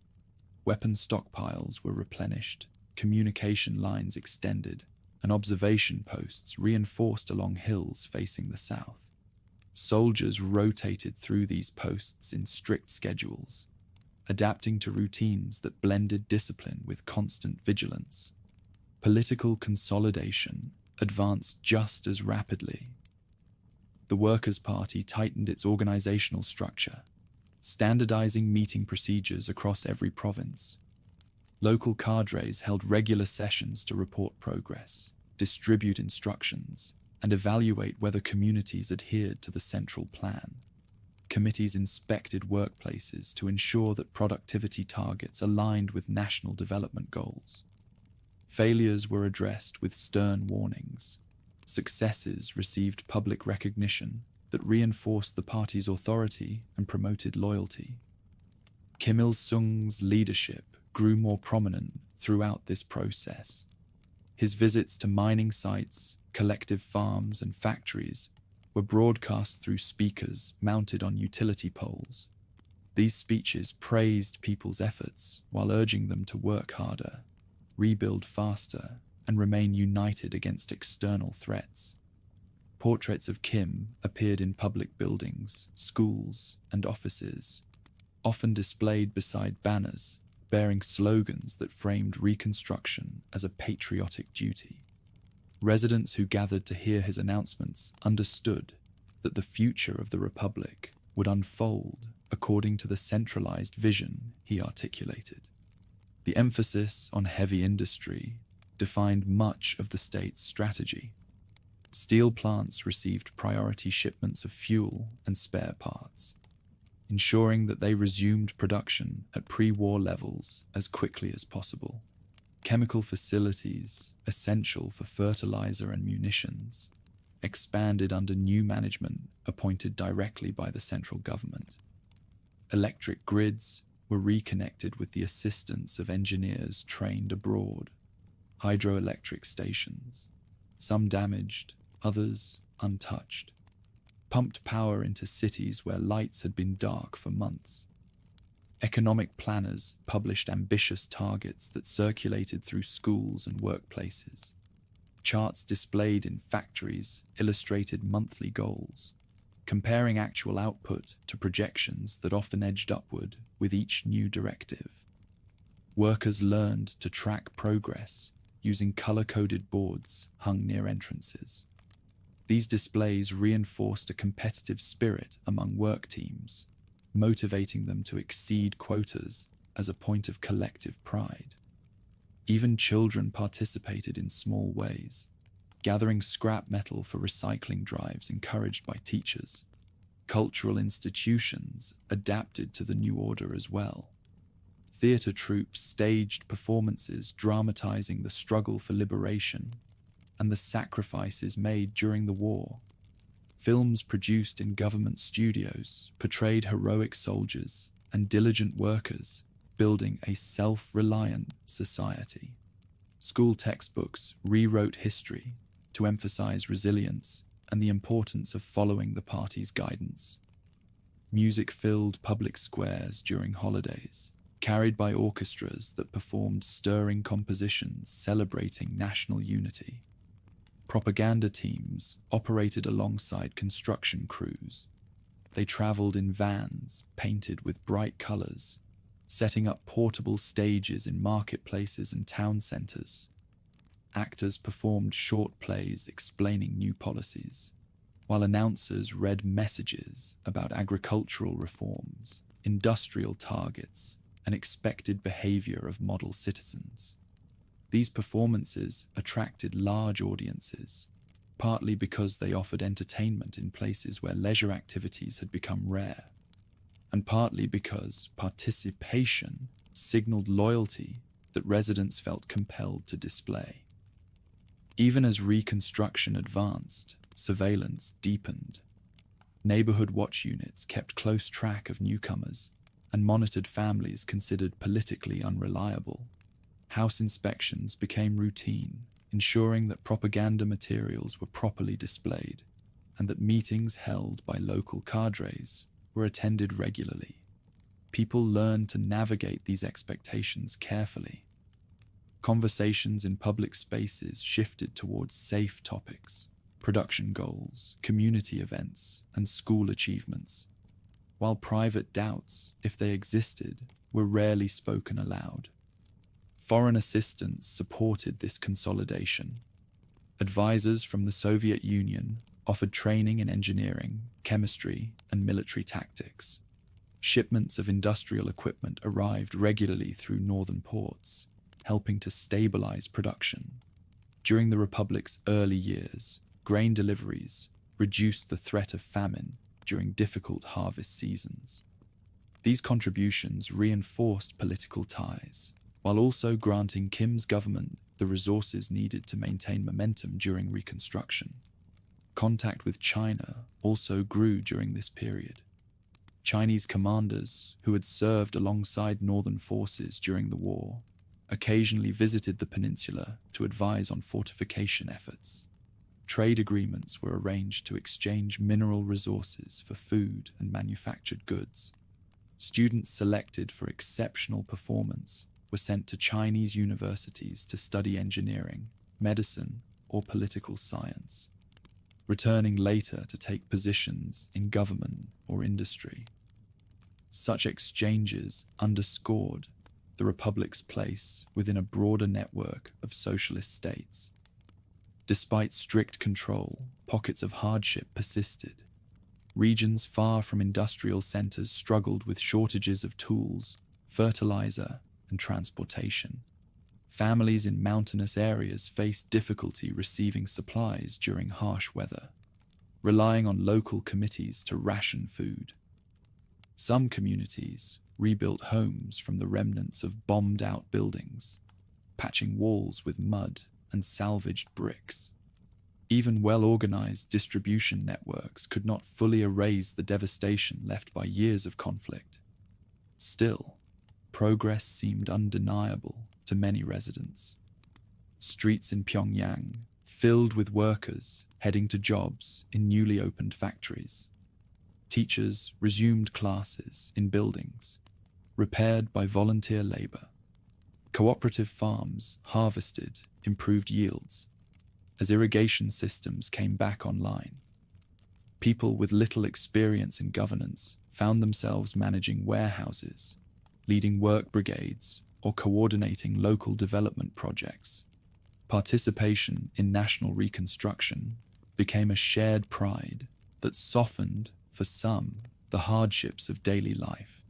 Weapon stockpiles were replenished, communication lines extended, and observation posts reinforced along hills facing the south. Soldiers rotated through these posts in strict schedules, adapting to routines that blended discipline with constant vigilance. Political consolidation advanced just as rapidly. The Workers' Party tightened its organizational structure, standardizing meeting procedures across every province. Local cadres held regular sessions to report progress, distribute instructions, and evaluate whether communities adhered to the central plan. Committees inspected workplaces to ensure that productivity targets aligned with national development goals. Failures were addressed with stern warnings. Successes received public recognition that reinforced the party's authority and promoted loyalty. Kim Il-sung's leadership grew more prominent throughout this process. His visits to mining sites, collective farms, and factories were broadcast through speakers mounted on utility poles. These speeches praised people's efforts while urging them to work harder, rebuild faster, and remain united against external threats. Portraits of Kim appeared in public buildings, schools, and offices, often displayed beside banners bearing slogans that framed reconstruction as a patriotic duty. Residents who gathered to hear his announcements understood that the future of the Republic would unfold according to the centralized vision he articulated. The emphasis on heavy industry defined much of the state's strategy. Steel plants received priority shipments of fuel and spare parts, ensuring that they resumed production at pre-war levels as quickly as possible. Chemical facilities, essential for fertilizer and munitions, expanded under new management appointed directly by the central government. Electric grids were reconnected with the assistance of engineers trained abroad. Hydroelectric stations, some damaged, others untouched, pumped power into cities where lights had been dark for months. Economic planners published ambitious targets that circulated through schools and workplaces. Charts displayed in factories illustrated monthly goals, comparing actual output to projections that often edged upward with each new directive. Workers learned to track progress using color-coded boards hung near entrances. These displays reinforced a competitive spirit among work teams, motivating them to exceed quotas as a point of collective pride. Even children participated in small ways, gathering scrap metal for recycling drives encouraged by teachers. Cultural institutions adapted to the new order as well. Theatre troupes staged performances dramatizing the struggle for liberation and the sacrifices made during the war. Films produced in government studios portrayed heroic soldiers and diligent workers building a self-reliant society. School textbooks rewrote history to emphasize resilience and the importance of following the party's guidance. Music filled public squares during holidays, carried by orchestras that performed stirring compositions celebrating national unity. Propaganda teams operated alongside construction crews. They traveled in vans painted with bright colors, setting up portable stages in marketplaces and town centers. Actors performed short plays explaining new policies, while announcers read messages about agricultural reforms, industrial targets, and expected behavior of model citizens. These performances attracted large audiences, partly because they offered entertainment in places where leisure activities had become rare, and partly because participation signaled loyalty that residents felt compelled to display. Even as Reconstruction advanced, surveillance deepened. Neighborhood watch units kept close track of newcomers and monitored families considered politically unreliable. House inspections became routine, ensuring that propaganda materials were properly displayed and that meetings held by local cadres were attended regularly. People learned to navigate these expectations carefully. Conversations in public spaces shifted towards safe topics, production goals, community events, and school achievements, while private doubts, if they existed, were rarely spoken aloud. Foreign assistance supported this consolidation. Advisors from the Soviet Union offered training in engineering, chemistry, and military tactics. Shipments of industrial equipment arrived regularly through northern ports, helping to stabilize production. During the Republic's early years, grain deliveries reduced the threat of famine during difficult harvest seasons. These contributions reinforced political ties, while also granting Kim's government the resources needed to maintain momentum during Reconstruction. Contact with China also grew during this period. Chinese commanders who had served alongside Northern forces during the war occasionally visited the peninsula to advise on fortification efforts. Trade agreements were arranged to exchange mineral resources for food and manufactured goods. Students selected for exceptional performance were sent to Chinese universities to study engineering, medicine, or political science, returning later to take positions in government or industry. Such exchanges underscored the Republic's place within a broader network of socialist states. Despite strict control, pockets of hardship persisted. Regions far from industrial centers struggled with shortages of tools, fertilizer, and transportation. Families in mountainous areas faced difficulty receiving supplies during harsh weather, relying on local committees to ration food. Some communities rebuilt homes from the remnants of bombed-out buildings, patching walls with mud and salvaged bricks. Even well-organized distribution networks could not fully erase the devastation left by years of conflict. Still, progress seemed undeniable to many residents. Streets in Pyongyang filled with workers heading to jobs in newly opened factories. Teachers resumed classes in buildings repaired by volunteer labor. Cooperative farms harvested improved yields as irrigation systems came back online. People with little experience in governance found themselves managing warehouses, leading work brigades, or coordinating local development projects. Participation in national reconstruction became a shared pride that softened, for some, the hardships of daily life.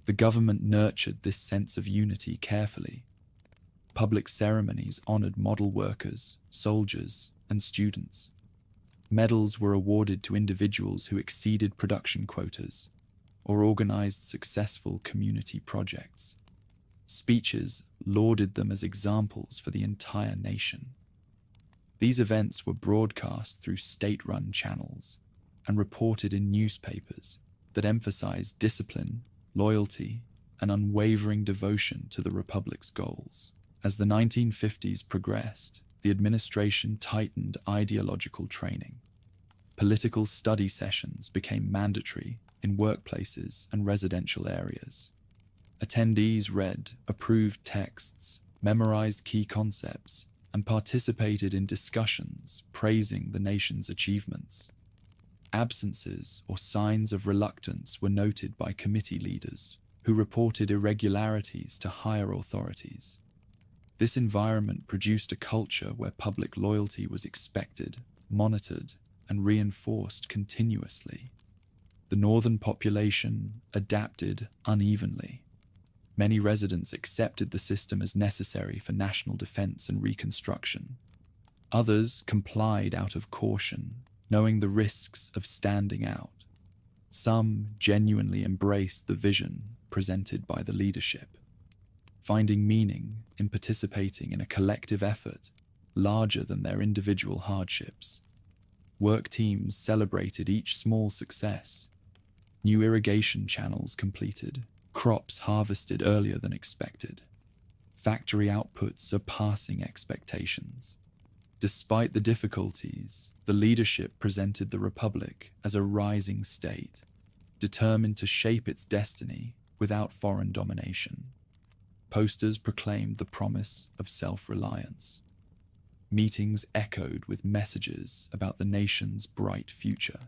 The government nurtured this sense of unity carefully. Public ceremonies honored model workers, soldiers, and students. Medals were awarded to individuals who exceeded production quotas or organized successful community projects. Speeches lauded them as examples for the entire nation. These events were broadcast through state-run channels and reported in newspapers that emphasized discipline, loyalty, and unwavering devotion to the Republic's goals. As the 1950s progressed, the administration tightened ideological training. Political study sessions became mandatory in workplaces and residential areas. Attendees read approved texts, memorized key concepts, and participated in discussions praising the nation's achievements. Absences or signs of reluctance were noted by committee leaders, who reported irregularities to higher authorities. This environment produced a culture where public loyalty was expected, monitored, and reinforced continuously. The northern population adapted unevenly. Many residents accepted the system as necessary for national defense and reconstruction. Others complied out of caution, knowing the risks of standing out. Some genuinely embraced the vision presented by the leadership, finding meaning in participating in a collective effort larger than their individual hardships. Work teams celebrated each small success. New irrigation channels completed, crops harvested earlier than expected, factory outputs surpassing expectations. Despite the difficulties, the leadership presented the Republic as a rising state, determined to shape its destiny without foreign domination. Posters proclaimed the promise of self-reliance. Meetings echoed with messages about the nation's bright future.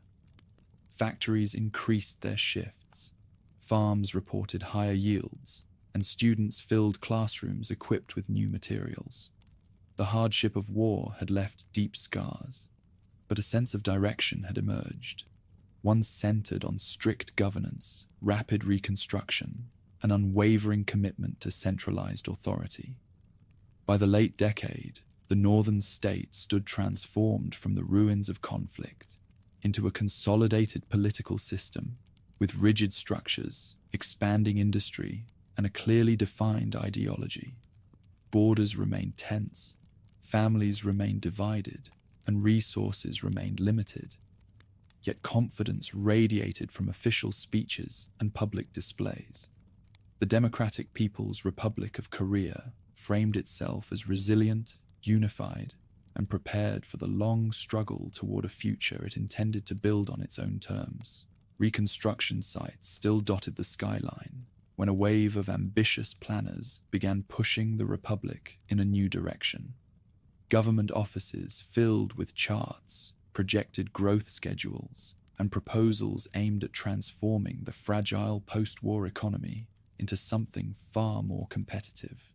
Factories increased their shifts, farms reported higher yields, and students filled classrooms equipped with new materials. The hardship of war had left deep scars, but a sense of direction had emerged, one centered on strict governance, rapid reconstruction, an unwavering commitment to centralized authority. By the late decade, the northern state stood transformed from the ruins of conflict into a consolidated political system with rigid structures, expanding industry, and a clearly defined ideology. Borders remained tense, families remained divided, and resources remained limited. Yet confidence radiated from official speeches and public displays. The Democratic People's Republic of Korea framed itself as resilient, unified, and prepared for the long struggle toward a future it intended to build on its own terms. Reconstruction sites still dotted the skyline when a wave of ambitious planners began pushing the Republic in a new direction. Government offices filled with charts, projected growth schedules, and proposals aimed at transforming the fragile post-war economy into something far more competitive.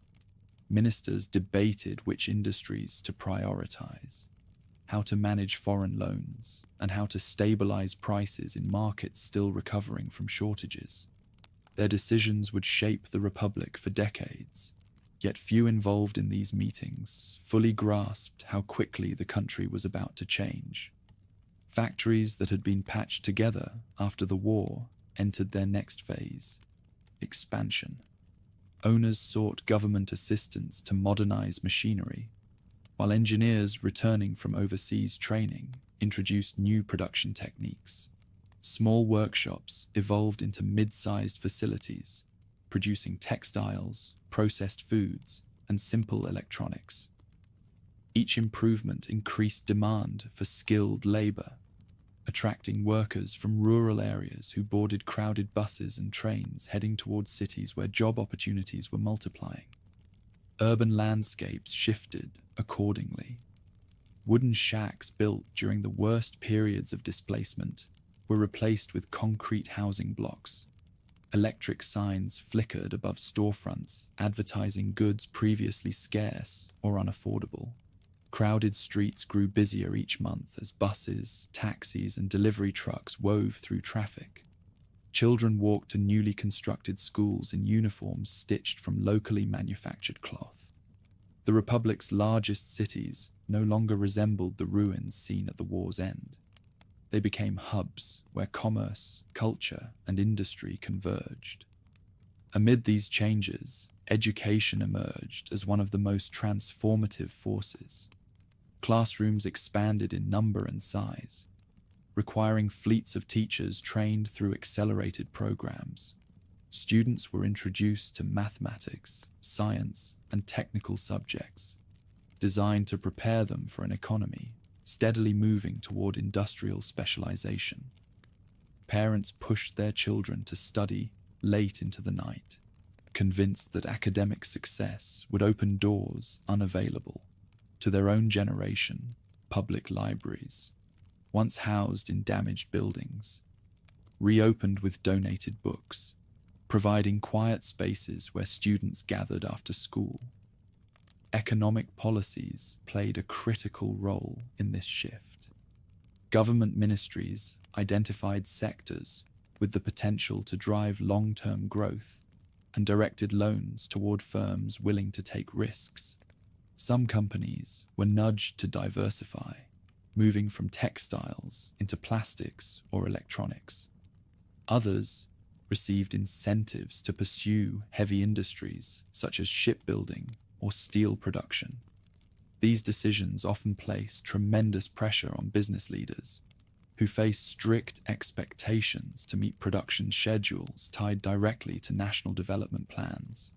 Ministers debated which industries to prioritize, how to manage foreign loans, and how to stabilize prices in markets still recovering from shortages. Their decisions would shape the Republic for decades, yet few involved in these meetings fully grasped how quickly the country was about to change. Factories that had been patched together after the war entered their next phase: expansion. Owners sought government assistance to modernize machinery, while engineers returning from overseas training introduced new production techniques. Small workshops evolved into mid-sized facilities, producing textiles, processed foods, and simple electronics. Each improvement increased demand for skilled labor, attracting workers from rural areas who boarded crowded buses and trains heading towards cities where job opportunities were multiplying. Urban landscapes shifted accordingly. Wooden shacks built during the worst periods of displacement were replaced with concrete housing blocks. Electric signs flickered above storefronts advertising goods previously scarce or unaffordable. Crowded streets grew busier each month as buses, taxis, and delivery trucks wove through traffic. Children walked to newly constructed schools in uniforms stitched from locally manufactured cloth. The Republic's largest cities no longer resembled the ruins seen at the war's end. They became hubs where commerce, culture, and industry converged. Amid these changes, education emerged as one of the most transformative forces. Classrooms expanded in number and size, requiring fleets of teachers trained through accelerated programs. Students were introduced to mathematics, science, and technical subjects, designed to prepare them for an economy steadily moving toward industrial specialization. Parents pushed their children to study late into the night, convinced that academic success would open doors unavailable to their own generation. Public libraries, once housed in damaged buildings, reopened with donated books, providing quiet spaces where students gathered after school. Economic policies played a critical role in this shift. Government ministries identified sectors with the potential to drive long-term growth and directed loans toward firms willing to take risks. Some companies were nudged to diversify, moving from textiles into plastics or electronics. Others received incentives to pursue heavy industries such as shipbuilding or steel production. These decisions often place tremendous pressure on business leaders, who face strict expectations to meet production schedules tied directly to national development plans.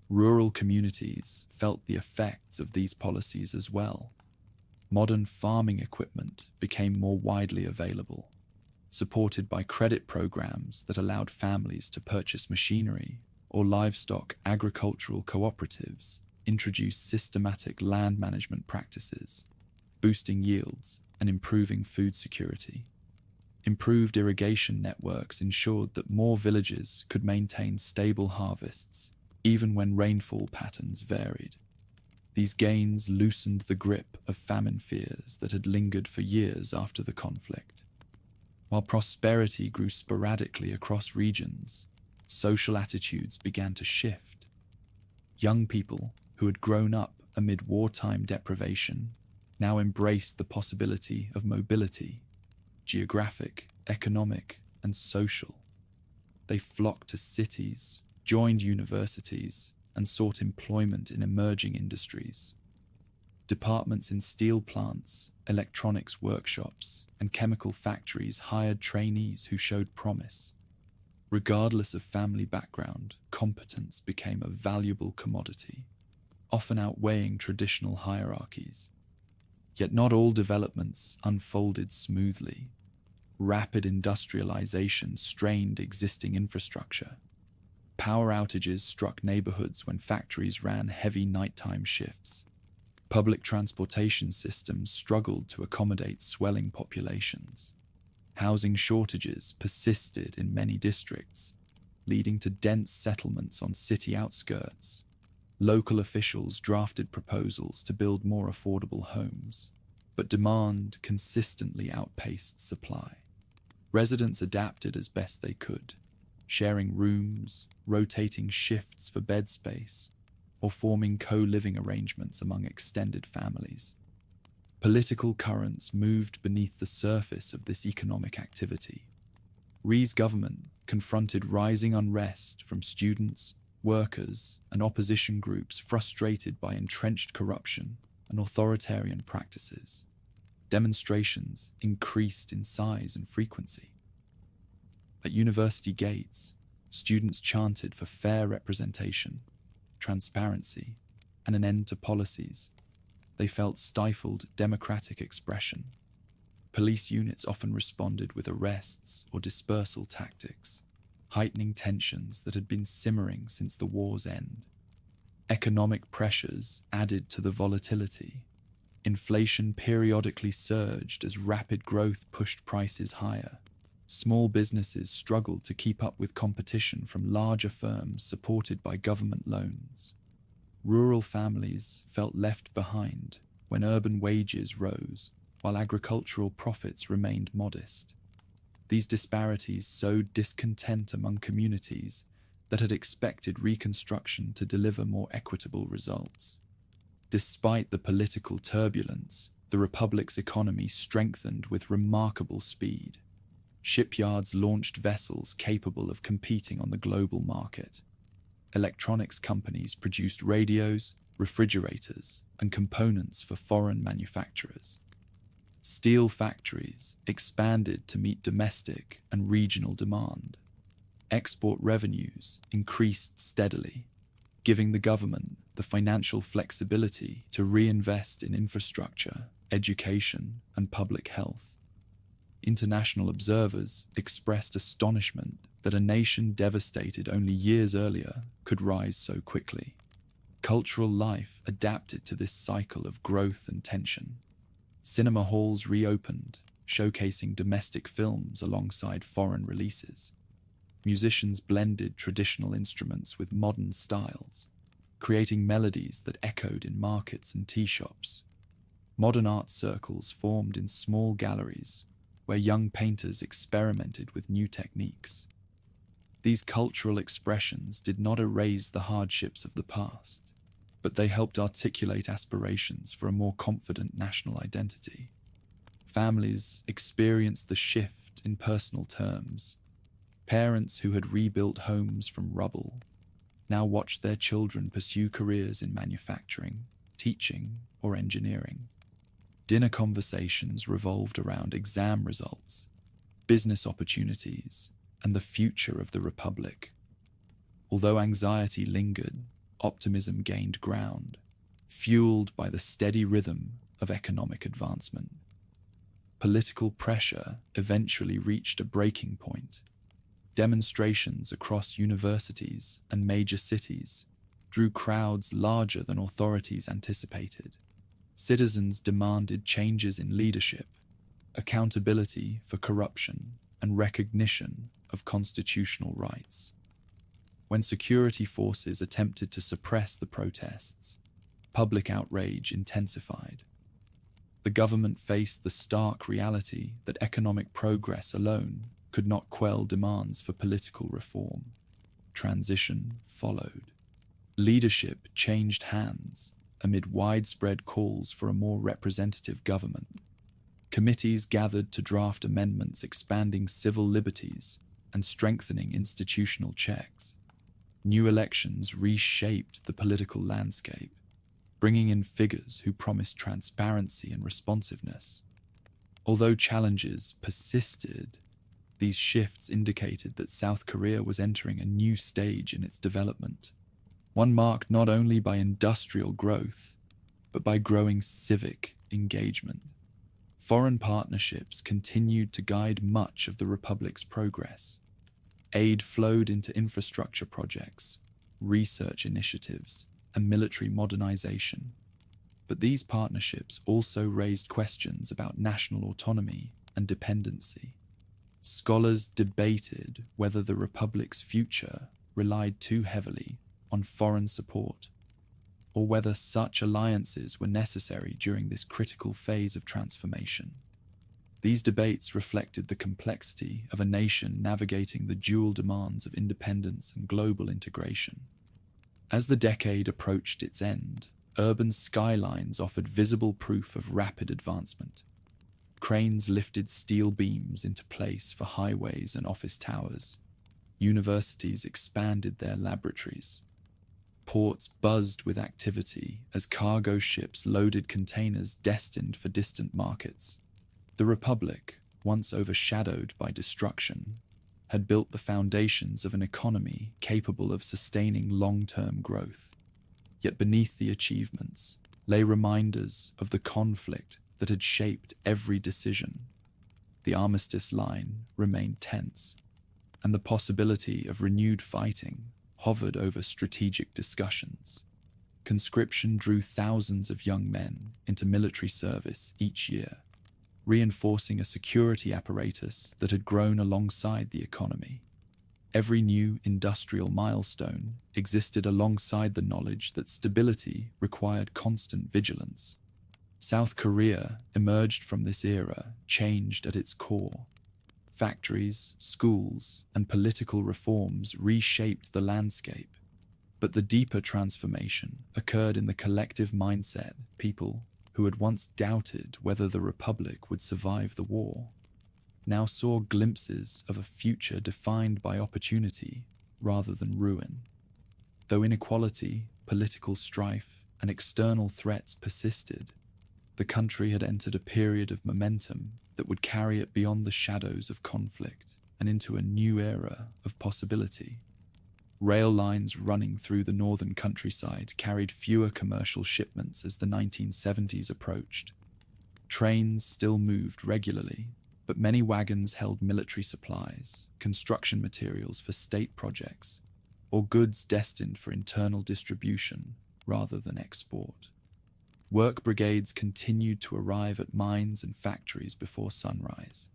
Rural communities felt the effects of these policies as well. Modern farming equipment became more widely available, supported by credit programs that allowed families to purchase machinery, or livestock agricultural cooperatives introduced systematic land management practices, boosting yields and improving food security. Improved irrigation networks ensured that more villages could maintain stable harvests, even when rainfall patterns varied. These gains loosened the grip of famine fears that had lingered for years after the conflict. While prosperity grew sporadically across regions, social attitudes began to shift. Young people who had grown up amid wartime deprivation now embraced the possibility of mobility, geographic, economic, and social. They flocked to cities, joined universities, and sought employment in emerging industries. Departments in steel plants, electronics workshops, and chemical factories hired trainees who showed promise. Regardless of family background, competence became a valuable commodity, often outweighing traditional hierarchies. Yet not all developments unfolded smoothly. Rapid industrialization strained existing infrastructure. Power outages struck neighborhoods when factories ran heavy nighttime shifts. Public transportation systems struggled to accommodate swelling populations. Housing shortages persisted in many districts, leading to dense settlements on city outskirts. Local officials drafted proposals to build more affordable homes, but demand consistently outpaced supply. Residents adapted as best they could, sharing rooms, rotating shifts for bed space, or forming co-living arrangements among extended families. Political currents moved beneath the surface of this economic activity. Rhee's government confronted rising unrest from students, workers, and opposition groups frustrated by entrenched corruption and authoritarian practices. Demonstrations increased in size and frequency. At university gates, students chanted for fair representation, transparency, and an end to policies. They felt stifled democratic expression. Police units often responded with arrests or dispersal tactics, heightening tensions that had been simmering since the war's end. Economic pressures added to the volatility. Inflation periodically surged as rapid growth pushed prices higher. Small businesses struggled to keep up with competition from larger firms supported by government loans. Rural families felt left behind when urban wages rose, while agricultural profits remained modest. These disparities sowed discontent among communities that had expected Reconstruction to deliver more equitable results. Despite the political turbulence, the Republic's economy strengthened with remarkable speed. Shipyards launched vessels capable of competing on the global market. electronics companies produced radios, refrigerators, and components for foreign manufacturers. Steel factories expanded to meet domestic and regional demand. Export revenues increased steadily, giving the government the financial flexibility to reinvest in infrastructure, education, and public health. International observers expressed astonishment that a nation devastated only years earlier could rise so quickly. Cultural life adapted to this cycle of growth and tension. Cinema halls reopened, showcasing domestic films alongside foreign releases. Musicians blended traditional instruments with modern styles, creating melodies that echoed in markets and tea shops. Modern art circles formed in small galleries, where young painters experimented with new techniques. These cultural expressions did not erase the hardships of the past, but they helped articulate aspirations for a more confident national identity. Families experienced the shift in personal terms. Parents who had rebuilt homes from rubble now watched their children pursue careers in manufacturing, teaching, or engineering. Dinner conversations revolved around exam results, business opportunities, and the future of the Republic. Although anxiety lingered, optimism gained ground, fueled by the steady rhythm of economic advancement. Political pressure eventually reached a breaking point. Demonstrations across universities and major cities drew crowds larger than authorities anticipated. Citizens demanded changes in leadership, accountability for corruption, and recognition of constitutional rights. When security forces attempted to suppress the protests, public outrage intensified. The government faced the stark reality that economic progress alone could not quell demands for political reform. Transition followed. Leadership changed hands amid widespread calls for a more representative government. Committees gathered to draft amendments expanding civil liberties and strengthening institutional checks. New elections reshaped the political landscape, bringing in figures who promised transparency and responsiveness. Although challenges persisted, these shifts indicated that South Korea was entering a new stage in its development, one marked not only by industrial growth, but by growing civic engagement. Foreign partnerships continued to guide much of the Republic's progress. Aid flowed into infrastructure projects, research initiatives, and military modernization. But these partnerships also raised questions about national autonomy and dependency. Scholars debated whether the Republic's future relied too heavily on foreign support, or whether such alliances were necessary during this critical phase of transformation. These debates reflected the complexity of a nation navigating the dual demands of independence and global integration. As the decade approached its end, urban skylines offered visible proof of rapid advancement. Cranes lifted steel beams into place for highways and office towers. Universities expanded their laboratories. Ports buzzed with activity as cargo ships loaded containers destined for distant markets. The Republic, once overshadowed by destruction, had built the foundations of an economy capable of sustaining long-term growth. Yet beneath the achievements lay reminders of the conflict that had shaped every decision. The armistice line remained tense, and the possibility of renewed fighting hovered over strategic discussions. Conscription drew thousands of young men into military service each year, reinforcing a security apparatus that had grown alongside the economy. Every new industrial milestone existed alongside the knowledge that stability required constant vigilance. South Korea emerged from this era changed at its core. Factories, schools, and political reforms reshaped the landscape, but the deeper transformation occurred in the collective mindset people who had once doubted whether the Republic would survive the war now saw glimpses of a future defined by opportunity rather than ruin. Though inequality, political strife, and external threats persisted, the country had entered a period of momentum that would carry it beyond the shadows of conflict and into a new era of possibility. Rail lines running through the northern countryside carried fewer commercial shipments as the 1970s approached. Trains still moved regularly, but many wagons held military supplies, construction materials for state projects, or goods destined for internal distribution rather than export. Work brigades continued to arrive at mines and factories before sunrise.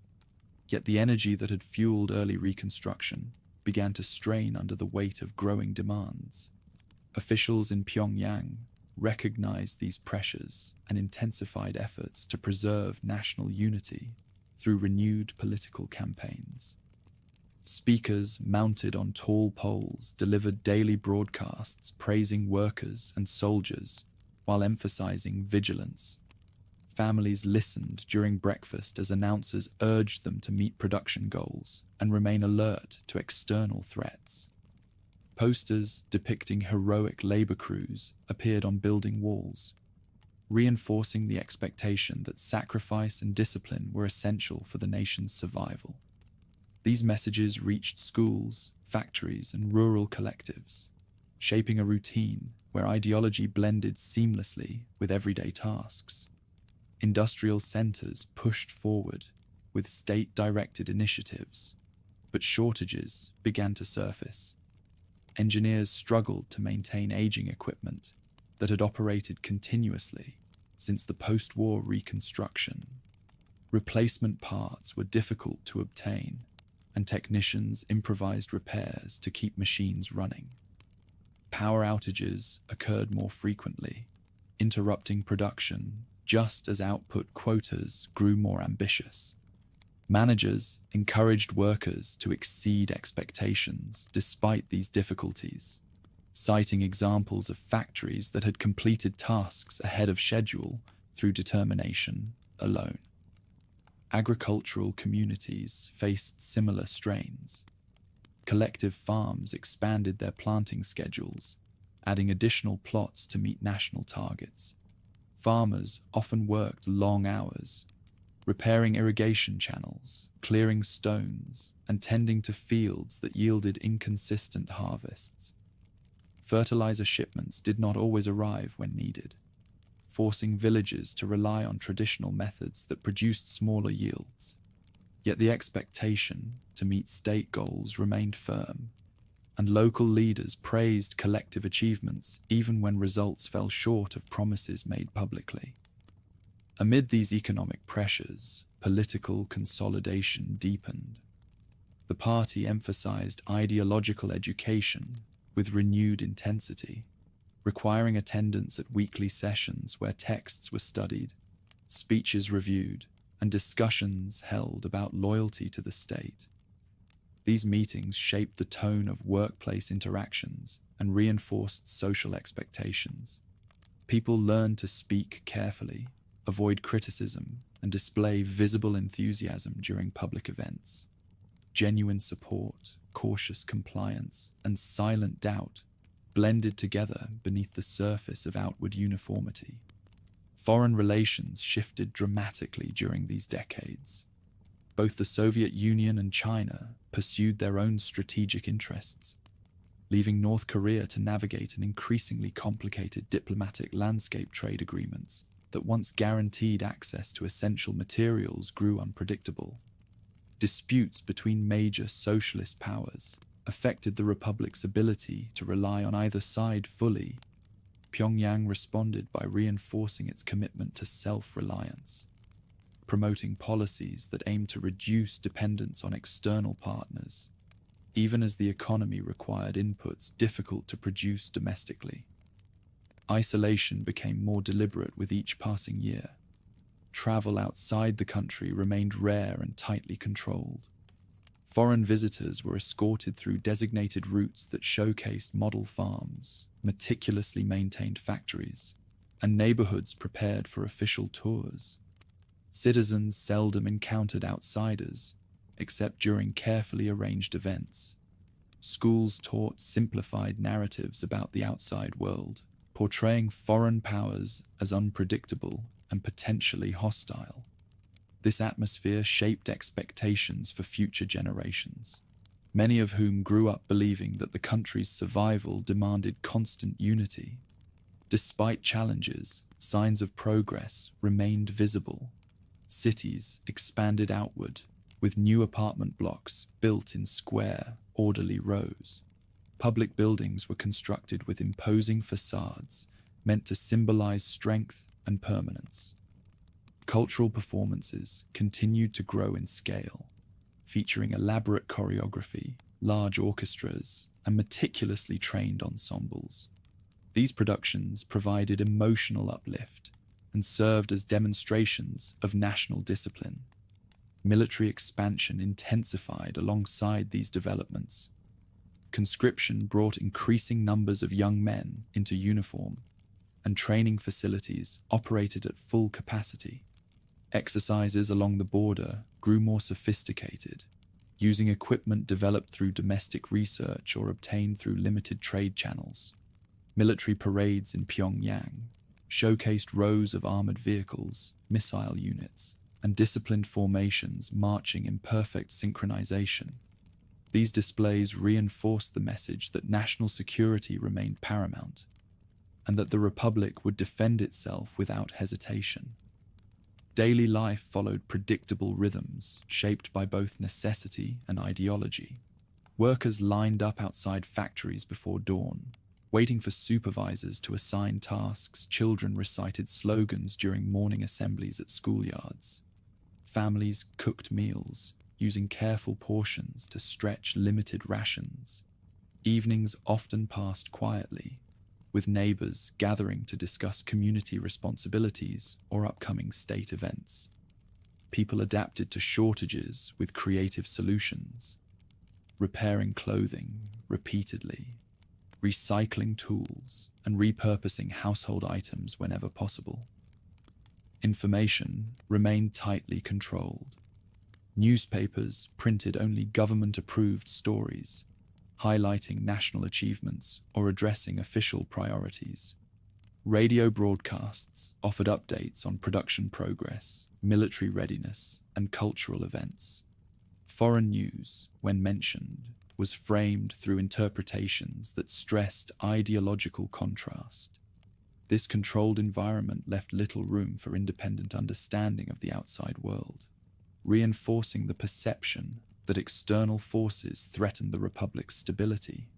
Yet the energy that had fueled early reconstruction began to strain under the weight of growing demands. Officials in Pyongyang recognized these pressures and intensified efforts to preserve national unity through renewed political campaigns. Speakers mounted on tall poles delivered daily broadcasts praising workers and soldiers while emphasizing vigilance. Families listened during breakfast as announcers urged them to meet production goals and remain alert to external threats. Posters depicting heroic labor crews appeared on building walls, reinforcing the expectation that sacrifice and discipline were essential for the nation's survival. These messages reached schools, factories, and rural collectives, shaping a routine where ideology blended seamlessly with everyday tasks. Industrial centers pushed forward with state-directed initiatives, but shortages began to surface. Engineers struggled to maintain aging equipment that had operated continuously since the post-war reconstruction. Replacement parts were difficult to obtain, and technicians improvised repairs to keep machines running. Power outages occurred more frequently, interrupting production just as output quotas grew more ambitious. Managers encouraged workers to exceed expectations despite these difficulties, citing examples of factories that had completed tasks ahead of schedule through determination alone. Agricultural communities faced similar strains. Collective farms expanded their planting schedules, adding additional plots to meet national targets. Farmers often worked long hours, repairing irrigation channels, clearing stones, and tending to fields that yielded inconsistent harvests. Fertilizer shipments did not always arrive when needed, forcing villagers to rely on traditional methods that produced smaller yields. Yet the expectation to meet state goals remained firm, and local leaders praised collective achievements even when results fell short of promises made publicly. Amid these economic pressures, political consolidation deepened. The party emphasized ideological education with renewed intensity, requiring attendance at weekly sessions where texts were studied, speeches reviewed, and discussions held about loyalty to the state. These meetings shaped the tone of workplace interactions and reinforced social expectations. People learned to speak carefully, avoid criticism, and display visible enthusiasm during public events. Genuine support, cautious compliance, and silent doubt blended together beneath the surface of outward uniformity. Foreign relations shifted dramatically during these decades. Both the Soviet Union and China pursued their own strategic interests, leaving North Korea to navigate an increasingly complicated diplomatic landscape. Trade agreements that once guaranteed access to essential materials grew unpredictable. Disputes between major socialist powers affected the republic's ability to rely on either side fully. Pyongyang responded by reinforcing its commitment to self-reliance, promoting policies that aimed to reduce dependence on external partners, even as the economy required inputs difficult to produce domestically. Isolation became more deliberate with each passing year. Travel outside the country remained rare and tightly controlled. Foreign visitors were escorted through designated routes that showcased model farms, meticulously maintained factories, and neighborhoods prepared for official tours. Citizens seldom encountered outsiders, except during carefully arranged events. schools taught simplified narratives about the outside world, portraying foreign powers as unpredictable and potentially hostile. This atmosphere shaped expectations for future generations, many of whom grew up believing that the country's survival demanded constant unity. Despite challenges, signs of progress remained visible. Cities expanded outward, with new apartment blocks built in square, orderly rows. Public buildings were constructed with imposing facades meant to symbolize strength and permanence. Cultural performances continued to grow in scale, featuring elaborate choreography, large orchestras, and meticulously trained ensembles. These productions provided emotional uplift and served as demonstrations of national discipline. Military expansion intensified alongside these developments. Conscription brought increasing numbers of young men into uniform, and training facilities operated at full capacity. Exercises along the border grew more sophisticated, using equipment developed through domestic research or obtained through limited trade channels. Military parades in Pyongyang showcased rows of armored vehicles, missile units, and disciplined formations marching in perfect synchronization. These displays reinforced the message that national security remained paramount, and that the Republic would defend itself without hesitation. Daily life followed predictable rhythms shaped by both necessity and ideology. Workers lined up outside factories before dawn, waiting for supervisors to assign tasks. Children recited slogans during morning assemblies at schoolyards. Families cooked meals, using careful portions to stretch limited rations. Evenings often passed quietly, with neighbors gathering to discuss community responsibilities or upcoming state events. People adapted to shortages with creative solutions, repairing clothing repeatedly, recycling tools, and repurposing household items whenever possible. Information remained tightly controlled. Newspapers printed only government-approved stories, highlighting national achievements or addressing official priorities. Radio broadcasts offered updates on production progress, military readiness, and cultural events. Foreign news, when mentioned, was framed through interpretations that stressed ideological contrast. This controlled environment left little room for independent understanding of the outside world, reinforcing the perception that external forces threatened the Republic's stability.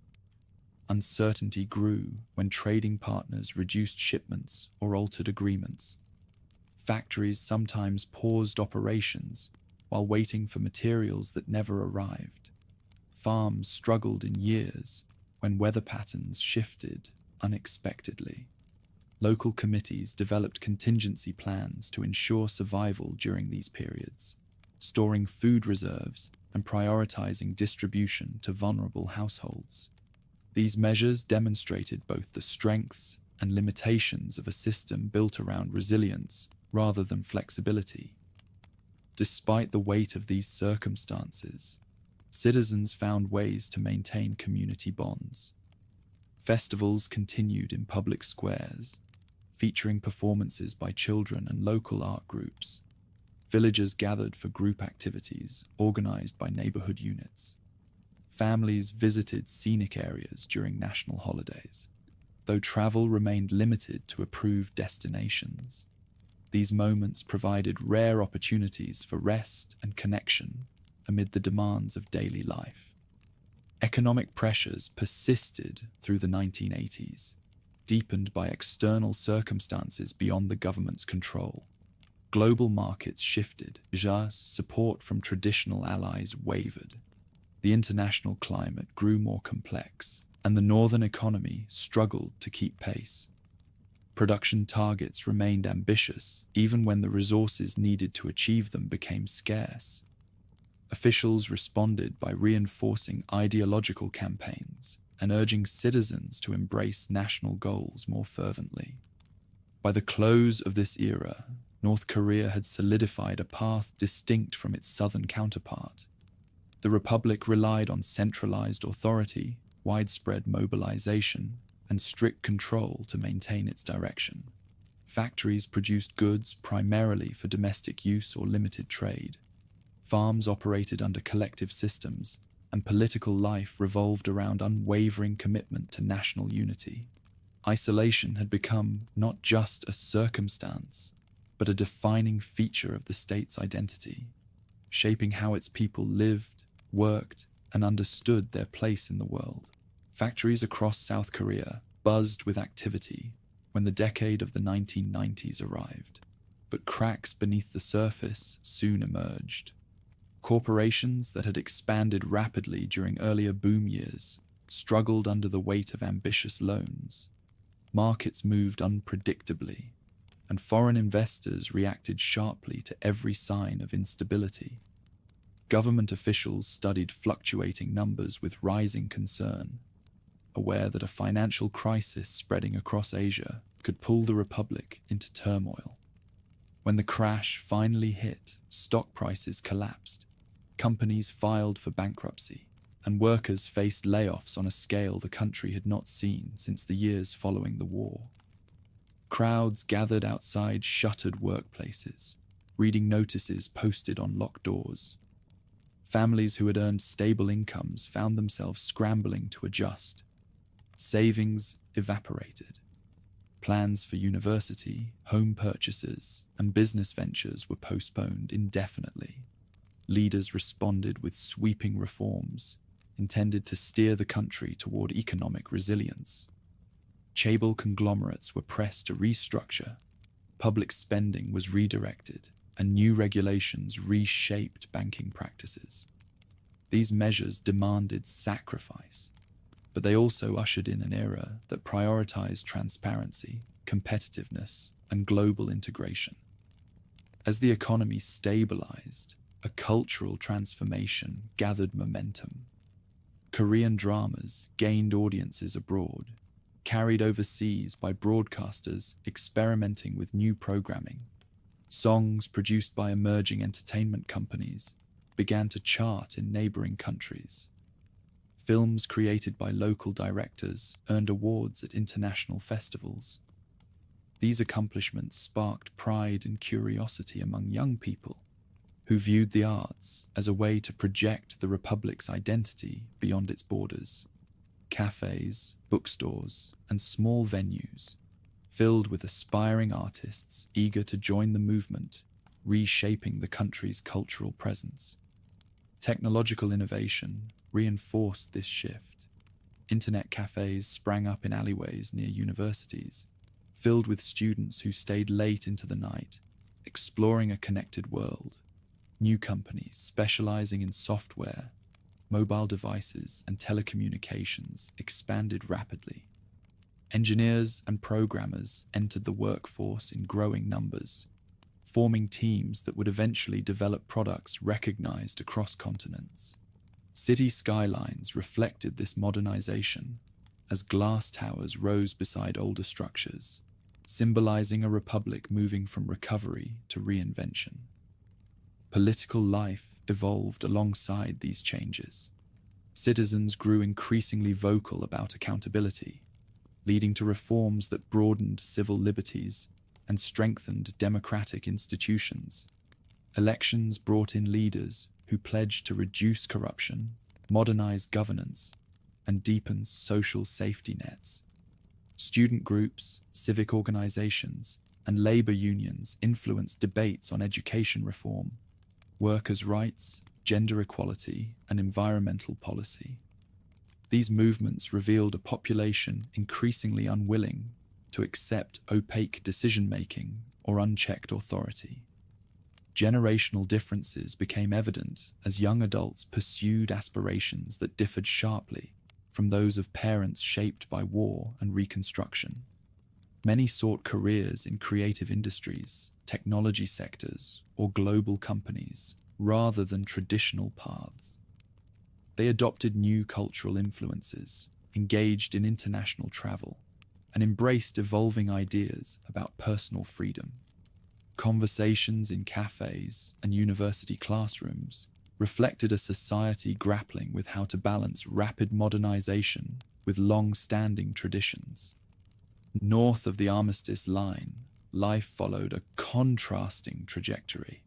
Uncertainty grew when trading partners reduced shipments or altered agreements. Factories sometimes paused operations while waiting for materials that never arrived. Farms struggled in years when weather patterns shifted unexpectedly. Local committees developed contingency plans to ensure survival during these periods, storing food reserves and prioritizing distribution to vulnerable households. These measures demonstrated both the strengths and limitations of a system built around resilience rather than flexibility. Despite the weight of these circumstances, citizens found ways to maintain community bonds. Festivals continued in public squares, featuring performances by children and local art groups. Villagers gathered for group activities organized by neighborhood units. Families visited scenic areas during national holidays, though travel remained limited to approved destinations. These moments provided rare opportunities for rest and connection amid the demands of daily life. Economic pressures persisted through the 1980s, deepened by external circumstances beyond the government's control. Global markets shifted, support from traditional allies wavered. The international climate grew more complex, and the northern economy struggled to keep pace. Production targets remained ambitious, even when the resources needed to achieve them became scarce. Officials responded by reinforcing ideological campaigns and urging citizens to embrace national goals more fervently. By the close of this era, North Korea had solidified a path distinct from its southern counterpart. The Republic relied on centralized authority, widespread mobilization, and strict control to maintain its direction. Factories produced goods primarily for domestic use or limited trade. Farms operated under collective systems, and political life revolved around unwavering commitment to national unity. Isolation had become not just a circumstance, but a defining feature of the state's identity, shaping how its people lived, worked, and understood their place in the world. Factories across South Korea buzzed with activity when the decade of the 1990s arrived, but cracks beneath the surface soon emerged. Corporations that had expanded rapidly during earlier boom years struggled under the weight of ambitious loans. Markets moved unpredictably, and foreign investors reacted sharply to every sign of instability. Government officials studied fluctuating numbers with rising concern, aware that a financial crisis spreading across Asia could pull the Republic into turmoil. When the crash finally hit, stock prices collapsed, companies filed for bankruptcy, and workers faced layoffs on a scale the country had not seen since the years following the war. Crowds gathered outside shuttered workplaces, reading notices posted on locked doors. Families who had earned stable incomes found themselves scrambling to adjust. Savings evaporated. Plans for university, home purchases, and business ventures were postponed indefinitely. Leaders responded with sweeping reforms intended to steer the country toward economic resilience. Chaebol conglomerates were pressed to restructure, public spending was redirected, and new regulations reshaped banking practices. These measures demanded sacrifice, but they also ushered in an era that prioritized transparency, competitiveness, and global integration. As the economy stabilized, a cultural transformation gathered momentum. Korean dramas gained audiences abroad, carried overseas by broadcasters experimenting with new programming. Songs produced by emerging entertainment companies began to chart in neighboring countries. Films created by local directors earned awards at international festivals. These accomplishments sparked pride and curiosity among young people, who viewed the arts as a way to project the Republic's identity beyond its borders. Cafes, bookstores, and small venues, filled with aspiring artists eager to join the movement, reshaping the country's cultural presence. Technological innovation reinforced this shift. Internet cafes sprang up in alleyways near universities, filled with students who stayed late into the night, exploring a connected world. New companies specializing in software, mobile devices, and telecommunications expanded rapidly. Engineers and programmers entered the workforce in growing numbers, forming teams that would eventually develop products recognized across continents. City skylines reflected this modernization as glass towers rose beside older structures, symbolizing a republic moving from recovery to reinvention. Political life evolved alongside these changes. Citizens grew increasingly vocal about accountability, leading to reforms that broadened civil liberties and strengthened democratic institutions. Elections brought in leaders who pledged to reduce corruption, modernize governance, and deepen social safety nets. Student groups, civic organizations, and labor unions influenced debates on education reform, workers' rights, gender equality, and environmental policy. These movements revealed a population increasingly unwilling to accept opaque decision-making or unchecked authority. Generational differences became evident as young adults pursued aspirations that differed sharply from those of parents shaped by war and reconstruction. Many sought careers in creative industries, technology sectors, or global companies, rather than traditional paths. They adopted new cultural influences, engaged in international travel, and embraced evolving ideas about personal freedom. Conversations in cafes and university classrooms reflected a society grappling with how to balance rapid modernization with long-standing traditions. North of the Armistice Line, life followed a contrasting trajectory.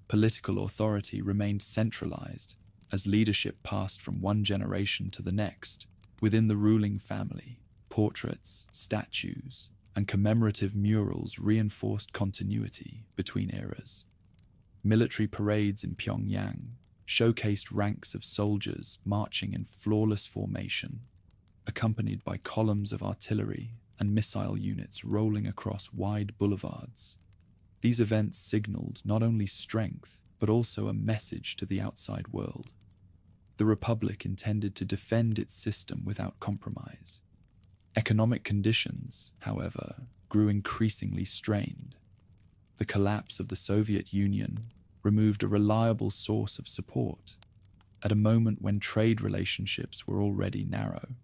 Political authority remained centralized as leadership passed from one generation to the next. Within the ruling family, portraits, statues, and commemorative murals reinforced continuity between eras. Military parades in Pyongyang showcased ranks of soldiers marching in flawless formation, accompanied by columns of artillery and missile units rolling across wide boulevards. These events signaled not only strength, but also a message to the outside world. The Republic intended to defend its system without compromise. Economic conditions, however, grew increasingly strained. The collapse of the Soviet Union removed a reliable source of support at a moment when trade relationships were already narrow.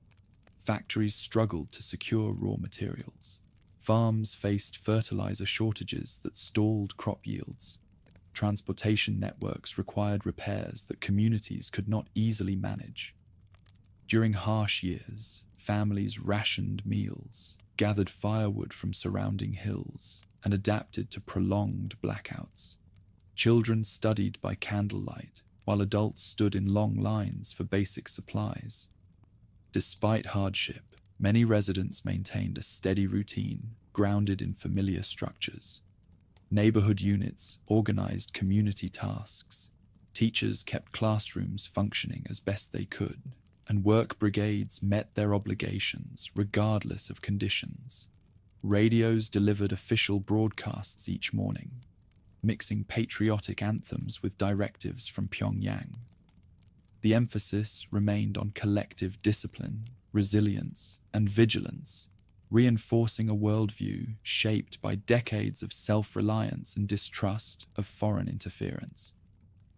Factories struggled to secure raw materials. Farms faced fertilizer shortages that stalled crop yields. Transportation networks required repairs that communities could not easily manage. During harsh years, families rationed meals, gathered firewood from surrounding hills, and adapted to prolonged blackouts. Children studied by candlelight, while adults stood in long lines for basic supplies. Despite hardship, many residents maintained a steady routine grounded in familiar structures. Neighborhood units organized community tasks. Teachers kept classrooms functioning as best they could, and work brigades met their obligations regardless of conditions. Radios delivered official broadcasts each morning, mixing patriotic anthems with directives from Pyongyang. The emphasis remained on collective discipline, resilience, and vigilance, reinforcing a worldview shaped by decades of self-reliance and distrust of foreign interference.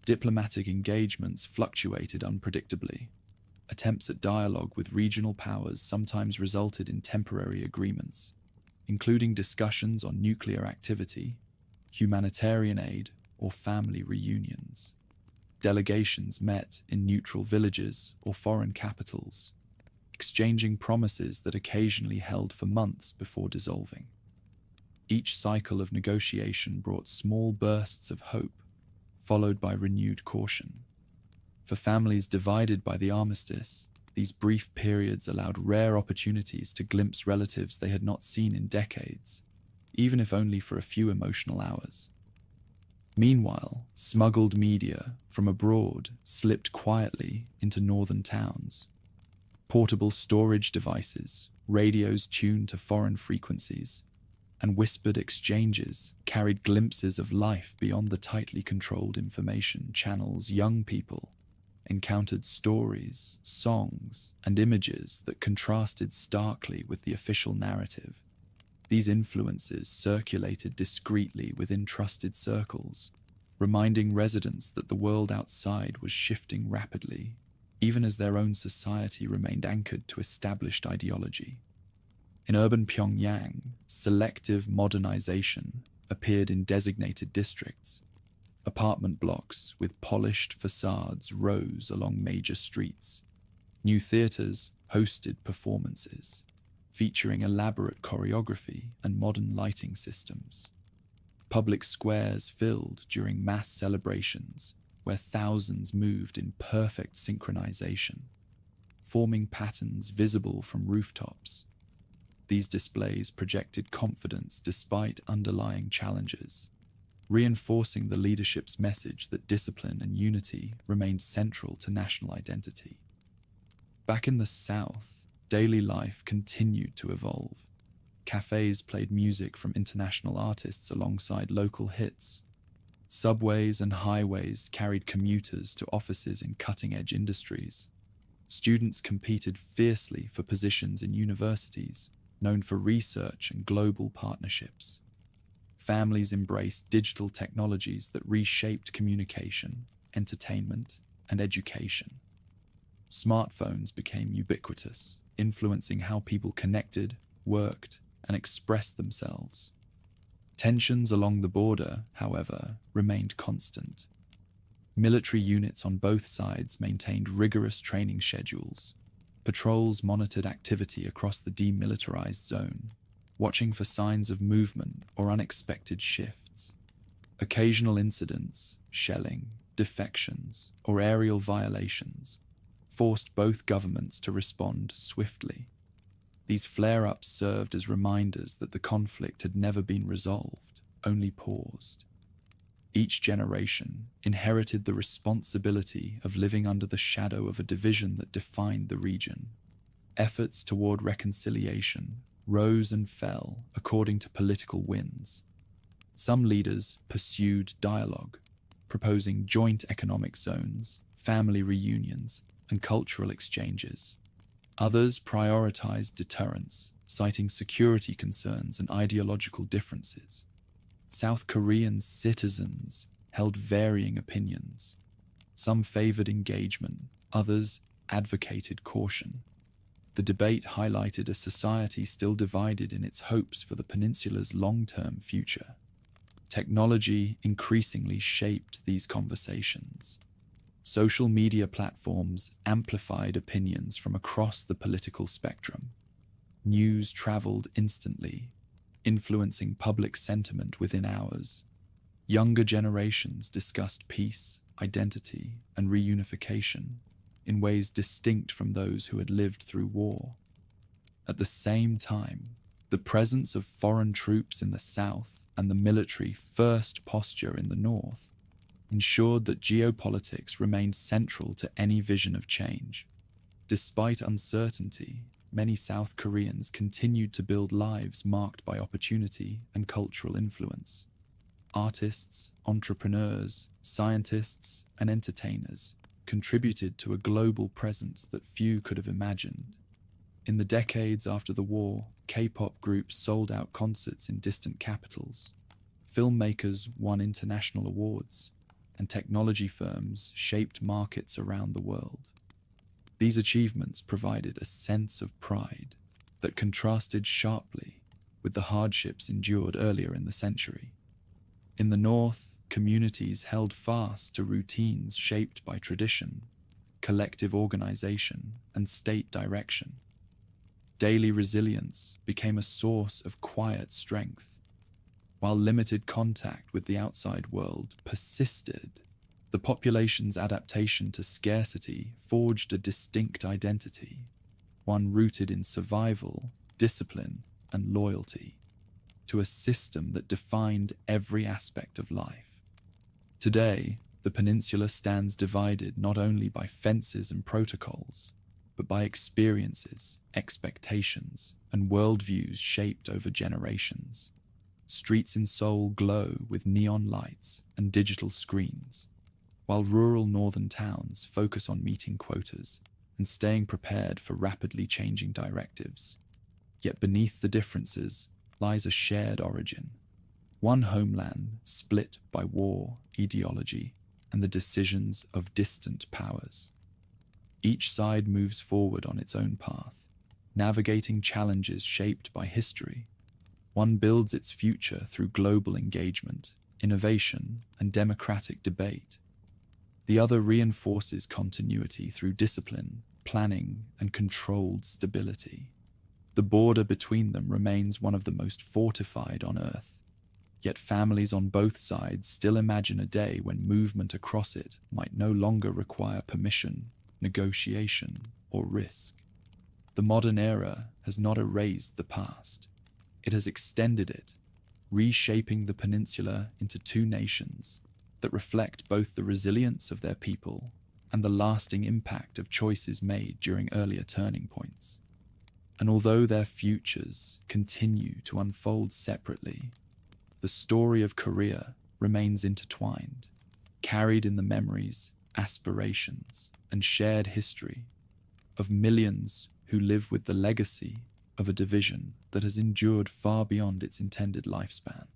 Diplomatic engagements fluctuated unpredictably. Attempts at dialogue with regional powers sometimes resulted in temporary agreements, including discussions on nuclear activity, humanitarian aid, or family reunions. Delegations met in neutral villages or foreign capitals, exchanging promises that occasionally held for months before dissolving. Each cycle of negotiation brought small bursts of hope, followed by renewed caution. For families divided by the armistice, these brief periods allowed rare opportunities to glimpse relatives they had not seen in decades, even if only for a few emotional hours. Meanwhile, smuggled media from abroad slipped quietly into northern towns. Portable storage devices, radios tuned to foreign frequencies, and whispered exchanges carried glimpses of life beyond the tightly controlled information channels. Young people encountered stories, songs, and images that contrasted starkly with the official narrative. These influences circulated discreetly within trusted circles, reminding residents that the world outside was shifting rapidly, even as their own society remained anchored to established ideology. In urban Pyongyang, selective modernization appeared in designated districts. Apartment blocks with polished facades rose along major streets. New theaters hosted performances, featuring elaborate choreography and modern lighting systems. Public squares filled during mass celebrations, where thousands moved in perfect synchronization, forming patterns visible from rooftops. These displays projected confidence despite underlying challenges, reinforcing the leadership's message that discipline and unity remained central to national identity. Back in the South, daily life continued to evolve. Cafes played music from international artists alongside local hits. Subways and highways carried commuters to offices in cutting-edge industries. Students competed fiercely for positions in universities, known for research and global partnerships. Families embraced digital technologies that reshaped communication, entertainment, and education. Smartphones became ubiquitous, influencing how people connected, worked, and expressed themselves. Tensions along the border, however, remained constant. Military units on both sides maintained rigorous training schedules. Patrols monitored activity across the demilitarized zone, watching for signs of movement or unexpected shifts. Occasional incidents, shelling, defections, or aerial violations forced both governments to respond swiftly. These flare-ups served as reminders that the conflict had never been resolved, only paused. Each generation inherited the responsibility of living under the shadow of a division that defined the region. Efforts toward reconciliation rose and fell according to political winds. Some leaders pursued dialogue, proposing joint economic zones, family reunions, and cultural exchanges. Others prioritized deterrence, citing security concerns and ideological differences. South Korean citizens held varying opinions. Some favored engagement, others advocated caution. The debate highlighted a society still divided in its hopes for the peninsula's long-term future. Technology increasingly shaped these conversations. Social media platforms amplified opinions from across the political spectrum. News traveled instantly, influencing public sentiment within hours. Younger generations discussed peace, identity, and reunification in ways distinct from those who had lived through war. At the same time, the presence of foreign troops in the south and the military first posture in the north ensured that geopolitics remained central to any vision of change. Despite uncertainty, many South Koreans continued to build lives marked by opportunity and cultural influence. Artists, entrepreneurs, scientists, and entertainers contributed to a global presence that few could have imagined. In the decades after the war, K-pop groups sold out concerts in distant capitals. Filmmakers won international awards, and technology firms shaped markets around the world. These achievements provided a sense of pride that contrasted sharply with the hardships endured earlier in the century. In the north, communities held fast to routines shaped by tradition, collective organization, and state direction. Daily resilience became a source of quiet strength. While limited contact with the outside world persisted, the population's adaptation to scarcity forged a distinct identity, one rooted in survival, discipline, and loyalty, to a system that defined every aspect of life. Today, the peninsula stands divided not only by fences and protocols, but by experiences, expectations, and worldviews shaped over generations. Streets in Seoul glow with neon lights and digital screens, while rural northern towns focus on meeting quotas and staying prepared for rapidly changing directives. Yet beneath the differences lies a shared origin, one homeland split by war, ideology, and the decisions of distant powers. Each side moves forward on its own path, navigating challenges shaped by history. One builds its future through global engagement, innovation, and democratic debate. The other reinforces continuity through discipline, planning, and controlled stability. The border between them remains one of the most fortified on Earth, yet families on both sides still imagine a day when movement across it might no longer require permission, negotiation, or risk. The modern era has not erased the past. It has extended it, reshaping the peninsula into two nations that reflect both the resilience of their people and the lasting impact of choices made during earlier turning points. And although their futures continue to unfold separately, the story of Korea remains intertwined, carried in the memories, aspirations, and shared history of millions who live with the legacy of a division that has endured far beyond its intended lifespan.